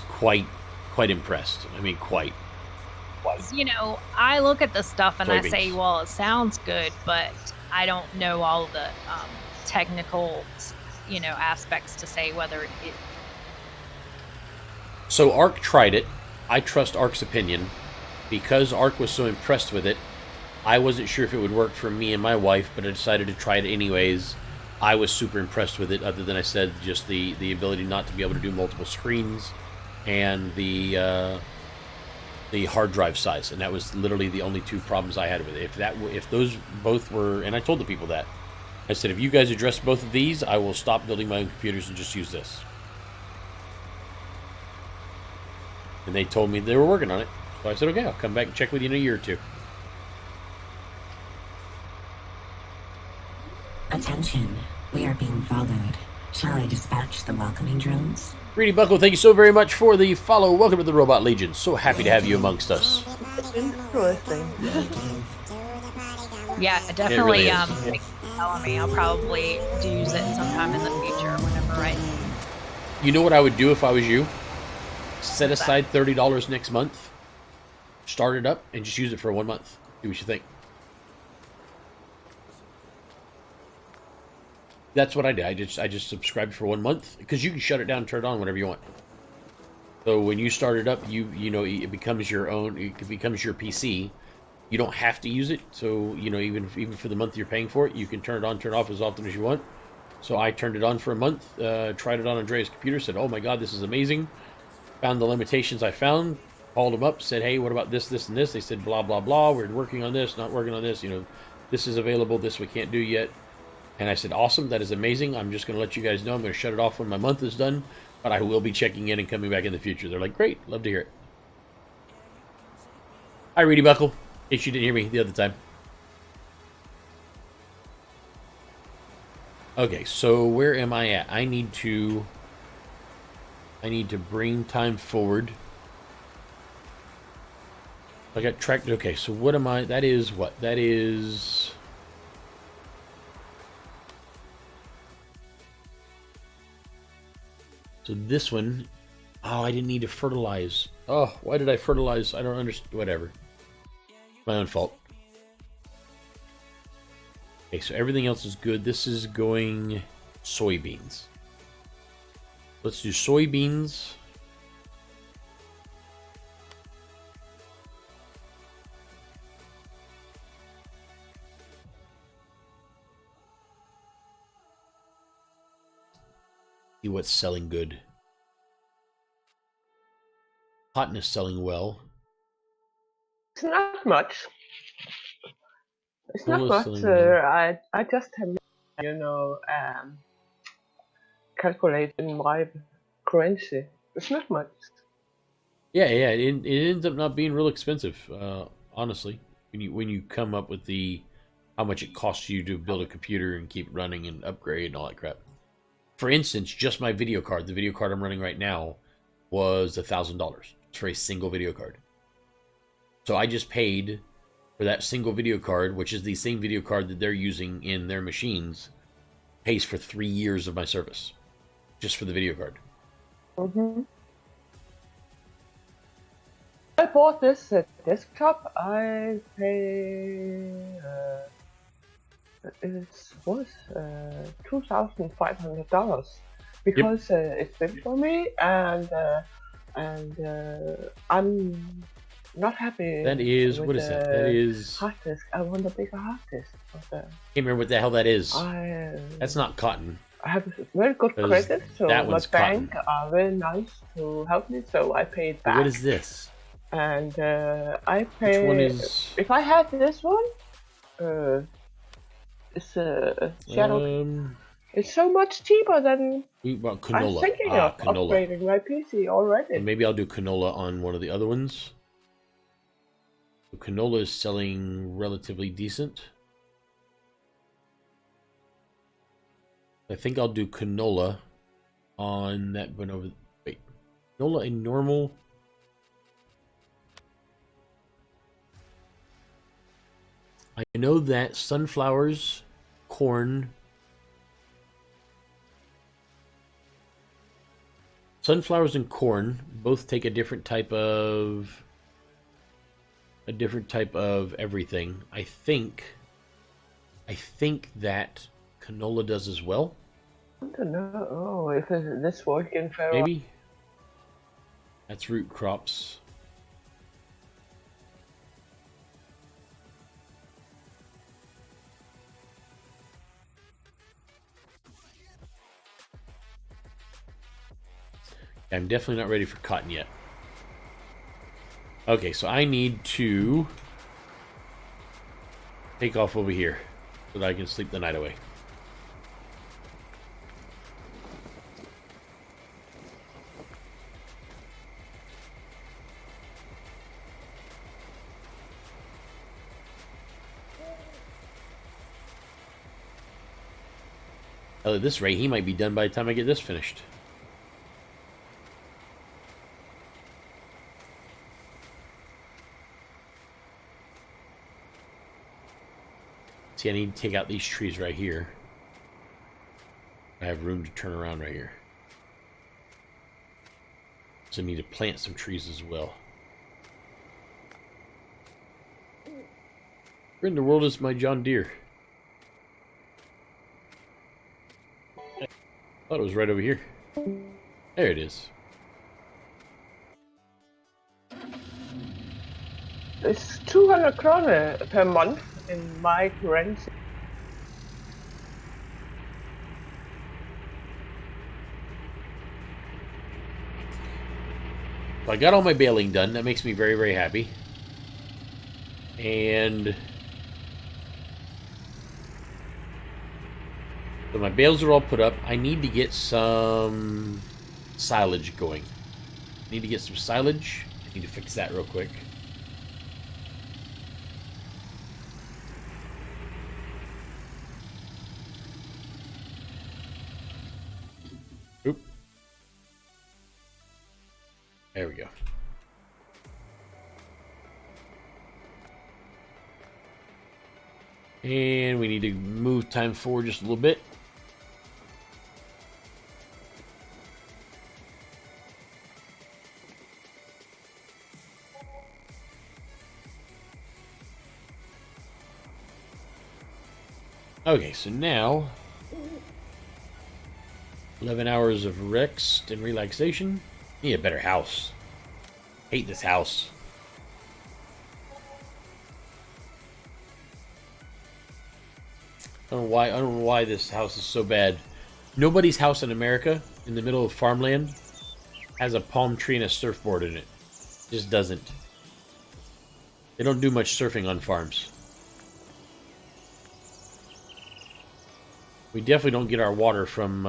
quite impressed. I mean, quite. You know, I look at this stuff and Soybeans. I say, well, it sounds good, but I don't know all the technical, aspects to say whether it. So Ark tried it. I trust Ark's opinion. Because Ark was so impressed with it, I wasn't sure if it would work for me and my wife, but I decided to try it anyways. I was super impressed with it, other than I said just the ability not to be able to do multiple screens and the hard drive size, and that was literally the only two problems I had with it. If those both were, and I told the people that, I said, if you guys address both of these, I will stop building my own computers and just use this. And they told me they were working on it, so I said, okay, I'll come back and check with you in a year or two. Attention, we are being followed. Shall I dispatch the welcoming drones? Greedy Buckle, thank you so very much for the follow. Welcome to the Robot Legion. So happy to have you amongst us. Interesting. Yeah, definitely. It really is. Telling me I'll probably use it sometime in the future, whenever You know what I would do if I was you? Set aside $30 next month, start it up, and just use it for 1 month. See what you think. That's what I did. I just subscribed for 1 month, because you can shut it down and turn it on whenever you want. So when you start it up, you know, it becomes your own. It becomes your PC. You don't have to use it. So even for the month you're paying for it, you can turn it on, turn it off as often as you want. So I turned it on for a month. Tried it on Andrea's computer. Said, "Oh my God, this is amazing." Found the limitations I found. Called them up. Said, "Hey, what about this, this, and this?" They said, "Blah blah blah. We're working on this. Not working on this. This is available. This we can't do yet." And I said, awesome, that is amazing. I'm just going to let you guys know. I'm going to shut it off when my month is done, but I will be checking in and coming back in the future. They're like, great, love to hear it. Hi, Reedy Buckle, in case you didn't hear me the other time. Okay, so where am I at? I need to bring time forward. I got tracked. Okay, so what am I? That is what? That is... So this one, oh, I didn't need to fertilize. Oh, why did I fertilize? I don't understand. Whatever. My own fault. Okay, so everything else is good. This is going soybeans. Let's do soybeans. See what's selling good. Cotton is selling well. It's not much. It's not Wool is much. selling well. I just have, calculated my currency. It's not much. Yeah, it ends up not being real expensive, honestly. When you come up with how much it costs you to build a computer and keep running and upgrade and all that crap. For instance, just my video card, the video card I'm running right now, was $1,000 for a single video card. So I just paid for that single video card, which is the same video card that they're using in their machines, pays for 3 years of my service, just for the video card. Mm-hmm. I bought this desktop. I pay It's worth $2,500 because it's been for me, and I'm not happy. That is, with what is that? the That is, hard disk. I want a bigger hard disk. But, can't remember what the hell that is. That's not cotton. I have very good 'Cause credit, so that my one's bank cotton. are very nice to help me. So I paid back. What is this? And I pay. Which one is? If I had this one, it's Shadow. It's so much cheaper than Well, I'm canola. thinking of Canola. upgrading my PC already. And maybe I'll do canola on one of the other ones. So canola is selling relatively decent. I think I'll do canola on that one over. Wait, canola in normal. I know that sunflowers, corn, sunflowers and corn both take a different type of everything. I think that canola does as well. I don't know if this Workin very well. Maybe that's root crops. I'm definitely not ready for cotton yet. Okay, so I need to take off over here so that I can sleep the night away. At this rate, he might be done by the time I get this finished. See, I need to take out these trees right here. I have room to turn around right here. So I need to plant some trees as well. Where in the world is my John Deere? I thought it was right over here. There it is. It's 200 kroner per month in my currency. So I got all my baling done. That makes me very, very happy. And so my bales are all put up. I need to get some silage going. I need to get some silage. I need to fix that real quick. Oop. There we go. And we need to move time forward just a little bit. Okay, so now 11 hours of rest and relaxation. Need a better house. Hate this house. I don't know why this house is so bad. Nobody's house in America in the middle of farmland has a palm tree and a surfboard in it. Just doesn't. They don't do much surfing on farms. We definitely don't get our water from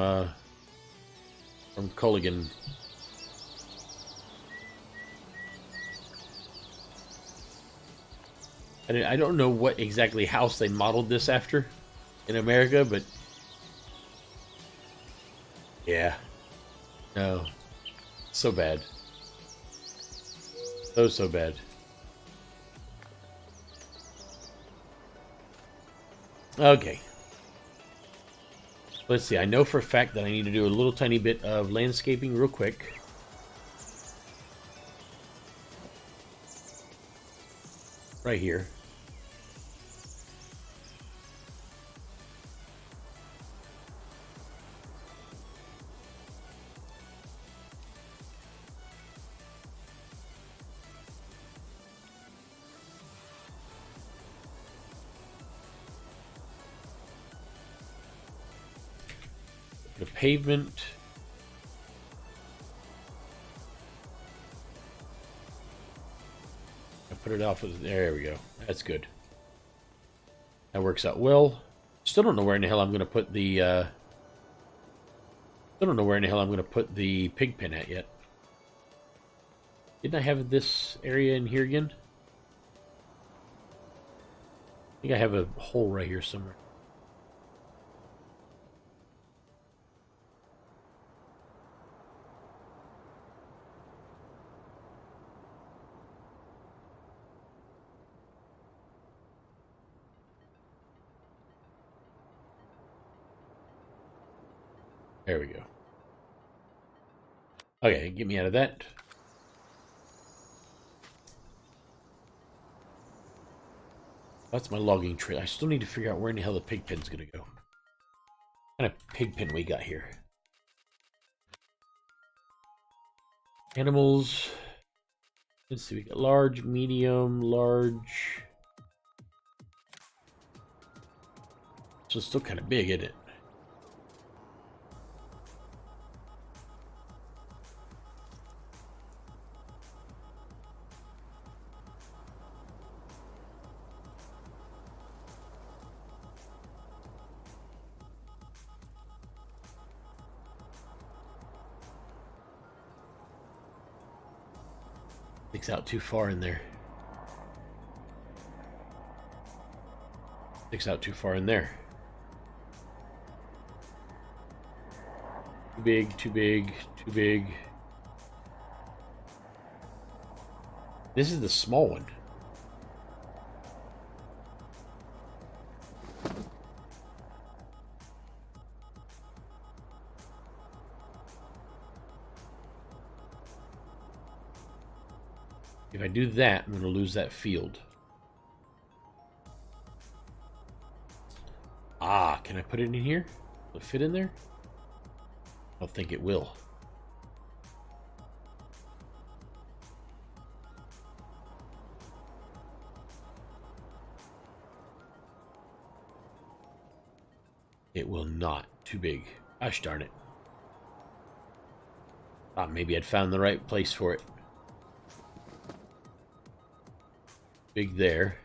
Culligan. I don't know what exactly house they modeled this after in America, but yeah, no, so bad, so bad. Okay. Let's see, I know for a fact that I need to do a little tiny bit of landscaping real quick. Right here. The pavement. I put it off with, there we go. That's good. That works out well. Still don't know where in the hell I'm going to put the, still don't know where in the hell I'm going to put the pig pen at yet. Didn't I have this area in here again? I think I have a hole right here somewhere. There we go. Okay, get me out of that. That's my logging trail. I still need to figure out where in the hell the pig pen's gonna go. What kind of pig pen we got here? Animals. Let's see, we got large, medium, large. So it's still kind of big, isn't it? Sticks out too far in there. Sticks out too far in there. Too big, too big, too big. This is the small one. If I do that, I'm going to lose that field. Ah, can I put it in here? Will it fit in there? I don't think it will. It will not. Too big. Gosh darn it. Thought maybe I'd found the right place for it. Big there.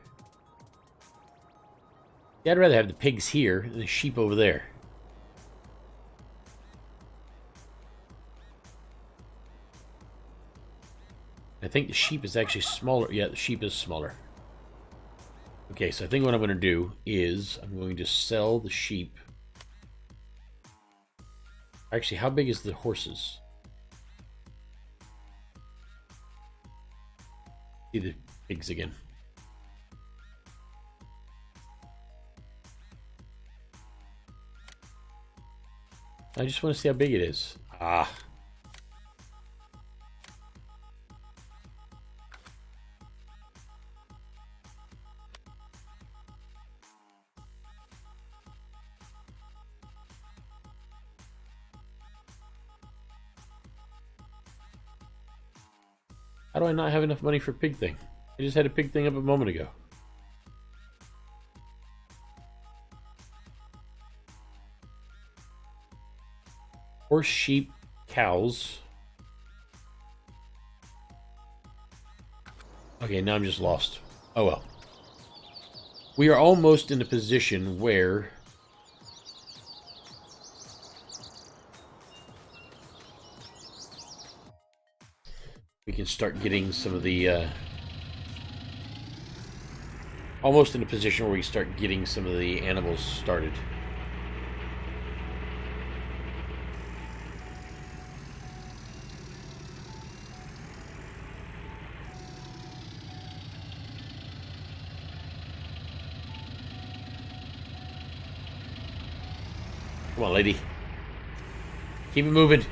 Yeah, I'd rather have the pigs here than the sheep over there. I think the sheep is actually smaller. Yeah, the sheep is smaller. Okay, so I think what I'm going to do is I'm going to sell the sheep. Actually, how big is the horses? See the pigs again. I just want to see how big it is. Ah. How do I not have enough money for pig thing? I just had a pig thing up a moment ago. Horse, sheep, cows. Okay, now I'm just lost. Oh well. We are almost in a position where we can start getting some of the almost in a position where we start getting some of the animals started. Come on, lady. Keep it moving.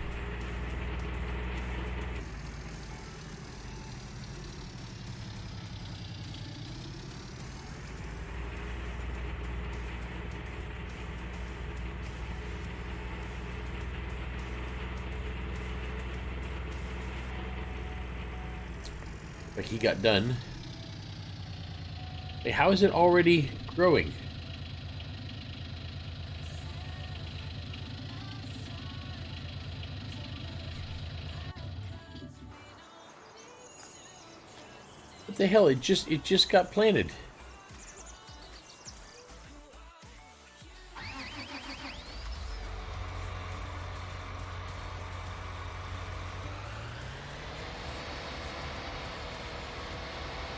Like he got done. Hey, how is it already growing? What the hell? It just got planted.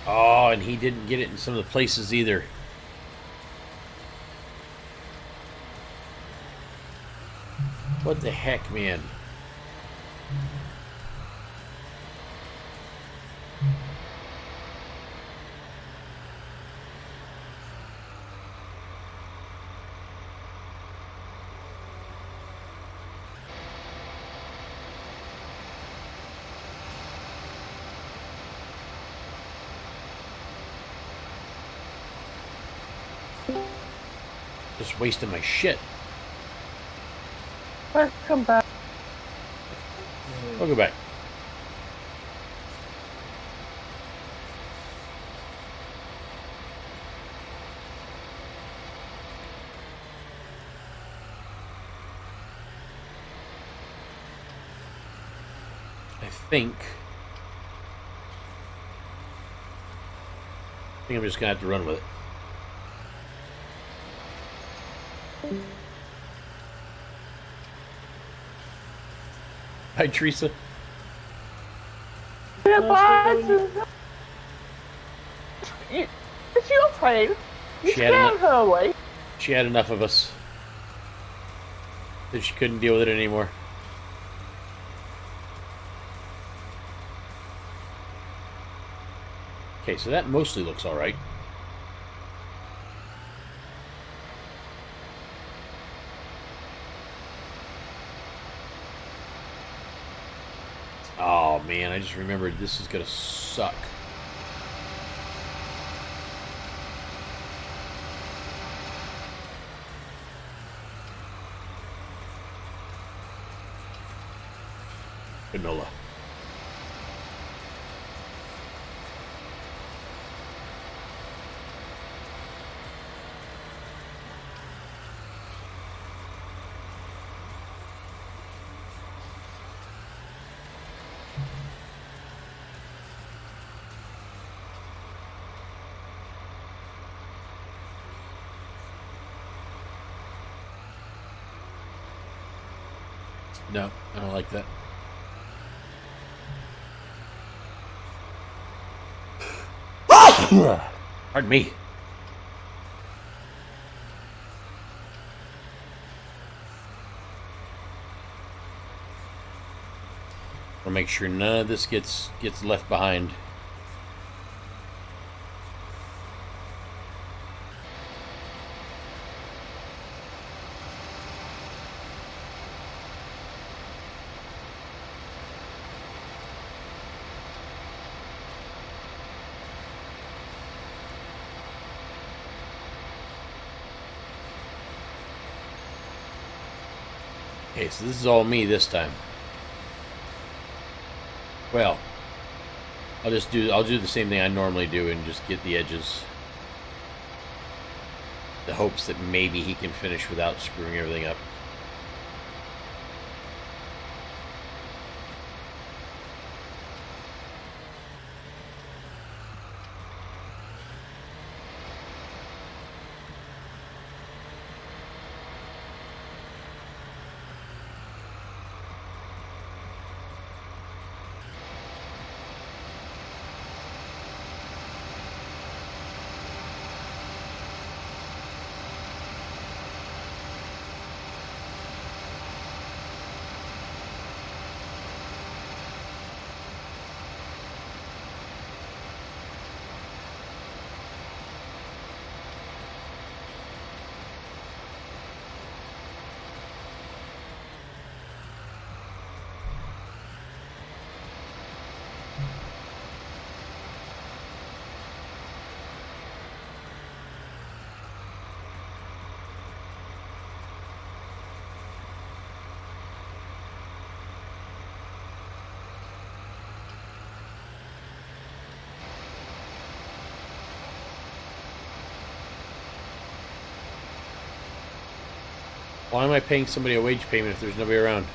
Oh, and he didn't get it in some of the places either. What the heck, man? Just wasting my shit. Welcome back. I'll go back. I think I'm just gonna have to run with it. Hi, Teresa. It's your plane. You She had scared enough. her away. She had enough of us. That she couldn't deal with it anymore. Okay, so that mostly looks all right. Oh man, I just remembered this is gonna suck. Canola. No, I don't like that. Pardon me. I'll make sure none of this gets left behind. Okay, so this is all me this time. Well, I'll do the same thing I normally do and just get the edges. The hopes that maybe he can finish without screwing everything up. Why am I paying somebody a wage payment if there's nobody around?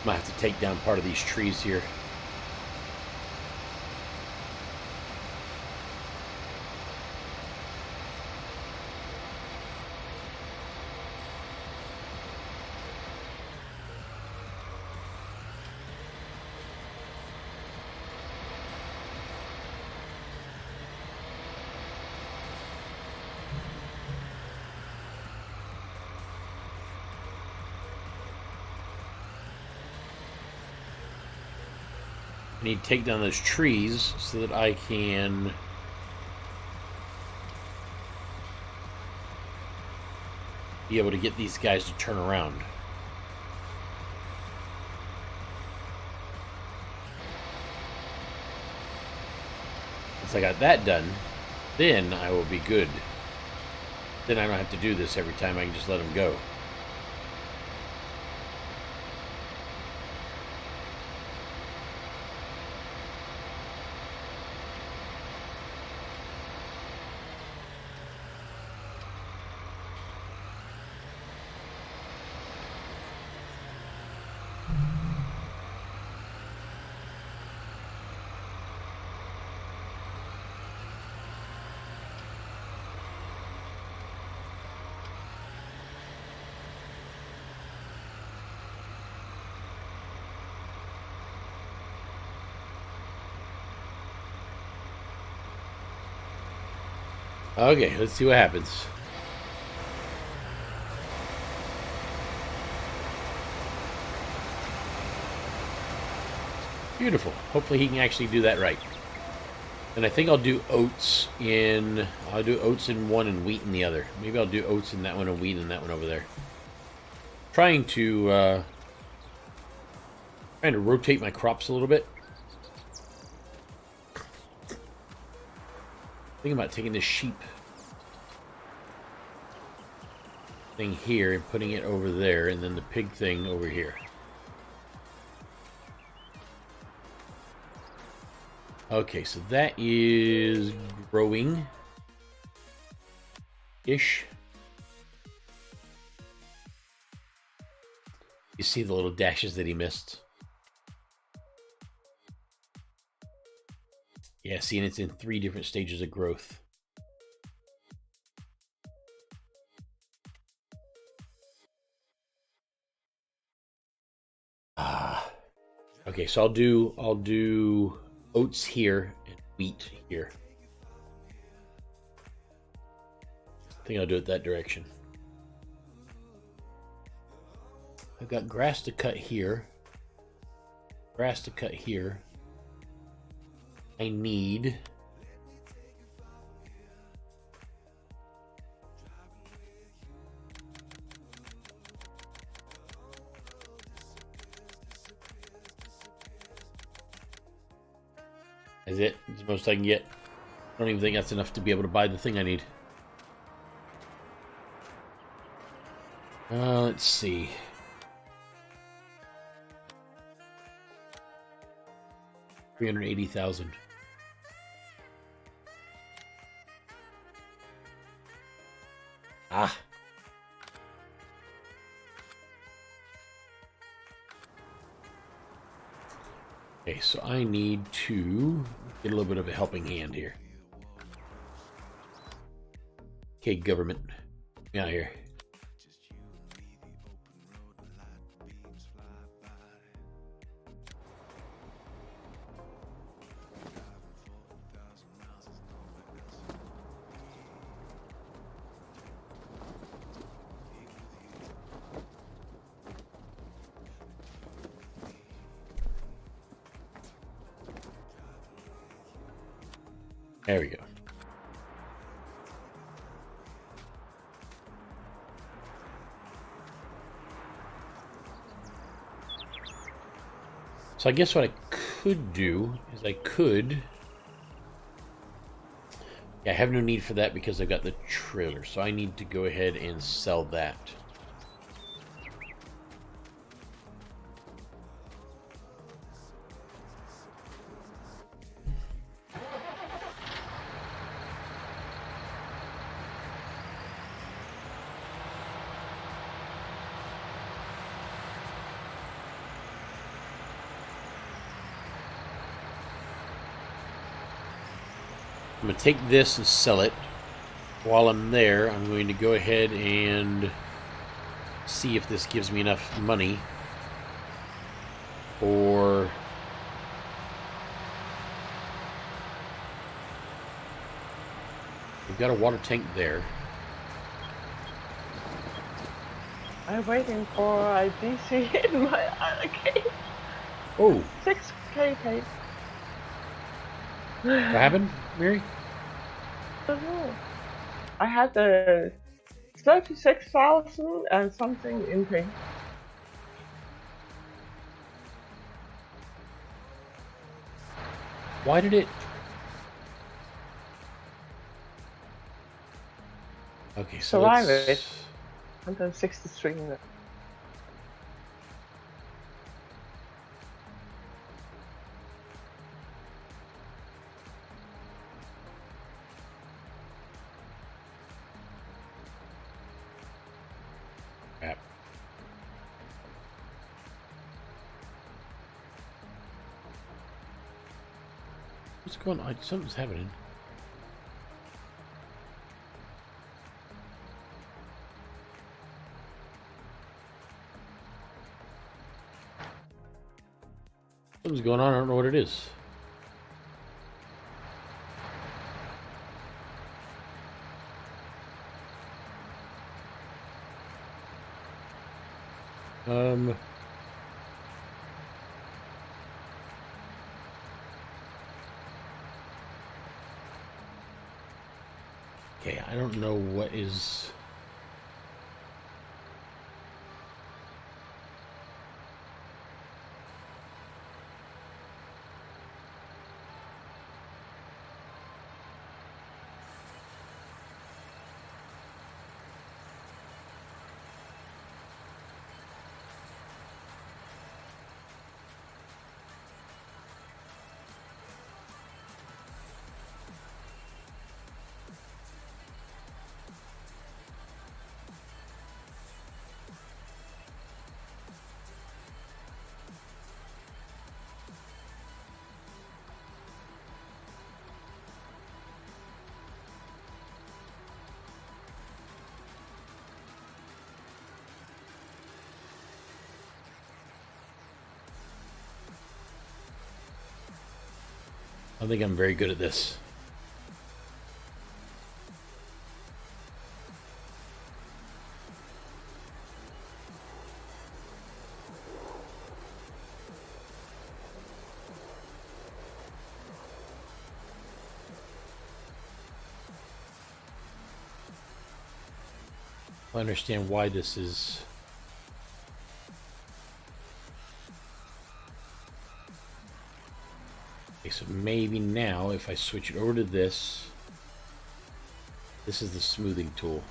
Might have to take down part of these trees here. I need to take down those trees so that I can be able to get these guys to turn around. Once I got that done, then I will be good. Then I don't have to do this every time. I can just let them go. Okay, let's see what happens. Beautiful. Hopefully he can actually do that right. And I think I'll do oats in one and wheat in the other. Maybe I'll do oats in that one and wheat in that one over there. Trying to rotate my crops a little bit. Thinking about taking this sheep thing here and putting it over there, and then the pig thing over here. Okay, so that is growing ish. You see the little dashes that he missed. Yeah, see, and it's in 3 different stages of growth. Okay, so I'll do oats here and wheat here. I think I'll do it that direction. I've got grass to cut here. Grass to cut here. I need Is it? It's the most I can get. I don't even think that's enough to be able to buy the thing I need. Let's see. $380,000. Ah. Okay, so I need to get a little bit of a helping hand here. Okay, government. Get out here. There we go. So I guess what I could do is I could... Yeah, I have no need for that because I've got the trailer. So I need to go ahead and sell that. I'm going to take this and sell it. While I'm there, I'm going to go ahead and see if this gives me enough money for... We've got a water tank there. I'm waiting for a DC in my arcade. Oh, 6K paid. what happened, Mary? I don't know. I had the 36,000 and something in pay. Why did it... Okay, so Survive let's... it. 163 in it. Crap. What's going on? Something's happening. Something's going on. I don't know what it is. Okay, I don't know what is... I think I'm very good at this. I understand why this is... Okay, so maybe now if I switch it over to this, this is the smoothing tool.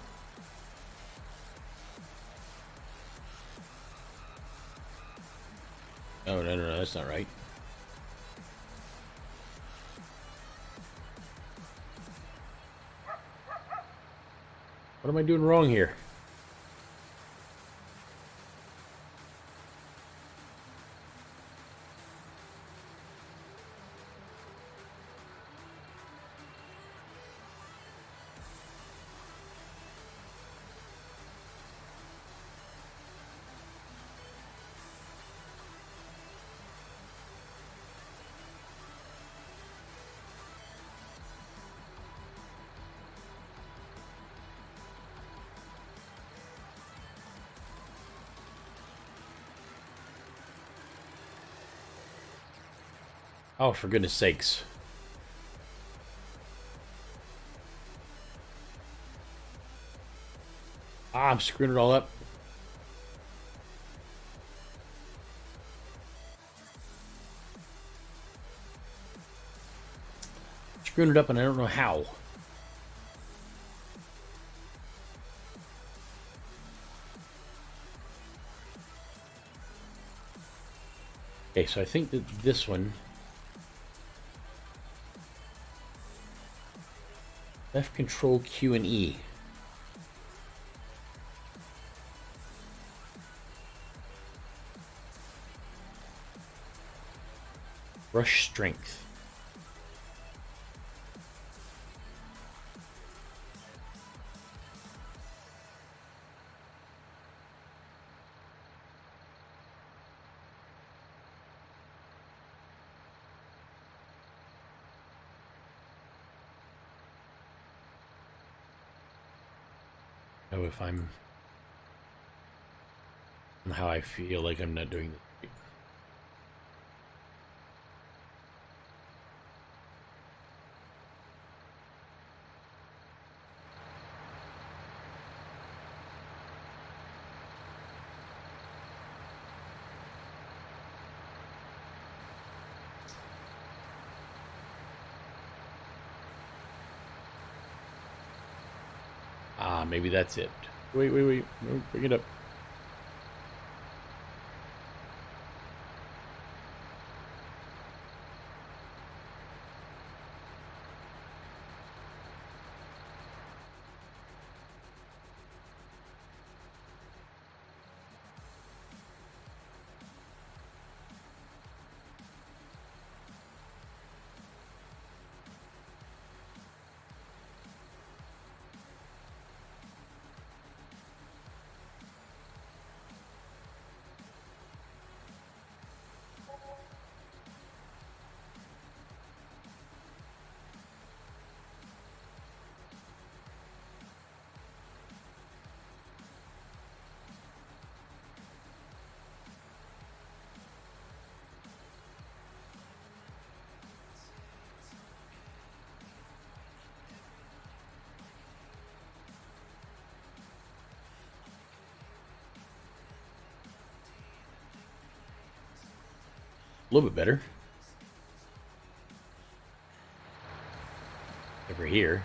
Oh, no, that's not right. What am I doing wrong here? Oh, for goodness sakes. Ah, I'm screwing it all up. Screwing it up and I don't know how. Okay, so I think that this one... Left control Q and E. Brush strength. know if I'm how I feel like I'm not doing this. Ah, maybe that's it. Wait. No, bring it up. A little bit better. Over here.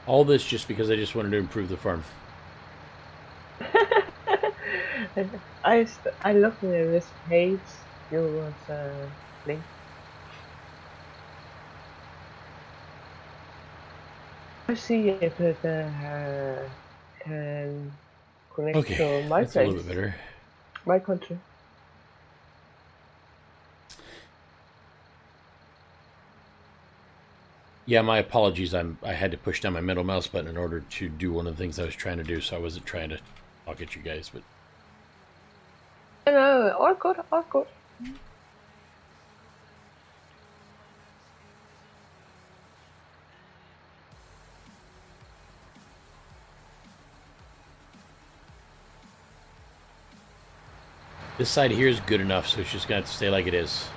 All this just because I just wanted to improve the farm. I love this page you was link. I see if it can connect Okay, to my that's a little place, bit better. my country. Yeah, my apologies. I had to push down my middle mouse button in order to do one of the things I was trying to do, so I wasn't trying to talk at you guys, but No, all good, all good. this side here is good enough, so it's just gonna have to stay like it is.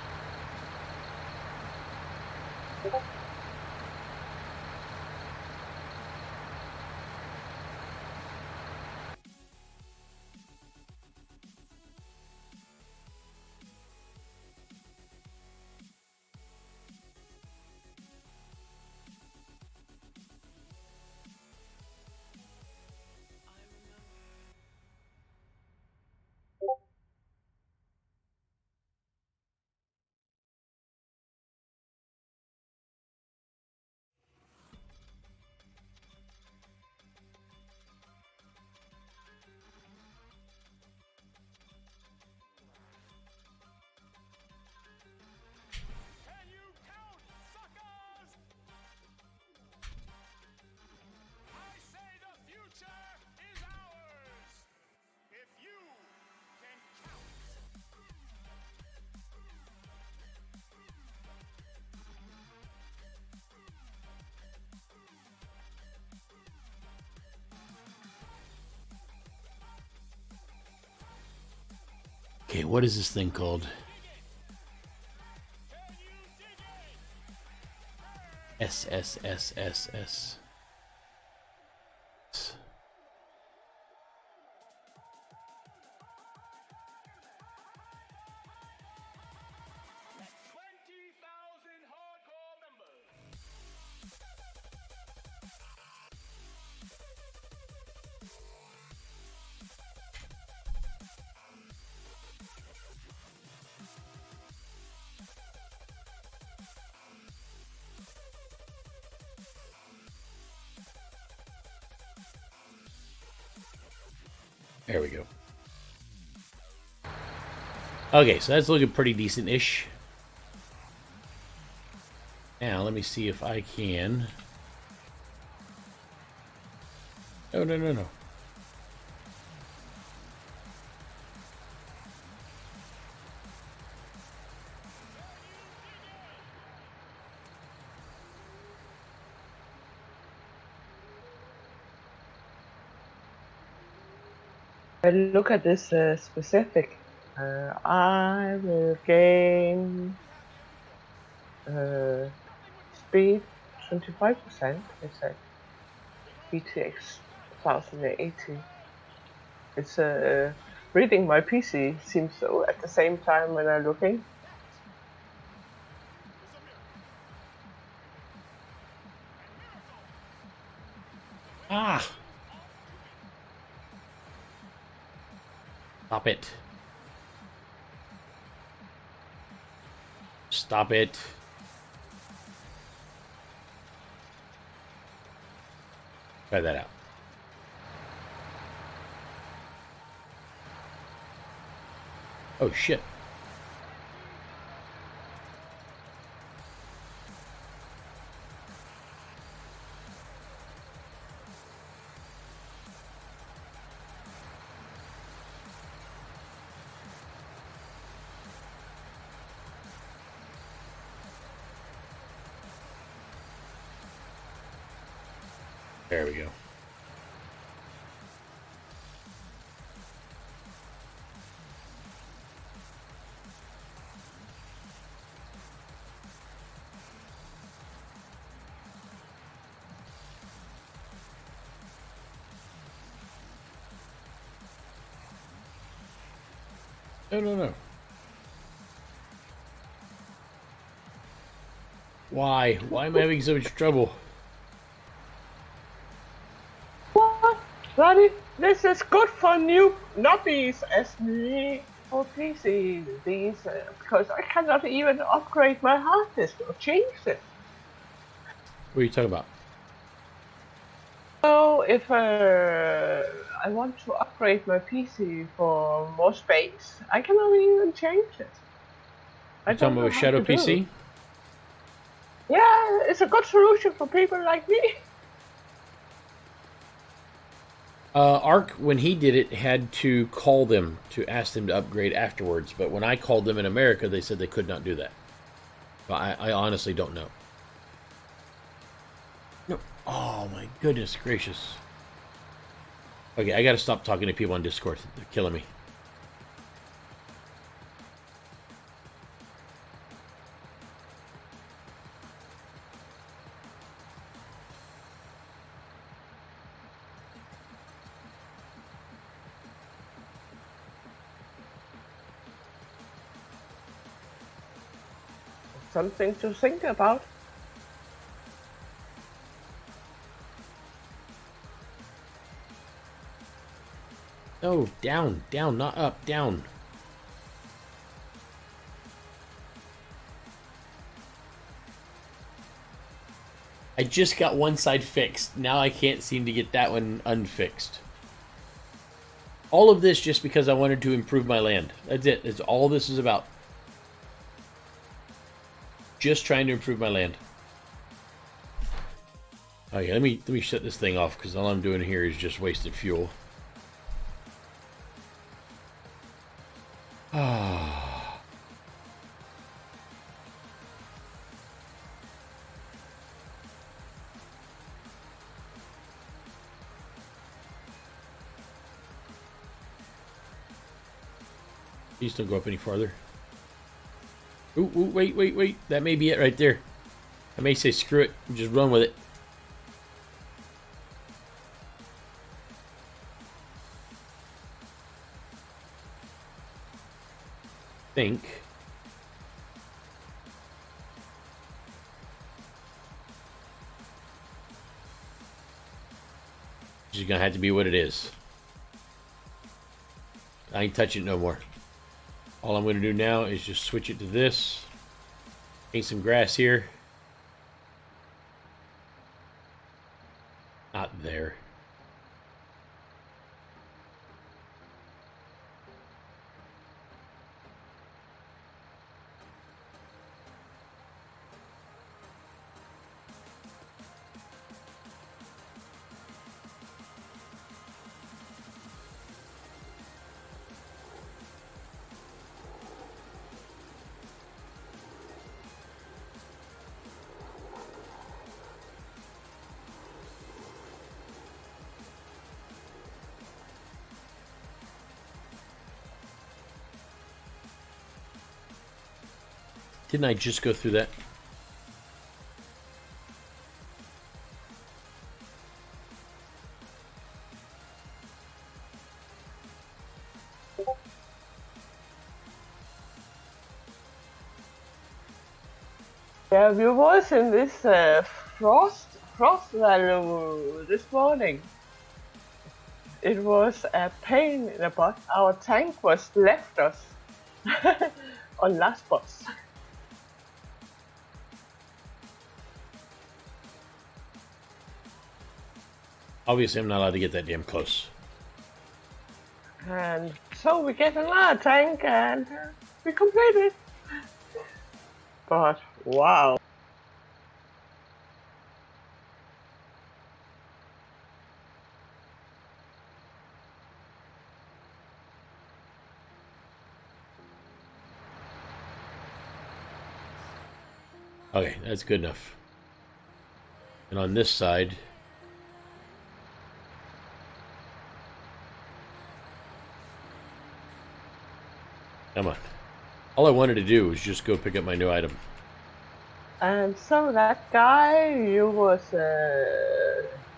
Okay, what is this thing called? SSSSS. There we go. Okay, so that's looking pretty decent-ish. Now, let me see if I can... No, no, no, no. Look at this specific. I will gain speed 25%. It said BTX 1080. It's reading my PC seems so at the same time when I'm looking. Ah! Stop it. Stop it. Try that out. Oh, shit. There we go. No, no, no. Why? Why am I having so much trouble? What? Bloody, this is good for new newbies as me for PC. These because I cannot even upgrade my hard disk or change it. What are you talking about? So if I want to upgrade my PC for more space, I cannot even change it. I You talking don't know about how Shadow to do. PC? Yeah, it's a good solution for people like me. Ark, when he did it, had to call them to ask them to upgrade afterwards. But when I called them in America, they said they could not do that. But I honestly don't know. No. Oh my goodness gracious. Okay, I gotta stop talking to people on Discord. They're killing me. Something to think about. No, down, down, not up, down. I just got one side fixed. Now I can't seem to get that one unfixed. All of this just because I wanted to improve my land. That's it. That's all this is about. Just trying to improve my land. Okay, let me shut this thing off because all I'm doing here is just wasted fuel. Ah. Please don't go up any farther. Ooh, ooh, wait, wait, wait. That may be it right there. I may say screw it and just run with it. Think. It's just gonna have to be what it is. I ain't touching it no more. All I'm gonna do now is just switch it to this. Paint some grass here. Not there. Didn't I just go through that? Yeah, we was in this frost value this morning. It was a pain in the butt. Our tank was left us on last bus. Obviously, I'm not allowed to get that damn close. And so we get another tank and we complete it. But wow. Okay, that's good enough. And on this side... Come on. All I wanted to do was just go pick up my new item. And so that guy you was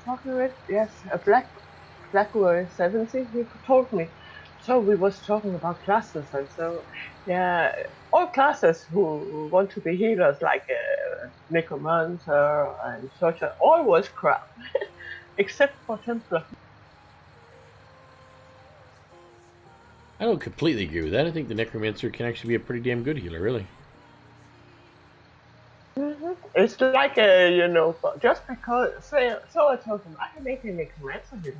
talking with, yes, a Blackwood 70, he told me. So we was talking about classes, and so yeah, all classes who want to be healers, like Necromancer and such, all was crap, except for Templar. I don't completely agree with that. I think the Necromancer can actually be a pretty damn good healer, really. It's like but just because so I told him I can make a Necromancer healer.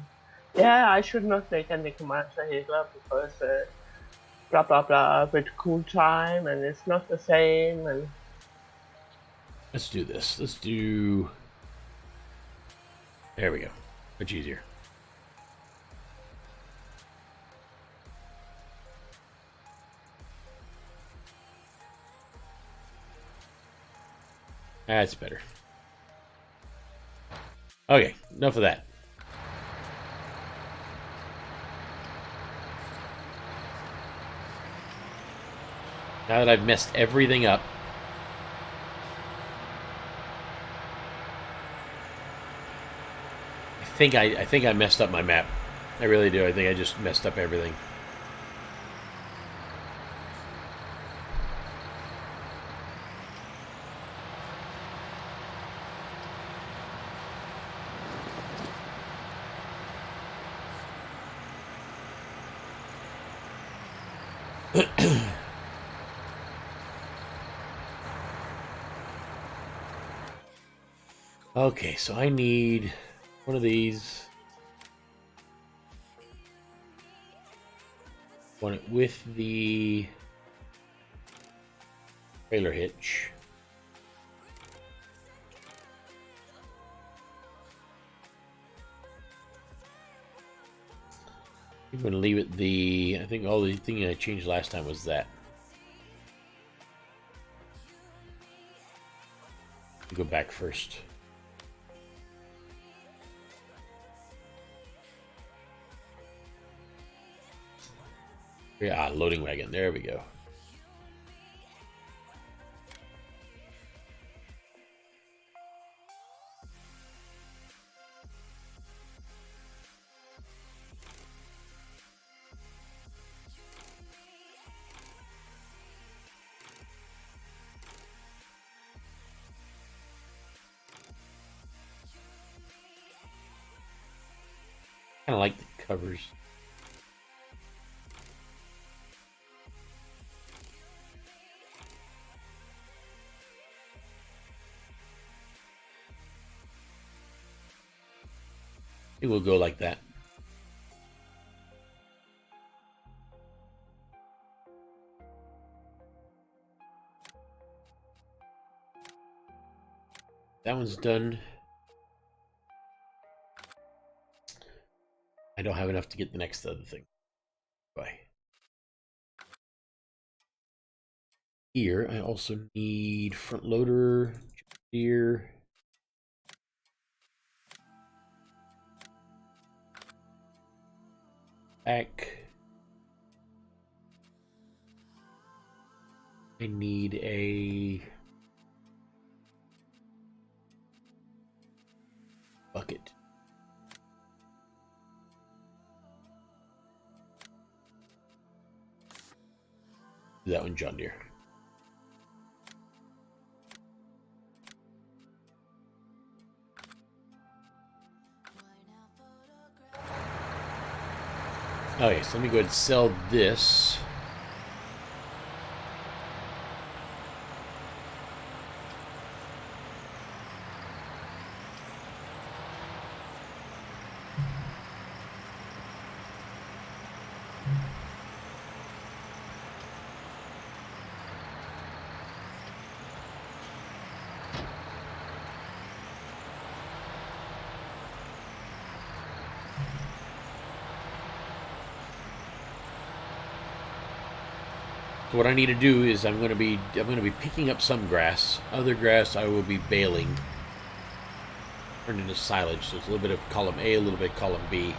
Yeah, I should not make a Necromancer healer because blah blah blah with cool time and it's not the same and Let's do this. Let's do... There we go. Much easier. That's better. Okay, enough of that. Now that I've messed everything up, I think I messed up my map. I really do. I think I just messed up everything. Okay, so I need one of these. Want it with the trailer hitch. I'm going to leave it the... I think all the thing I changed last time was that. Go back first. Yeah, loading wagon. There we go. Kind of like the covers. It will go like that. That one's done. I don't have enough to get the next other thing. Bye. Here, I also need front loader, here. Back. I need a bucket. That one, John Deere. Okay, so let me go ahead and sell this. So what I need to do is I'm going to be picking up some grass. Other grass I will be baling. Turned into silage, so it's a little bit of column A, a little bit of column B.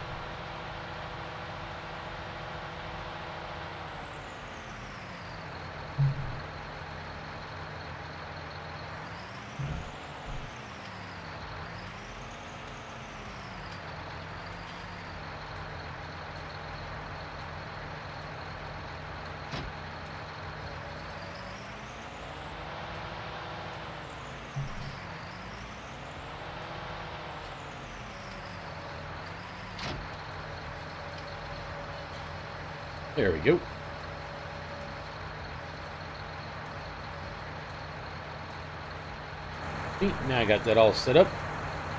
There we go. See, now I got that all set up.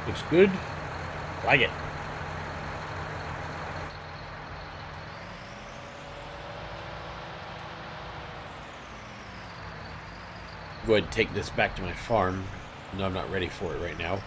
Looks good. Like it. Go ahead and take this back to my farm. No, I'm not ready for it right now.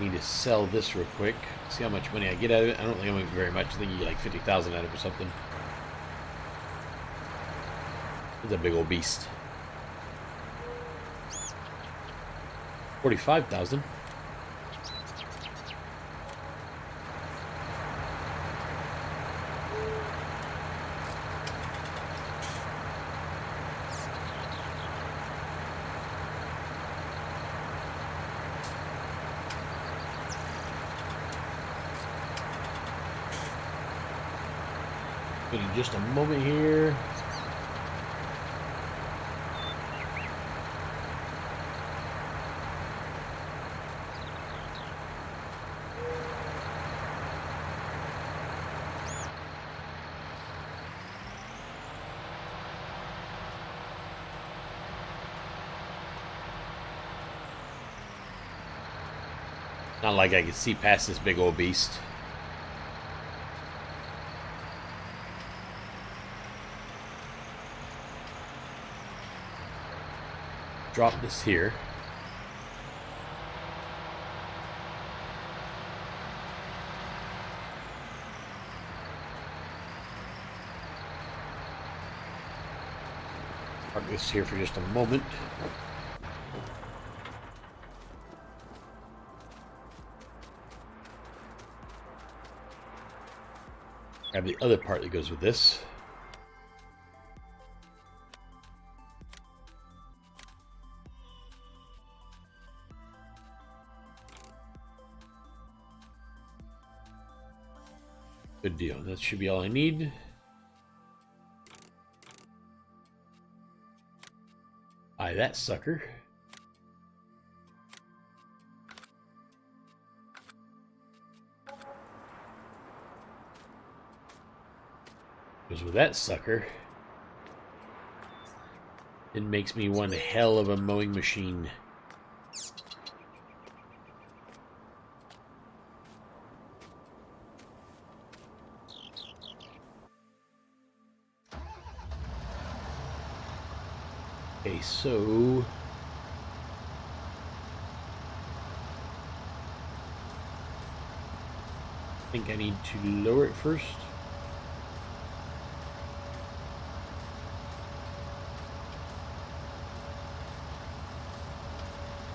Need to sell this real quick. See how much money I get out of it. I don't think I'm going to get very much. I think you get like 50,000 out of it or something. It's a big old beast. 45,000. In just a moment here. Not like I can see past this big old beast. Drop this here. Park this here for just a moment. Grab the other part that goes with this. Good deal. That should be all I need. Buy that sucker. Goes with that sucker. It makes me one hell of a mowing machine. Okay, so think I need to lower it first.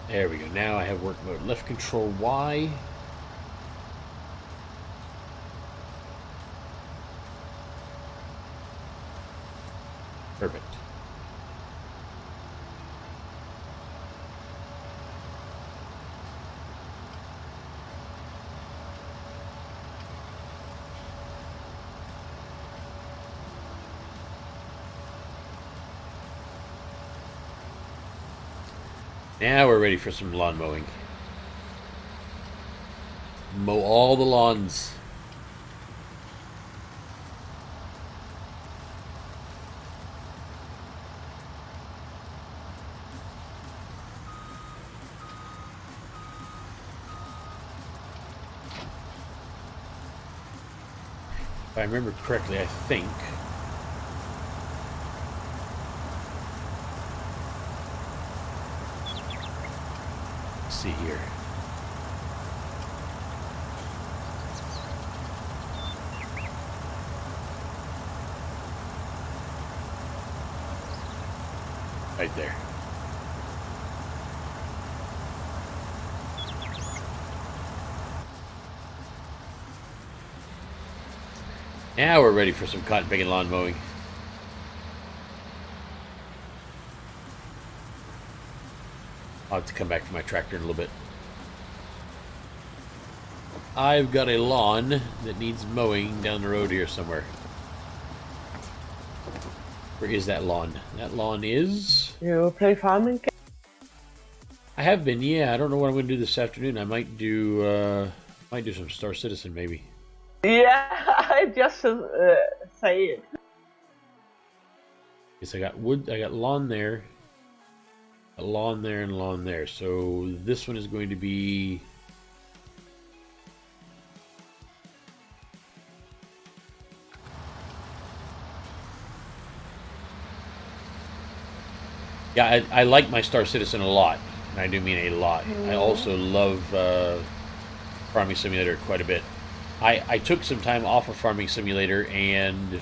There we go. Now I have work mode. Left control Y. Perfect. Now we're ready for some lawn mowing. Mow all the lawns. If I remember correctly, I think see here. Right there. Now we're ready for some cotton picking lawn mowing. I'll have to come back for my tractor in a little bit. I've got a lawn that needs mowing down the road here somewhere. Where is that lawn? That lawn is... You play farming? I have been, yeah. I don't know what I'm going to do this afternoon. I might do some Star Citizen, maybe. Yeah, I just say it. Yes, I got wood. I got lawn there. A lawn there and lawn there. So this one is going to be... Yeah, I like my Star Citizen a lot. And I do mean a lot. I also love Farming Simulator quite a bit. I took some time off of Farming Simulator and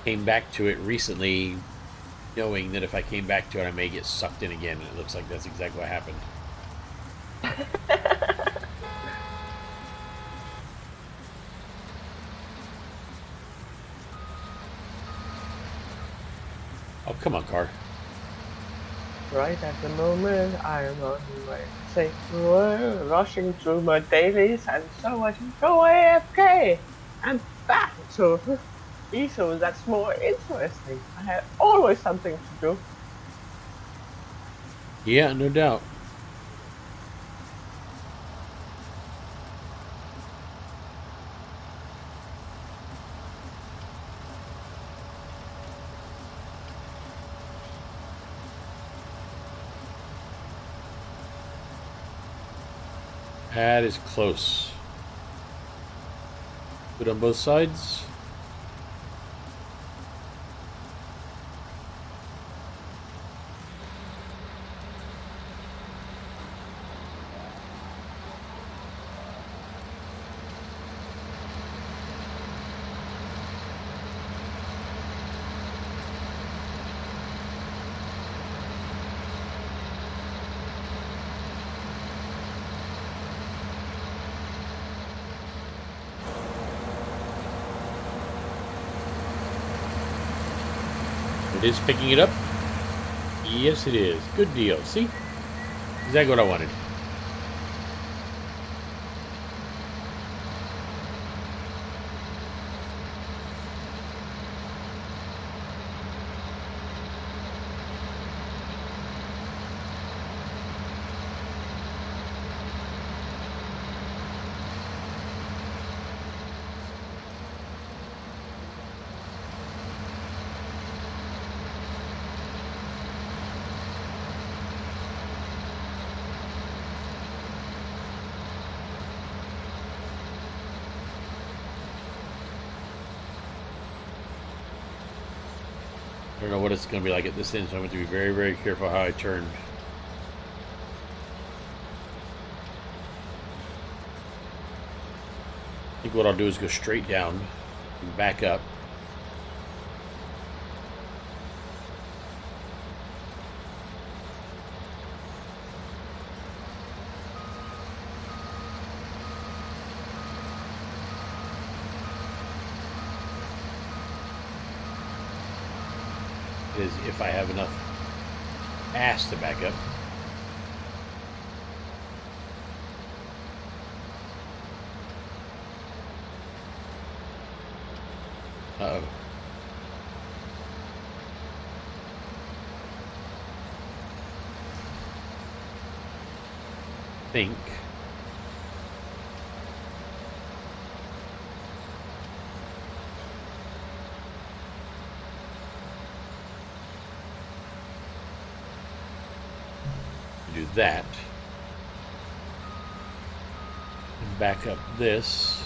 came back to it recently, knowing that if I came back to it, I may get sucked in again. And it looks like that's exactly what happened. Oh, come on, car. Right at the moment, I am on my safe world, rushing through my dailies, and so I can go AFK and back to ESO. That's more interesting. I have always something to do. Yeah, no doubt. That is close. Good on both sides. It is picking it up. Yes, it is. Good deal. See? Exactly what I wanted. I don't know what it's going to be like at this end, so I'm going to be very, very careful how I turn. I think what I'll do is go straight down and back up. Is if I have enough ass to back up. Uh-oh. Think. Do that. And back up this.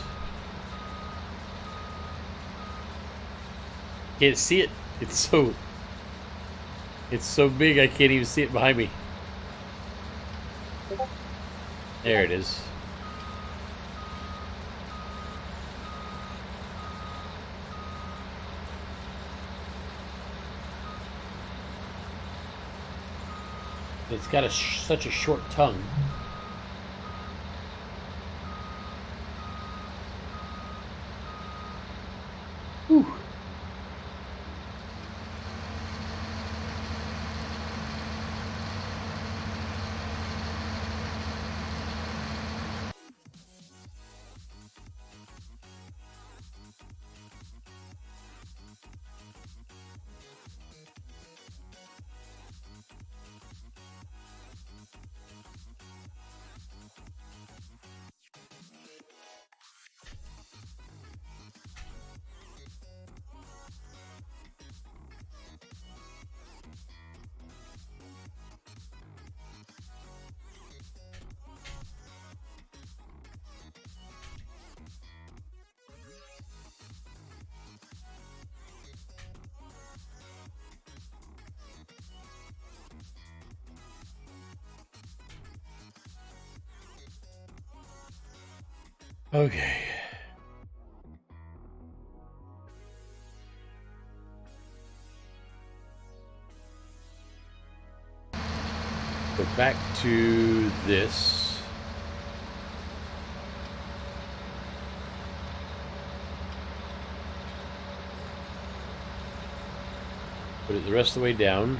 Can't see it. It's so big I can't even see it behind me. There it is. It's got such a short tongue. Whew. Okay. Go back to this. Put it the rest of the way down.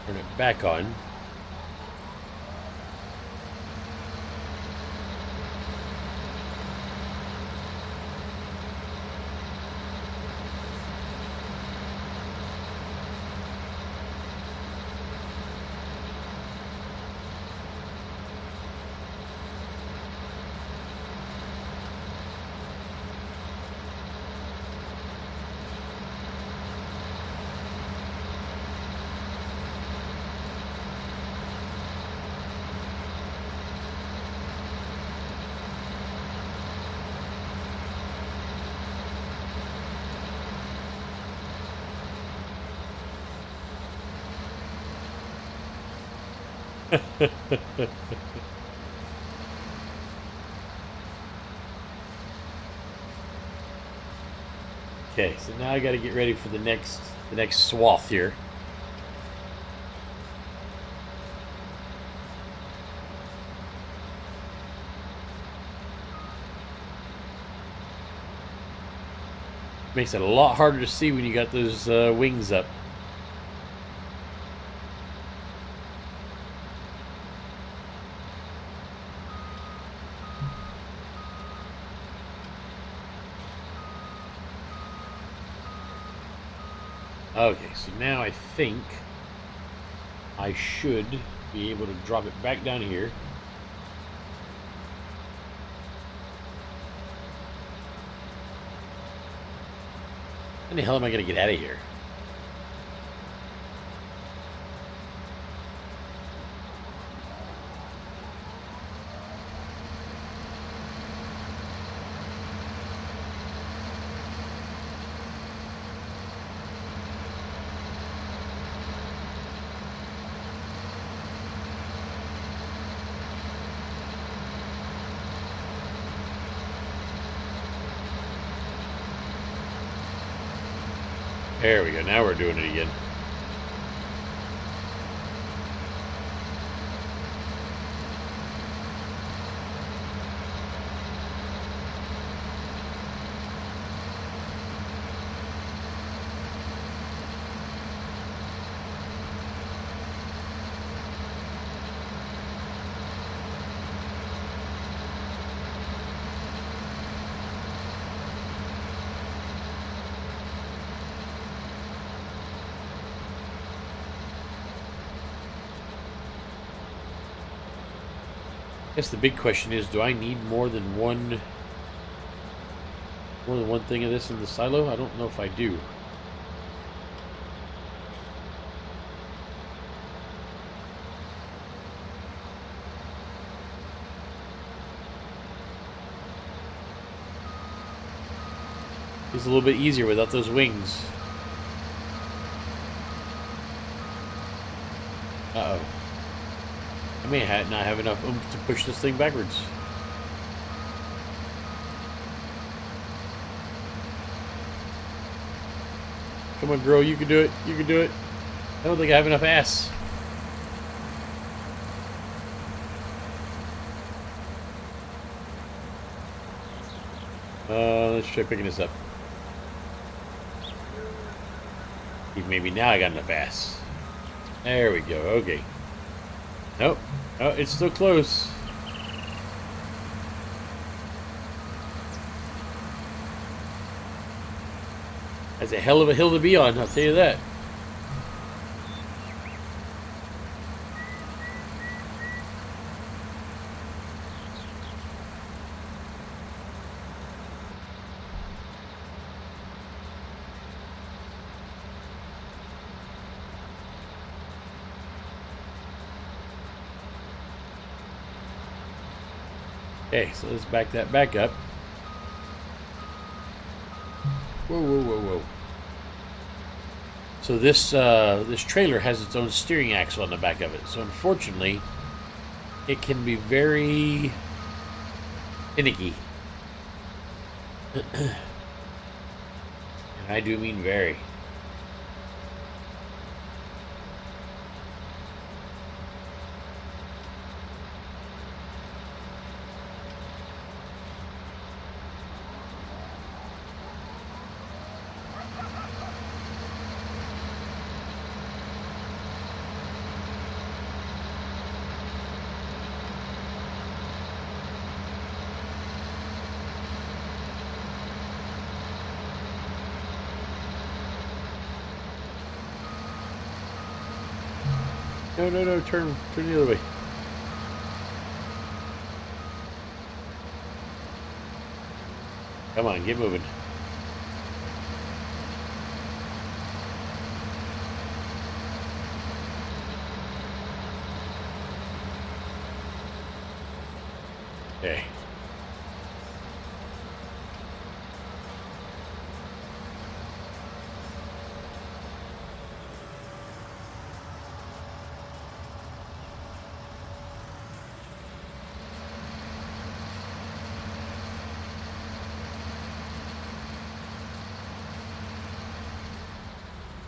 Turn it back on. Okay, so now I got to get ready for the next swath here. Makes it a lot harder to see when you got those wings up. Okay, so now I think I should be able to drop it back down here. How the hell am I going to get out of here? There we go. Now we're doing it again. I guess the big question is, do I need more than one thing of this in the silo? I don't know if I do. It's a little bit easier without those wings. Uh-oh. I may not have enough oomph to push this thing backwards. Come on, girl, you can do it. You can do it. I don't think I have enough ass. Let's try picking this up. Maybe now I got enough ass. There we go. Okay. Nope. Oh, it's still close. That's a hell of a hill to be on, I'll tell you that. Okay, so let's back that back up. Whoa, whoa, whoa, whoa. So this this trailer has its own steering axle on the back of it. So unfortunately, it can be very finicky. And I do mean very. No, no, no, turn the other way. Come on, get moving. Okay.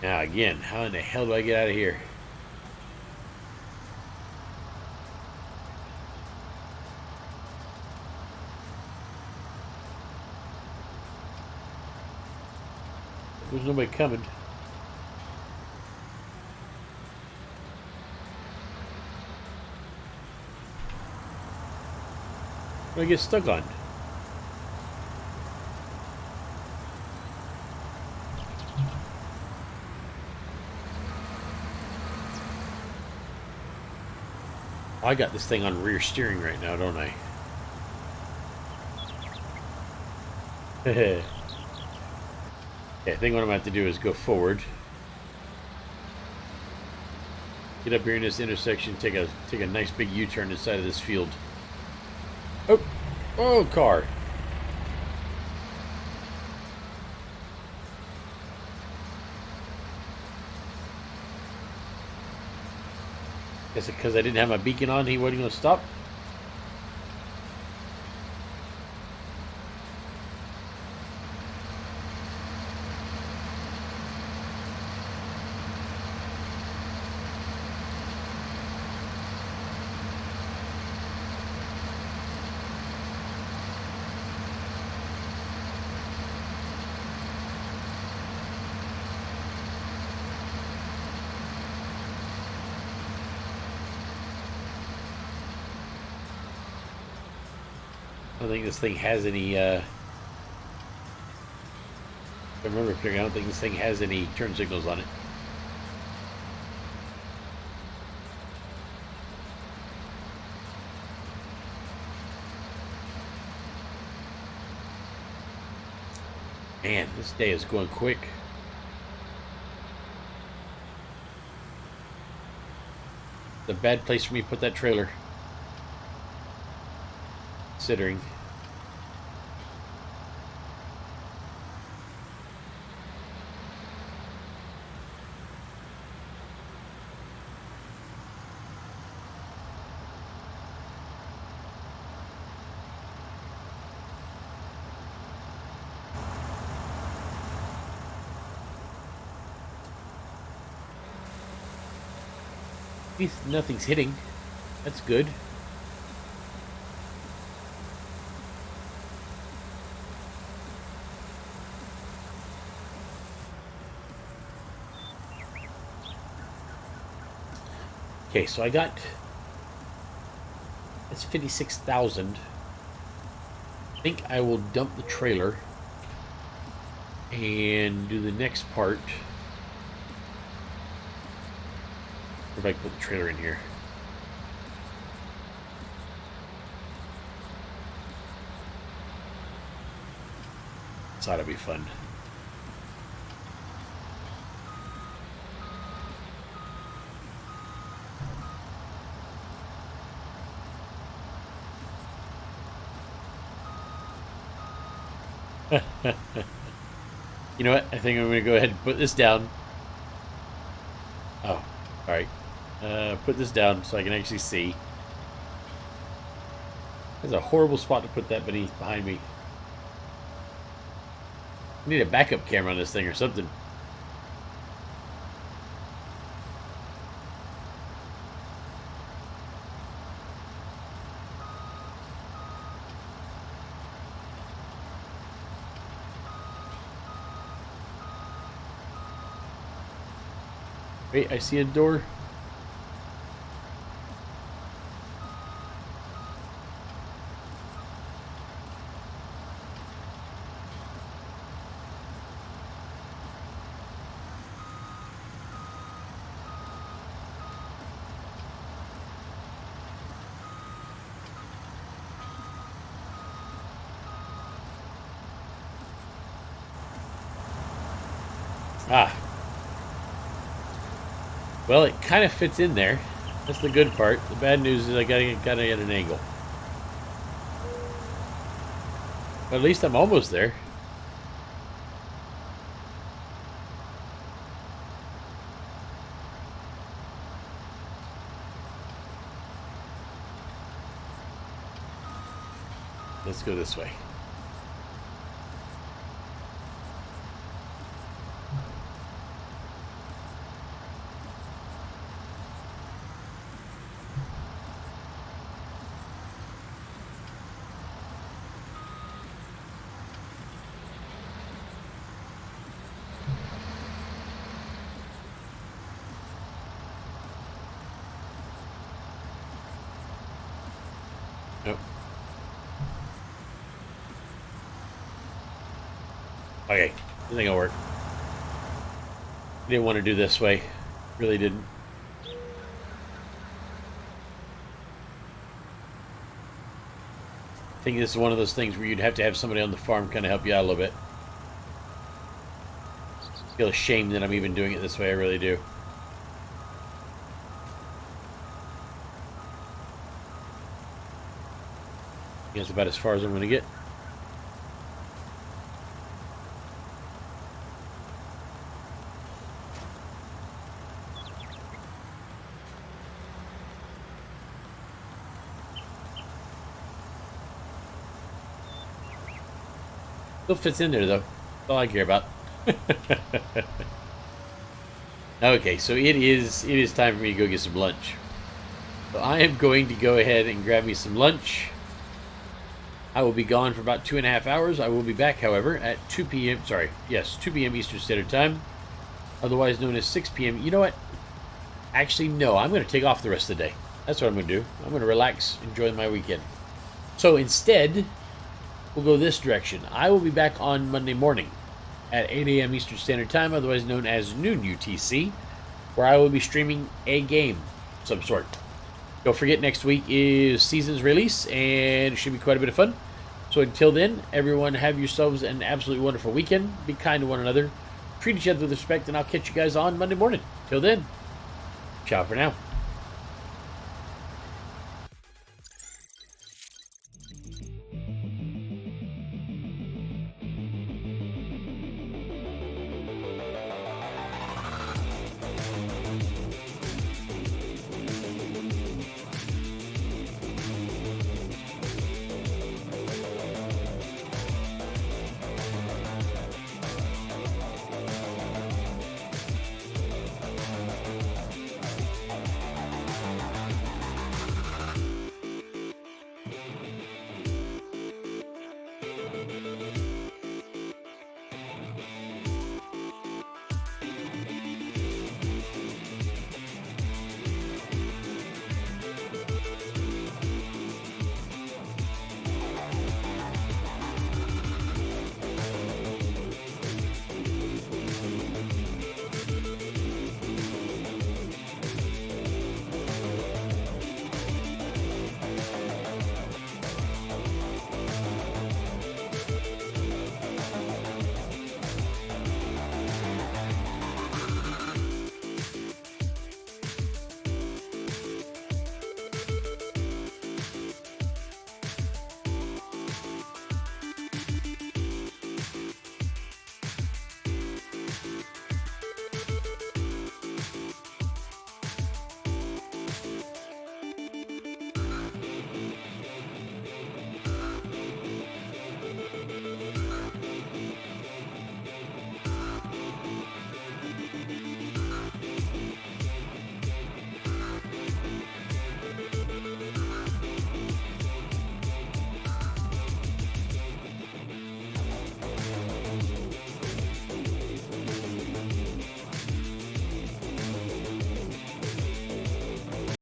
Now again, how in the hell do I get out of here? There's nobody coming. What do I get stuck on? I got this thing on rear steering right now, don't I? Okay, I think what I'm going to have to do is go forward. Get up here in this intersection, take a nice big U-turn inside of this field. Oh! Oh, car! Is it because I didn't have my beacon on, he wasn't going to stop? don't think this thing has any, I remember clearly, I don't think this thing has any turn signals on it. Man, this day is going quick. The bad place for me to put that trailer. Considering. At least nothing's hitting. That's good. Okay, so I got... That's 56,000. I think I will dump the trailer and do the next part. If I can put the trailer in here. This ought to be fun. You know what? I think I'm going to go ahead and put this down. Oh, alright. Put this down so I can actually see. That's a horrible spot to put that behind me. I need a backup camera on this thing or something. Wait, I see a door. Ah. Well, it kind of fits in there. That's the good part. The bad news is I gotta get an angle. But at least I'm almost there. Let's go this way. Nope. Okay, I think it'll work. I didn't want to do this way. Really didn't. I think this is one of those things where you'd have to have somebody on the farm kind of help you out a little bit. I feel ashamed that I'm even doing it this way, I really do. That's about as far as I'm going to get. Still fits in there though. That's all I care about. Okay, so it is time for me to go get some lunch. So I am going to go ahead and grab me some lunch. I will be gone for about 2.5 hours. I will be back, however, at 2 p.m. Sorry, yes, 2 p.m. Eastern Standard Time, otherwise known as 6 p.m. You know what? Actually, no. I'm going to take off the rest of the day. That's what I'm going to do. I'm going to relax, enjoy my weekend. So instead, will go this direction. I will be back on Monday morning at 8 a.m. Eastern Standard Time, otherwise known as noon UTC, where I will be streaming a game of some sort. Don't forget, next week is Season's release, and it should be quite a bit of fun. So until then, everyone have yourselves an absolutely wonderful weekend. Be kind to one another. Treat each other with respect, and I'll catch you guys on Monday morning. Till then, ciao for now.